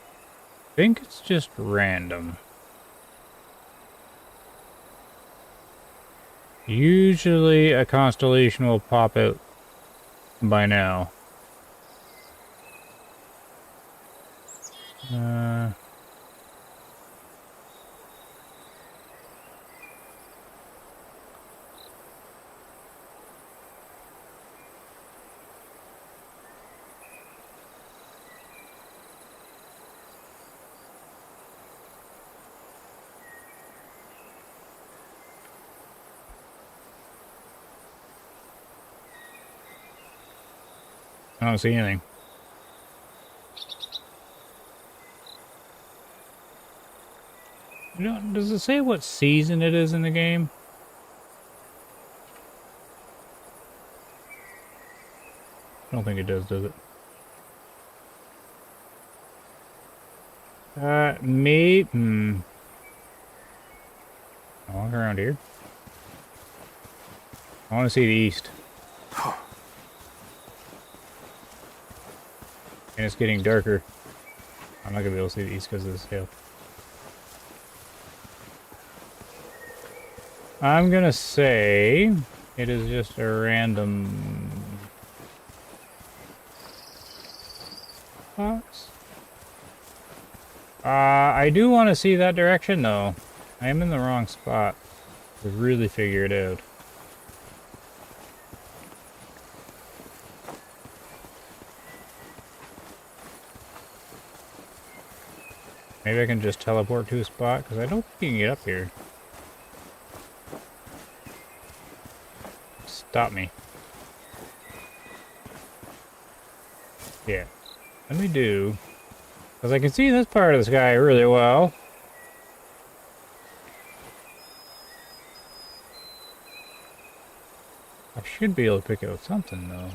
think it's just random. Usually a constellation will pop out by now. I don't see anything. You know, does it say what season it is in the game? I don't think it does it? Maybe. I'll walk around here. I want to see the east. And it's getting darker. I'm not gonna be able to see the east because of this hill. I'm gonna say it is just a random box. I do want to see that direction though. I am in the wrong spot to really figure it out. Maybe I can just teleport to a spot, because I don't think you can get up here. Stop me. Yeah. Let me do... Because I can see this part of the sky really well. I should be able to pick out something, though.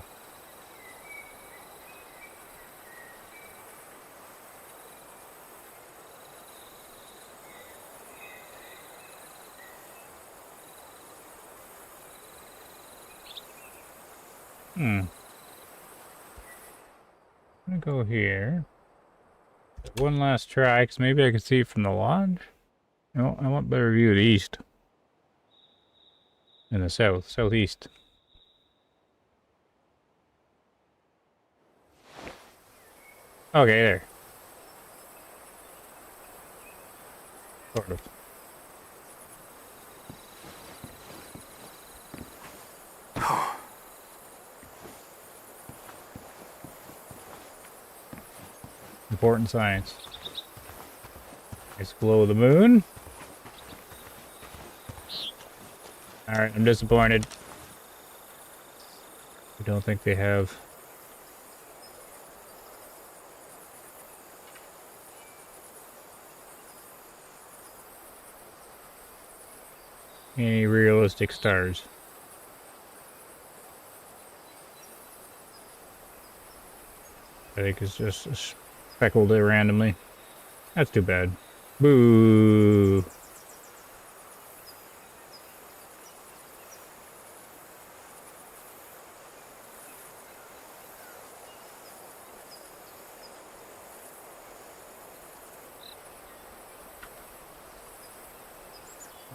I'm gonna go here. One last try, because maybe I can see it from the lodge. No, I want better view of the east. And the south, southeast. Okay, there. Sort of. Important science. Nice glow of the moon. Alright, I'm disappointed. I don't think they have... any realistic stars. I think it's just speckled it randomly. That's too bad. Boo!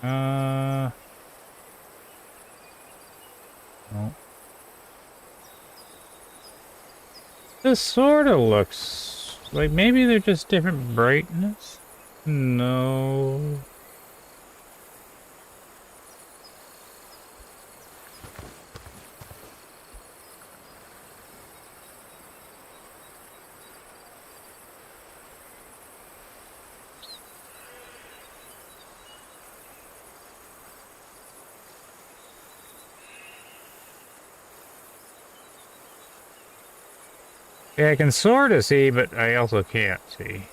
No. This sort of looks like maybe they're just different brightness. No. Yeah, I can sort of see, but I also can't see.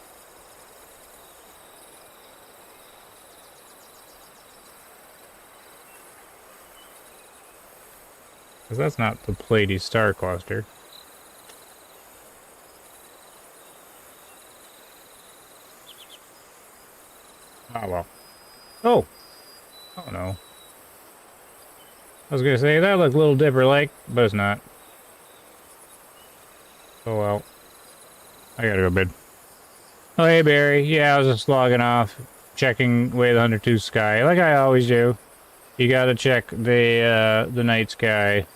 Because that's not the Pleiades star cluster. Oh, well. Oh! Oh, no. I was gonna say, that looked Little Dipper-like, but it's not. Oh, well. I gotta go to bed. Oh, hey, Barry. Yeah, I was just logging off. Checking way the 102 sky, like I always do. You gotta check the night sky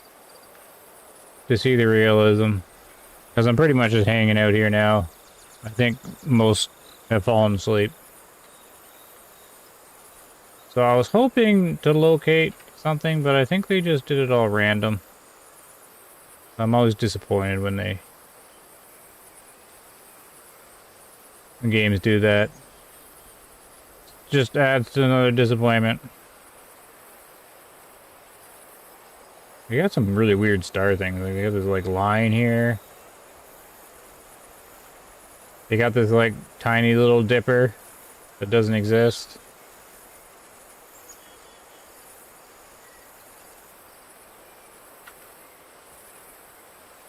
to see the realism. Because I'm pretty much just hanging out here now. I think most have fallen asleep. So I was hoping to locate something, but I think they just did it all random. I'm always disappointed when games do that. Just adds to another disappointment. We got some really weird star things. Like, they got this like line here. They got this like tiny little dipper that doesn't exist.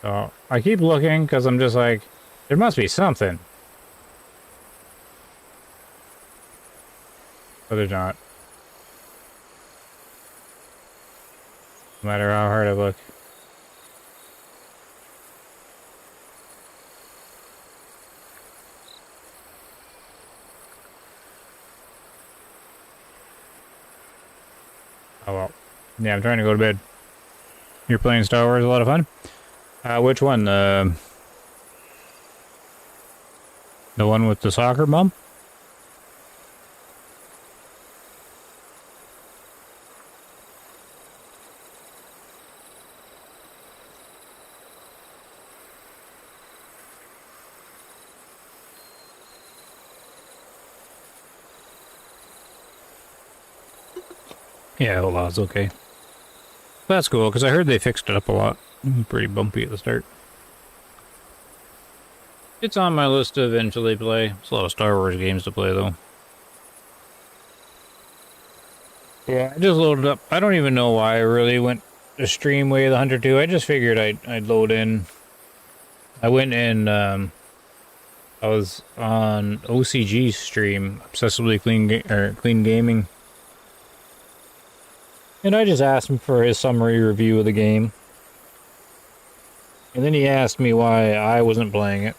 So I keep looking because I'm just like, there must be something. But there's not. No matter how hard I look. Oh well. Yeah, I'm trying to go to bed. You're playing Star Wars, a lot of fun. Which one? The one with the soccer mom? Yeah, outlaw's okay. That's cool, because I heard they fixed it up a lot. It was pretty bumpy at the start. It's on my list to eventually play. It's a lot of Star Wars games to play, though. Yeah, I just loaded up. I don't even know why I really went to stream Way of the Hunter 2. I just figured I'd load in. I went in, I was on OCG's stream, Obsessively Clean Gaming. And I just asked him for his summary review of the game. And then he asked me why I wasn't playing it.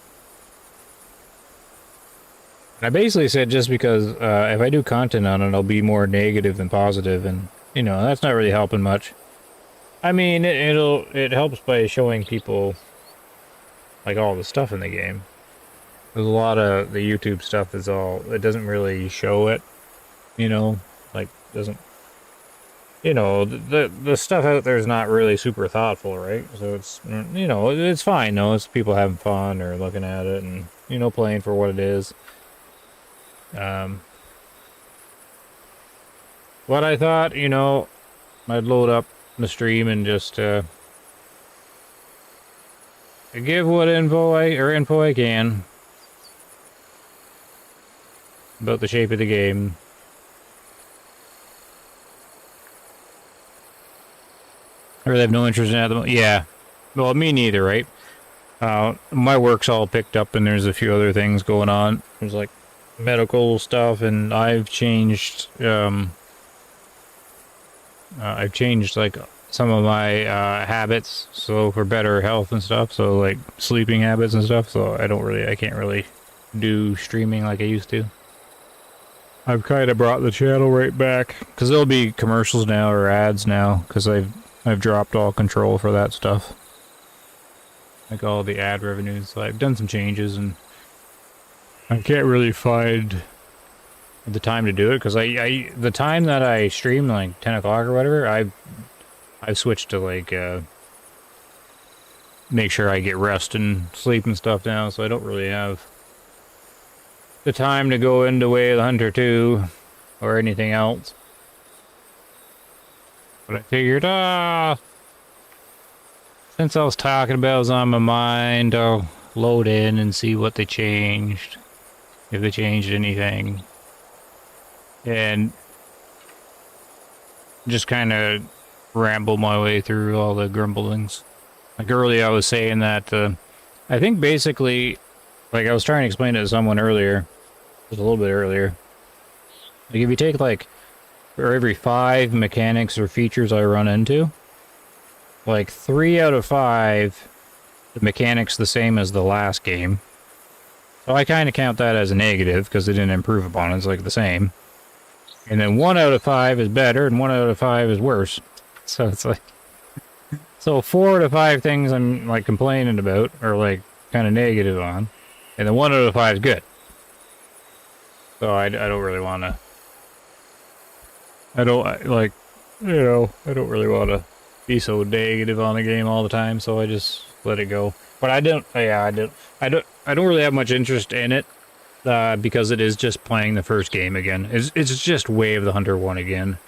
And I basically said just because if I do content on it, I'll be more negative than positive, and you know that's not really helping much. I mean, it helps by showing people like all the stuff in the game. There's a lot of the YouTube stuff is all it doesn't really show it, you know, like doesn't. You know, the stuff out there is not really super thoughtful, right? So it's, you know, it's fine, though. It's people having fun or looking at it and, you know, playing for what it is. But I thought, you know, I'd load up the stream and just give what info I can about the shape of the game. I really have no interest in it at the moment. Yeah. Well, me neither, right? My work's all picked up and there's a few other things going on. There's like medical stuff and I've changed like some of my habits, so for better health and stuff, so like sleeping habits and stuff, so I can't really do streaming like I used to. I've kind of brought the channel right back because there'll be commercials now or ads now because I've dropped all control for that stuff, like all the ad revenues. So I've done some changes and I can't really find the time to do it because the time that I stream, like 10 o'clock or whatever, I've switched to like make sure I get rest and sleep and stuff now, so I don't really have the time to go into Way of the Hunter 2 or anything else. But I figured, since I was talking about it was on my mind, I'll load in and see what they changed, if they changed anything, and just kind of ramble my way through all the grumblings. Like earlier I was saying that, I think basically, like I was trying to explain it to someone earlier, just a little bit earlier, like if you take like, for every 5 mechanics or features I run into, like 3 out of 5, the mechanics the same as the last game. So I kind of count that as a negative because they didn't improve upon it. It's like the same. And then 1 out of 5 is better and 1 out of 5 is worse. So it's like, so 4 out of 5 things I'm like complaining about or like kind of negative on, and then 1 out of 5 is good. So I don't really want to. I don't like, you know, I don't really want to be so negative on the game all the time, so I just let it go. But I don't really have much interest in it because it is just playing the first game again. It's just Way of the Hunter 1 again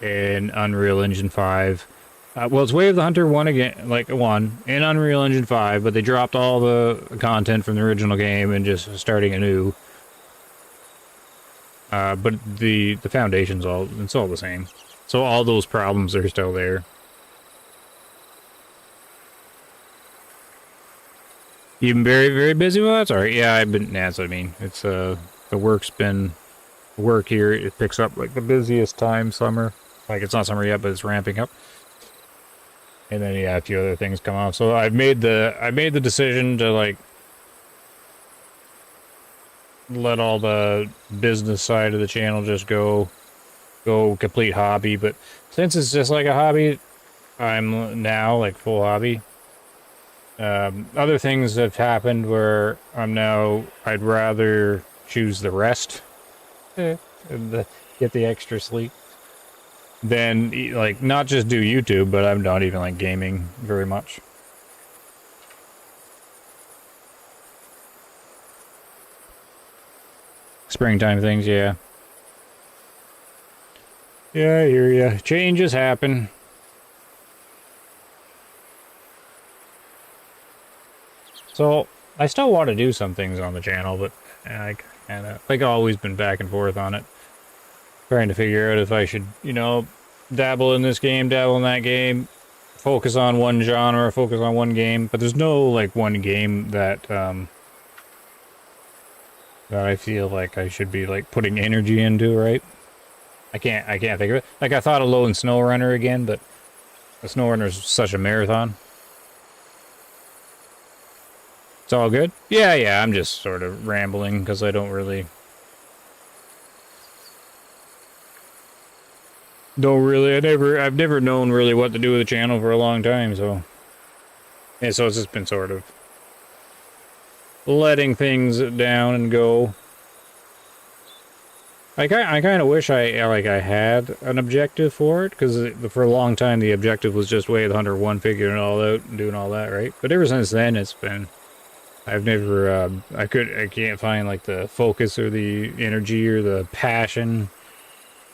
in Unreal Engine 5. Well, it's Way of the Hunter 1 again, like 1 in Unreal Engine 5, but they dropped all the content from the original game and just starting anew. But the foundation's it's all the same. So all those problems are still there. You've been very, very busy with that? Sorry. Yeah, I've been, that's what I mean. It's, the work here, it picks up like the busiest time, summer. Like it's not summer yet, but it's ramping up. And then, yeah, a few other things come off. So I made the decision to like, let all the business side of the channel just go complete hobby. But since it's just like a hobby, I'm now like full hobby. Other things have happened where I'd rather choose the rest and get the extra sleep than like not just do YouTube, but I'm not even like gaming very much. Springtime things, yeah. Yeah, I hear ya. Changes happen. So, I still want to do some things on the channel, but I kind of, like, always been back and forth on it. Trying to figure out if I should, you know, dabble in this game, dabble in that game, focus on one genre, focus on one game. But there's no, like, one game that, that I feel like I should be, like, putting energy into, right? I can't think of it. Like, I thought of Lone Snow Runner again, but the Snow Runner's such a marathon. It's all good? Yeah, I'm just sort of rambling because I don't really... I've never known really what to do with the channel for a long time, so... Yeah, so it's just been sort of... letting things down and go. I kind of wish I had an objective for it, because for a long time the objective was just Way of the Hunter 1, figuring it all out and doing all that, right? But ever since then it's been... I've never, I can't find, like, the focus or the energy or the passion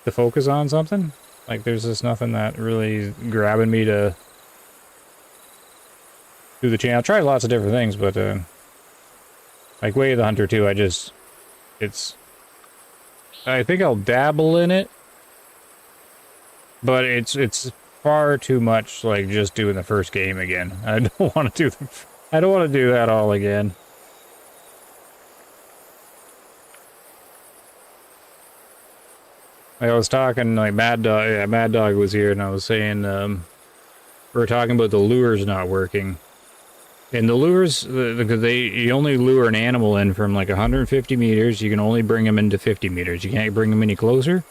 to focus on something. Like, there's just nothing that really grabbing me to do the channel. I tried lots of different things, but, like, Way of the Hunter 2, I think I'll dabble in it, but it's far too much, like, just doing the first game again. I don't want to do that all again. I was talking, like, Mad Dog was here, and I was saying, we were talking about the lures not working. And the lures, because you only lure an animal in from, like, 150 meters, you can only bring them into 50 meters. You can't bring them any closer.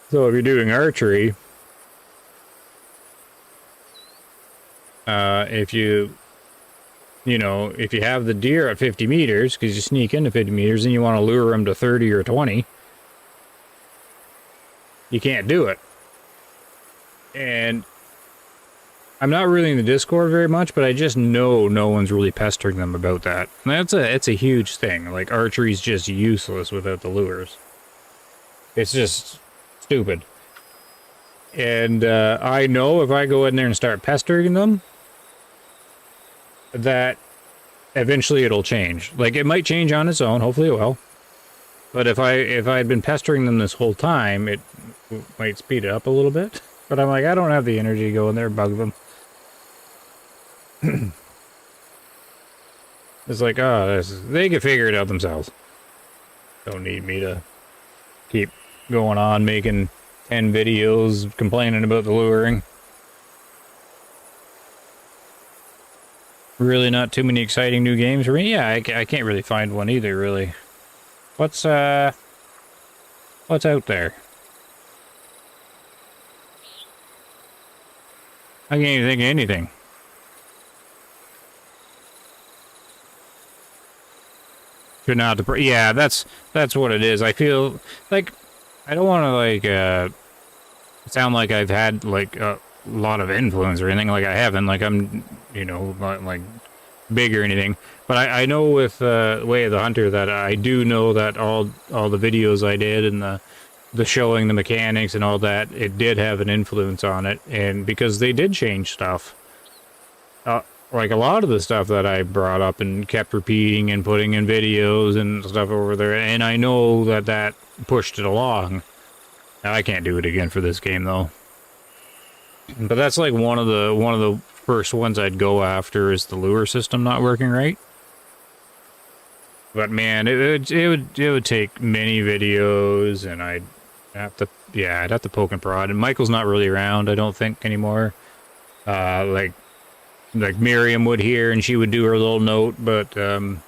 So if you're doing archery, if you have the deer at 50 meters, because you sneak into 50 meters and you want to lure them to 30 or 20, you can't do it. And I'm not really in the Discord very much, but I just know no one's really pestering them about that. And it's a huge thing. Like, archery's just useless without the lures. It's just stupid. And I know if I go in there and start pestering them, that eventually it'll change. Like, it might change on its own, hopefully it will. But if I had been pestering them this whole time, it might speed it up a little bit. But I'm like, I don't have the energy to go in there and bug them. It's like, they can figure it out themselves. Don't need me to keep going on making 10 videos complaining about the luring. Really not too many exciting new games for me. Yeah, I can't really find one either, really. What's out there? I can't even think of anything. Yeah, that's what it is. I feel like I don't want to, like, sound like I've had, like, a lot of influence or anything. Like, I haven't. Like, I'm, not, like, big or anything. But I know with Way of the Hunter that I do know that all the videos I did and the showing the mechanics and all that, it did have an influence on it. And because they did change stuff. Like, a lot of the stuff that I brought up and kept repeating and putting in videos and stuff over there, and I know that pushed it along. Now, I can't do it again for this game, though. But that's, like, one of the first ones I'd go after is the lure system not working right. But, man, it would take many videos, and I'd have to poke and prod. And Michael's not really around, I don't think, anymore. Like Miriam would hear, and she would do her little note, but or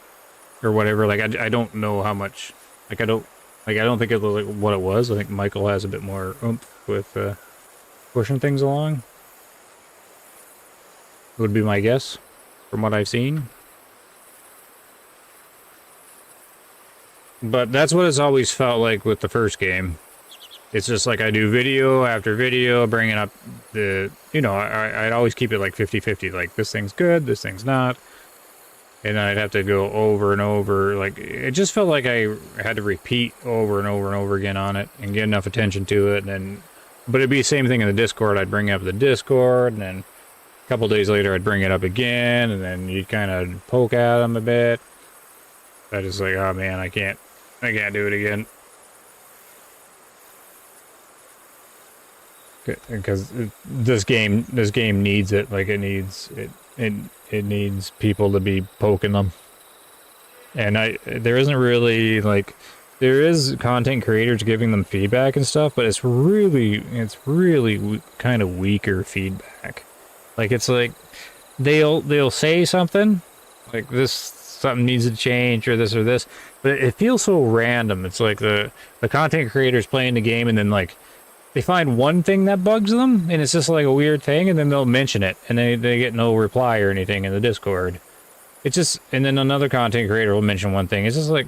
whatever. Like, I don't know how much. Like, I don't think it was, like, what it was. I think Michael has a bit more oomph with pushing things along. Would be my guess from what I've seen. But that's what it's always felt like with the first game. It's just like I do video after video, bringing up the, I'd always keep it like 50-50. Like, this thing's good, this thing's not. and then I'd have to go over and over. Like, it just felt like I had to repeat over and over and over again on it and get enough attention to it. And then, but it'd be the same thing in the Discord. I'd bring up the Discord, and then a couple days later I'd bring it up again, and then you'd kind of poke at them a bit. I just like, oh man, I can't do it again. Because this game needs it. Like, it needs people to be poking them. And there isn't really, like, there is content creators giving them feedback and stuff, but it's really kind of weaker feedback. Like, it's like they'll say something like something needs to change or this, but it feels so random. It's like the content creators playing the game, and then like they find one thing that bugs them, and it's just like a weird thing, and then they'll mention it, and they get no reply or anything in the Discord. It's just, and then another content creator will mention one thing. It's just like,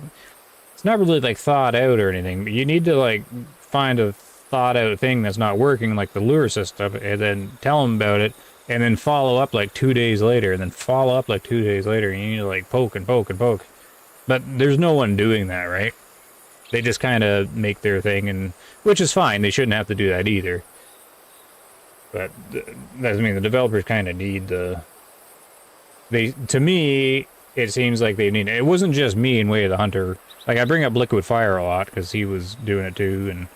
it's not really like thought out or anything, but you need to like find a thought out thing that's not working, like the lure system, and then tell them about it, and then follow up like 2 days later, and then follow up like 2 days later, and you need to like poke and poke and poke. But there's no one doing that, right? They just kind of make their thing, and which is fine. They shouldn't have to do that either. But I mean, the developers kind of need to me, it seems like they need. It wasn't just me and Way of the Hunter. Like, I bring up Liquid Fire a lot because he was doing it too,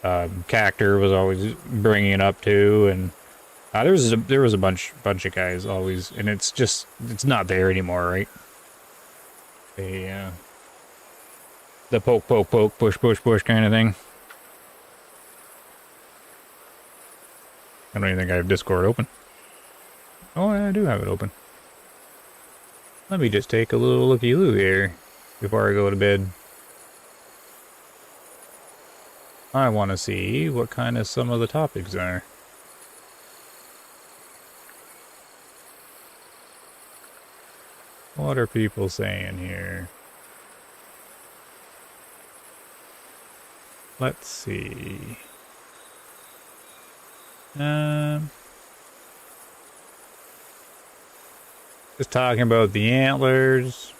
and Cactor was always bringing it up too, and there was a bunch of guys always, and it's not there anymore, right? The poke, push kind of thing. I don't even think I have Discord open. Oh, I do have it open. Let me just take a little looky-loo here before I go to bed. I want to see what kind of some of the topics are. What are people saying here? Let's see. Just talking about the antlers.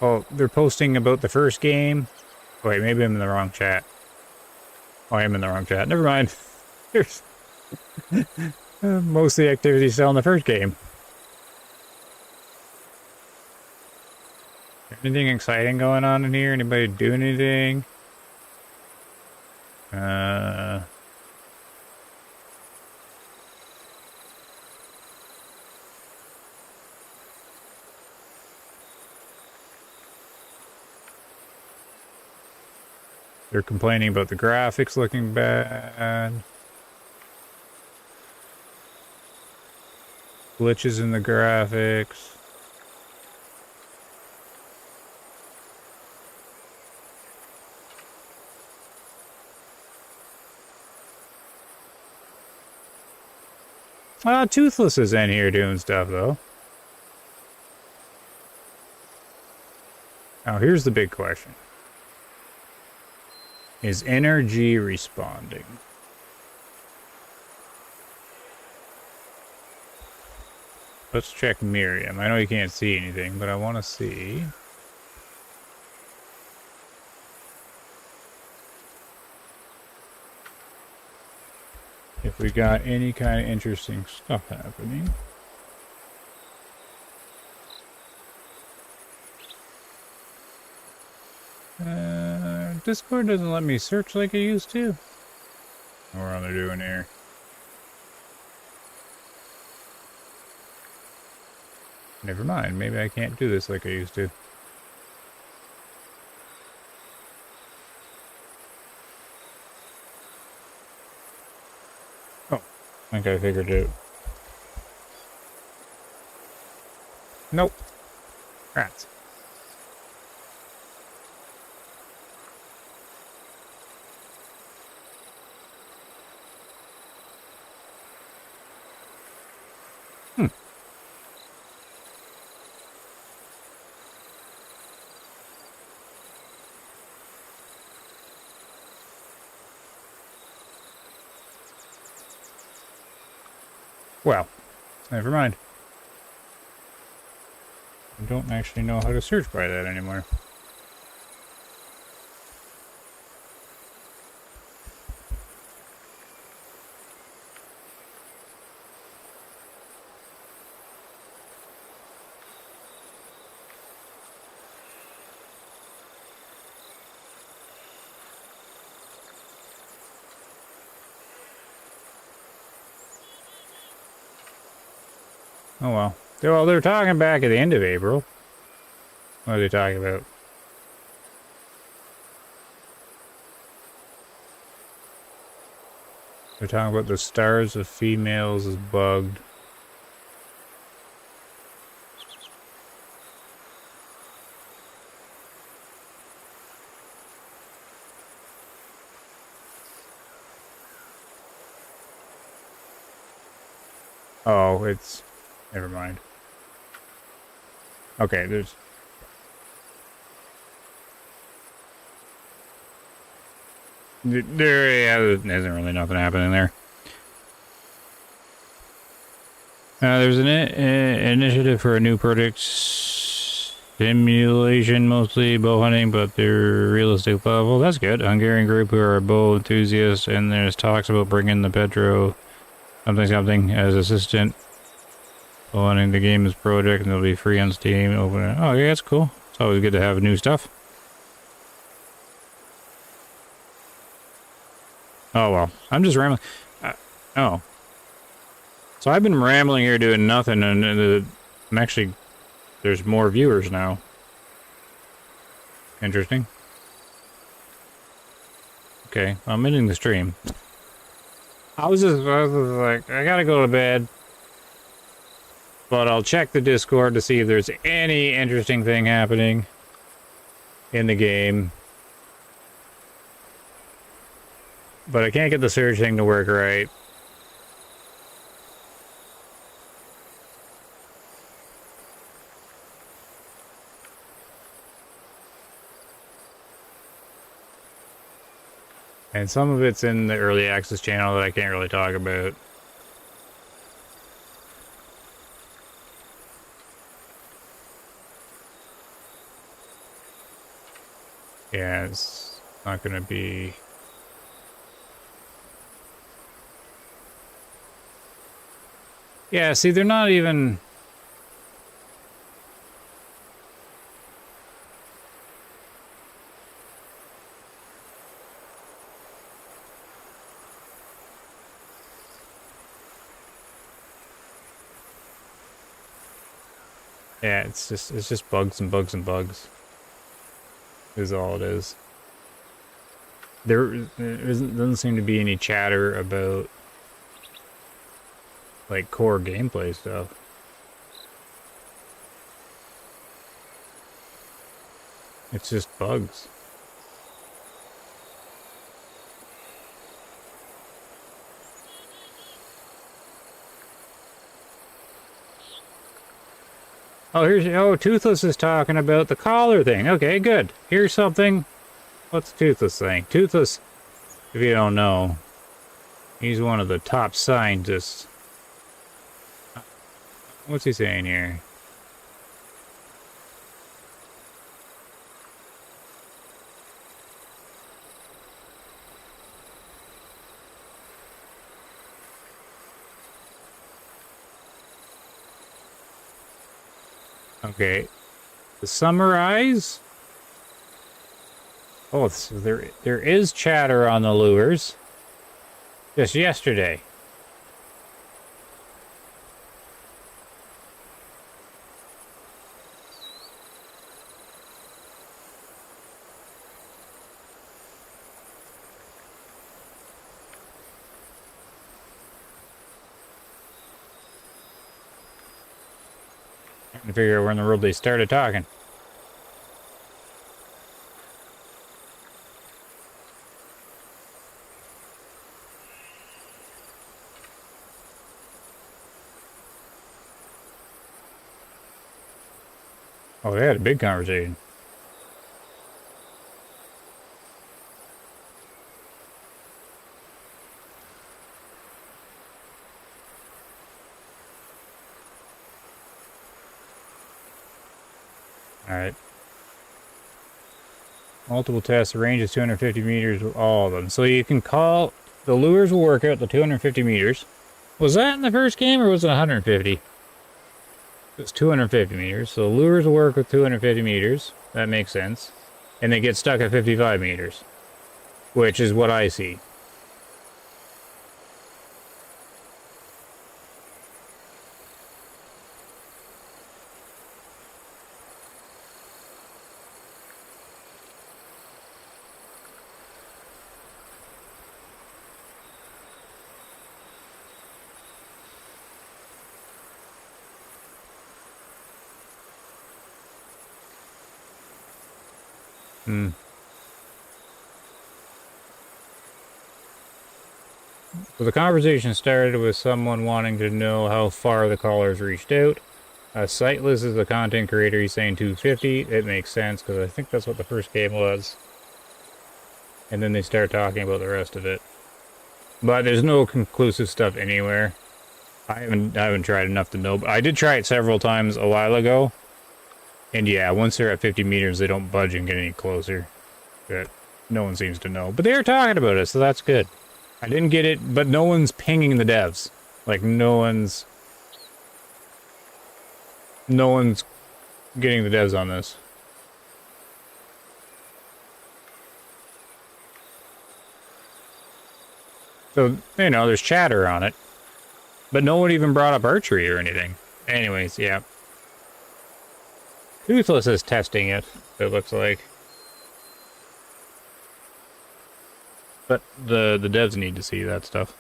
Oh, they're posting about the first game. Wait, maybe I'm in the wrong chat. Oh, I am in the wrong chat. Never mind. There's most of the activity still in the first game. Anything exciting going on in here? Anybody doing anything? They're complaining about the graphics looking bad. Glitches in the graphics. Toothless is in here doing stuff, though. Now, here's the big question. Is NRG responding? Let's check Miriam. I know you can't see anything, but I want to see. If we got any kind of interesting stuff happening. Discord doesn't let me search like it used to. What are they doing here? Never mind, maybe I can't do this like I used to. Oh, I think I figured it out. Nope. Rats. Well, never mind. I don't actually know how to search by that anymore. Oh well. Well, they're talking back at the end of April. What are they talking about? They're talking about the stars of females is bugged. Oh, it's... Never mind. Okay, there's... There isn't really nothing happening there. There's an initiative for a new project. Simulation, mostly bow hunting, but they're realistic level. That's good. Hungarian group who are bow enthusiasts, and there's talks about bringing the Petro something as assistant. Bow hunting, the game is project, and it'll be free on Steam. Open it. Oh, yeah, that's cool. It's always good to have new stuff. Oh, well. I'm just rambling. Oh. So I've been rambling here doing nothing, and I'm actually... There's more viewers now. Interesting. Okay, I'm ending the stream. I was like, I gotta go to bed. But I'll check the Discord to see if there's any interesting thing happening in the game. But I can't get the search thing to work right. And some of it's in the early access channel that I can't really talk about. Yeah, it's not gonna be... Yeah, see, they're not even... Yeah, it's just bugs and bugs and bugs. Is all it is. Doesn't seem to be any chatter about like core gameplay stuff. It's just bugs. Oh, Toothless is talking about the collar thing. Okay, good. Here's something. What's Toothless saying? Toothless, if you don't know, he's one of the top scientists. What's he saying here? Okay, to summarize. Oh, so there is chatter on the lures. Just yesterday. Trying to figure out where in the world they started talking. Oh, they had a big conversation. Alright. Multiple tests. The range is 250 meters with all of them. So you can call... The lures will work out the 250 meters. Was that in the first game or was it 150? It was 250 meters. So lures will work with 250 meters. That makes sense. And they get stuck at 55 meters. Which is what I see. So the conversation started with someone wanting to know how far the callers reached out. Sightless is the content creator. He's saying 250. It makes sense because I think that's what the first game was. And then they start talking about the rest of it. But there's no conclusive stuff anywhere. I haven't tried enough to know. But I did try it several times a while ago. And yeah, once they're at 50 meters, they don't budge and get any closer. But no one seems to know. But they are talking about it, so that's good. I didn't get it, but no one's pinging the devs. Like, no one's getting the devs on this. So, you know, there's chatter on it. But no one even brought up archery or anything. Anyways, yeah. Toothless is testing it, it looks like. But the devs need to see that stuff.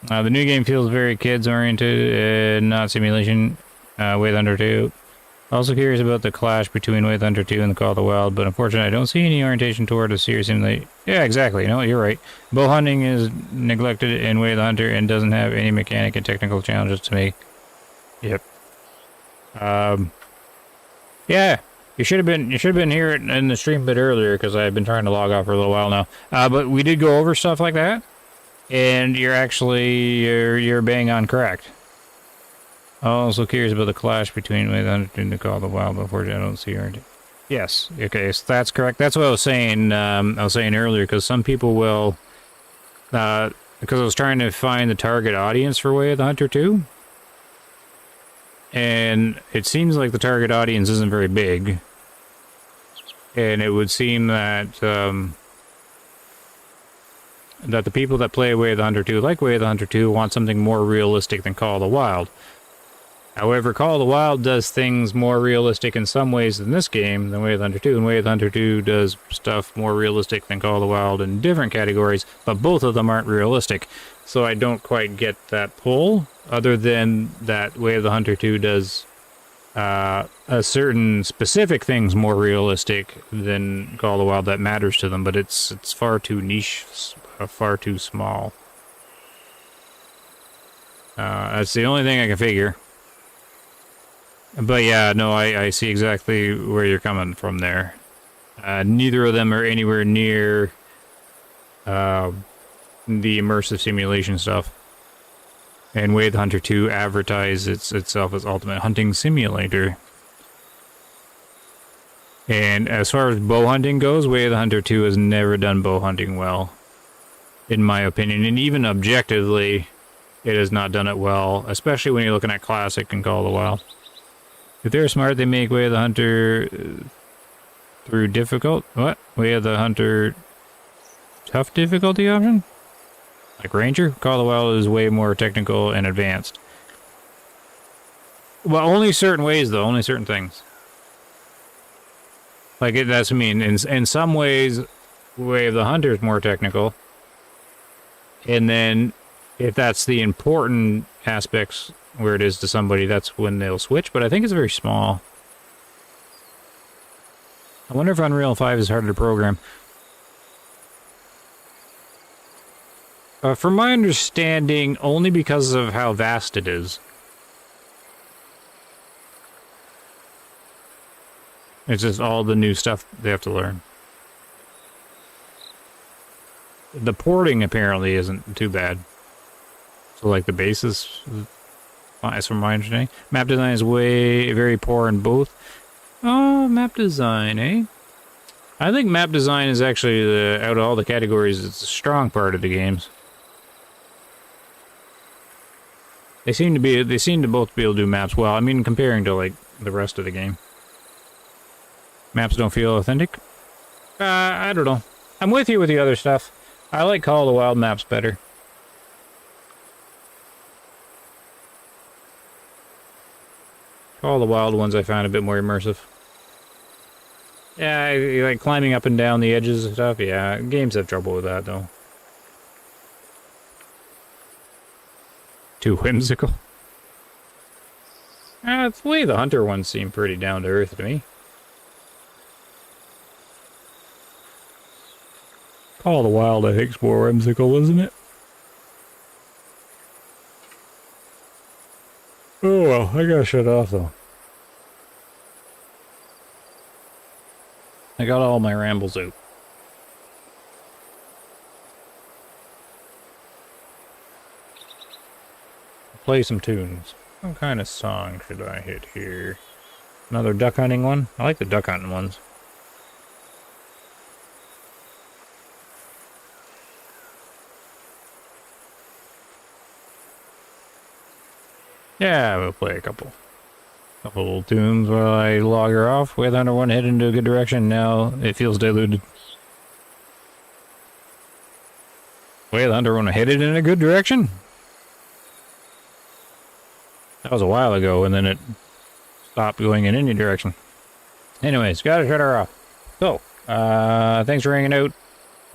The new game feels very kids-oriented, not simulation, Way Thunder 2. Also curious about the clash between Way Thunder 2 and the Call of the Wild, but unfortunately I don't see any orientation toward a serious simulation. Yeah, exactly. No, you're right. Bow hunting is neglected in Way of the Hunter and doesn't have any mechanic and technical challenges to make. Yep. Yeah. You should have been here in the stream a bit earlier because I've been trying to log off for a little while now. But we did go over stuff like that, and you're bang on correct. I'm also curious about the clash between Way of the Hunter and the Call of the Wild. Unfortunately, I don't see her. Yes. Okay, so that's correct. That's what I was saying. Earlier because some people will, because I was trying to find the target audience for Way of the Hunter 2. And it seems like the target audience isn't very big. And it would seem that that the people that play Way of the Hunter 2, like Way of the Hunter 2, want something more realistic than Call of the Wild. However, Call of the Wild does things more realistic in some ways than this game, than Way of the Hunter 2, and Way of the Hunter 2 does stuff more realistic than Call of the Wild in different categories, but both of them aren't realistic. So I don't quite get that pull, other than that Way of the Hunter 2 does a certain specific things more realistic than Call of the Wild that matters to them, but it's far too niche, far too small. That's the only thing I can figure. But yeah, no, I see exactly where you're coming from there. Neither of them are anywhere near the immersive simulation stuff. And Way of the Hunter 2 advertises itself as Ultimate Hunting Simulator. And as far as bow hunting goes, Way of the Hunter 2 has never done bow hunting well, in my opinion. And even objectively, it has not done it well, especially when you're looking at Classic and Call of the Wild. If they're smart, they make Way of the Hunter through difficult... What? Way of the Hunter tough difficulty option? Like Ranger? Call of the Wild is way more technical and advanced. Well, only certain ways, though. Only certain things. Like, that's what I mean. In some ways, Way of the Hunter is more technical. And then, if that's the important aspects where it is to somebody, that's when they'll switch. But I think it's very small. I wonder if Unreal 5 is harder to program. From my understanding, only because of how vast it is. It's just all the new stuff they have to learn. The porting apparently isn't too bad. So like the basis As from my understanding. Map design is very poor in both. Oh, map design, eh? I think map design is actually, out of all the categories, it's a strong part of the games. They seem to both be able to do maps well. I mean, comparing to, like, the rest of the game. Maps don't feel authentic? I don't know. I'm with you with the other stuff. I like Call of the Wild maps better. Call of the Wild ones I found a bit more immersive. Yeah, like climbing up and down the edges and stuff. Yeah, games have trouble with that, though. Too whimsical. The way the Hunter ones seem pretty down to earth to me. Call of the Wild, I think, is more whimsical, isn't it? Oh well, I gotta shut off though. I got all my rambles out. Play some tunes. What kind of song should I hit here? Another duck hunting one? I like the duck hunting ones. Yeah, we'll play a couple little tunes while I log her off. Way the Hunter one headed into a good direction. Now it feels diluted. Way the Hunter one headed in a good direction. That was a while ago, and then it stopped going in any direction. Anyways, gotta shut her off. So, thanks for hanging out.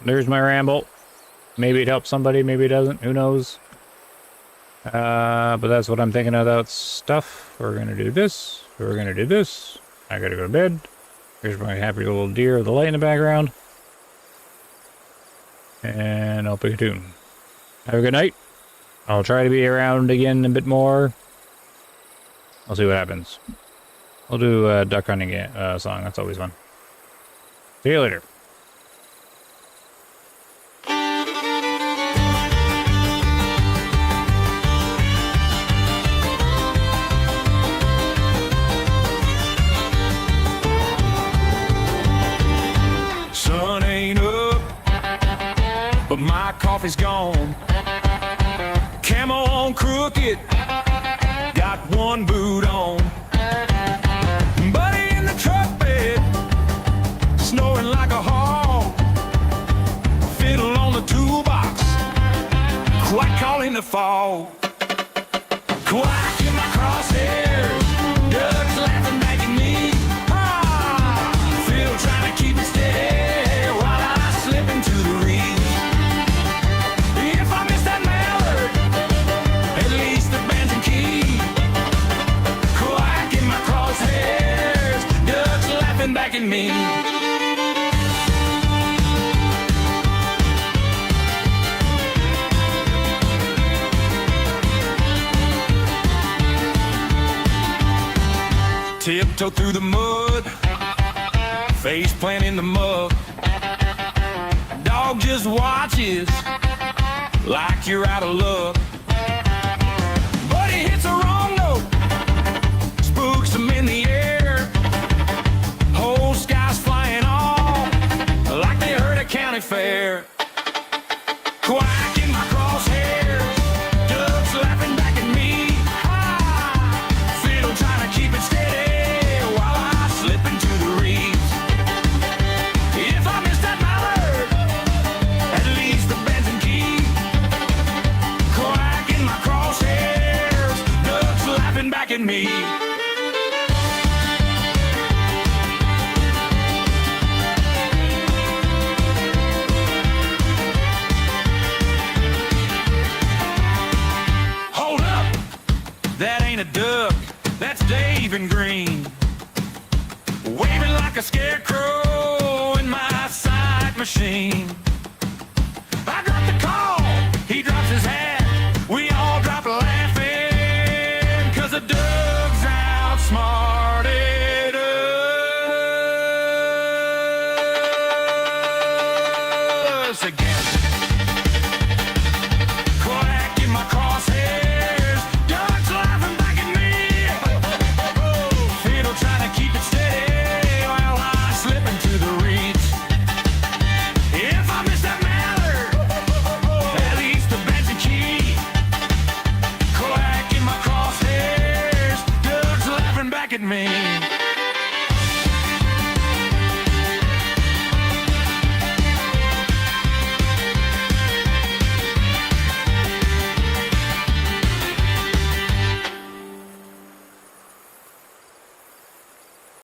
There's my ramble. Maybe it helps somebody, maybe it doesn't. Who knows? But that's what I'm thinking about stuff. We're gonna do this. We're gonna do this. I gotta go to bed. Here's my happy little deer with the light in the background. And I'll pick a tune. Have a good night. I'll try to be around again a bit more. I'll see what happens. I'll do a duck hunting song. That's always fun. See you later. Sun ain't up, but my coffee's gone. Camel on crooked, got one boot on. Buddy in the truck bed, snoring like a hog. Fiddle on the toolbox, quack calling the fall. Quack in my crosshairs, ducks laughing back at me. Fiddle trying to keep it steady while I slip into the reeds. If I miss that mallard, at least the bands and key. Quack in my crosshairs, ducks laughing back at me. Tiptoe through the mud, face plant in the mud. Dog just watches like you're out of luck. But he hits a wrong note, spooks him in the air. Whole sky's flying off like they heard a county fair. Quack in my crosshairs, ducks laughing back at me. Fiddle trying to keep it steady while I slip into the reeds. If I miss that mallard, at least the bands and key. Quack in my crosshairs, ducks laughing back at me. Hold up, that ain't a duck, that's Dave in green. Waving like a scarecrow in my sight machine.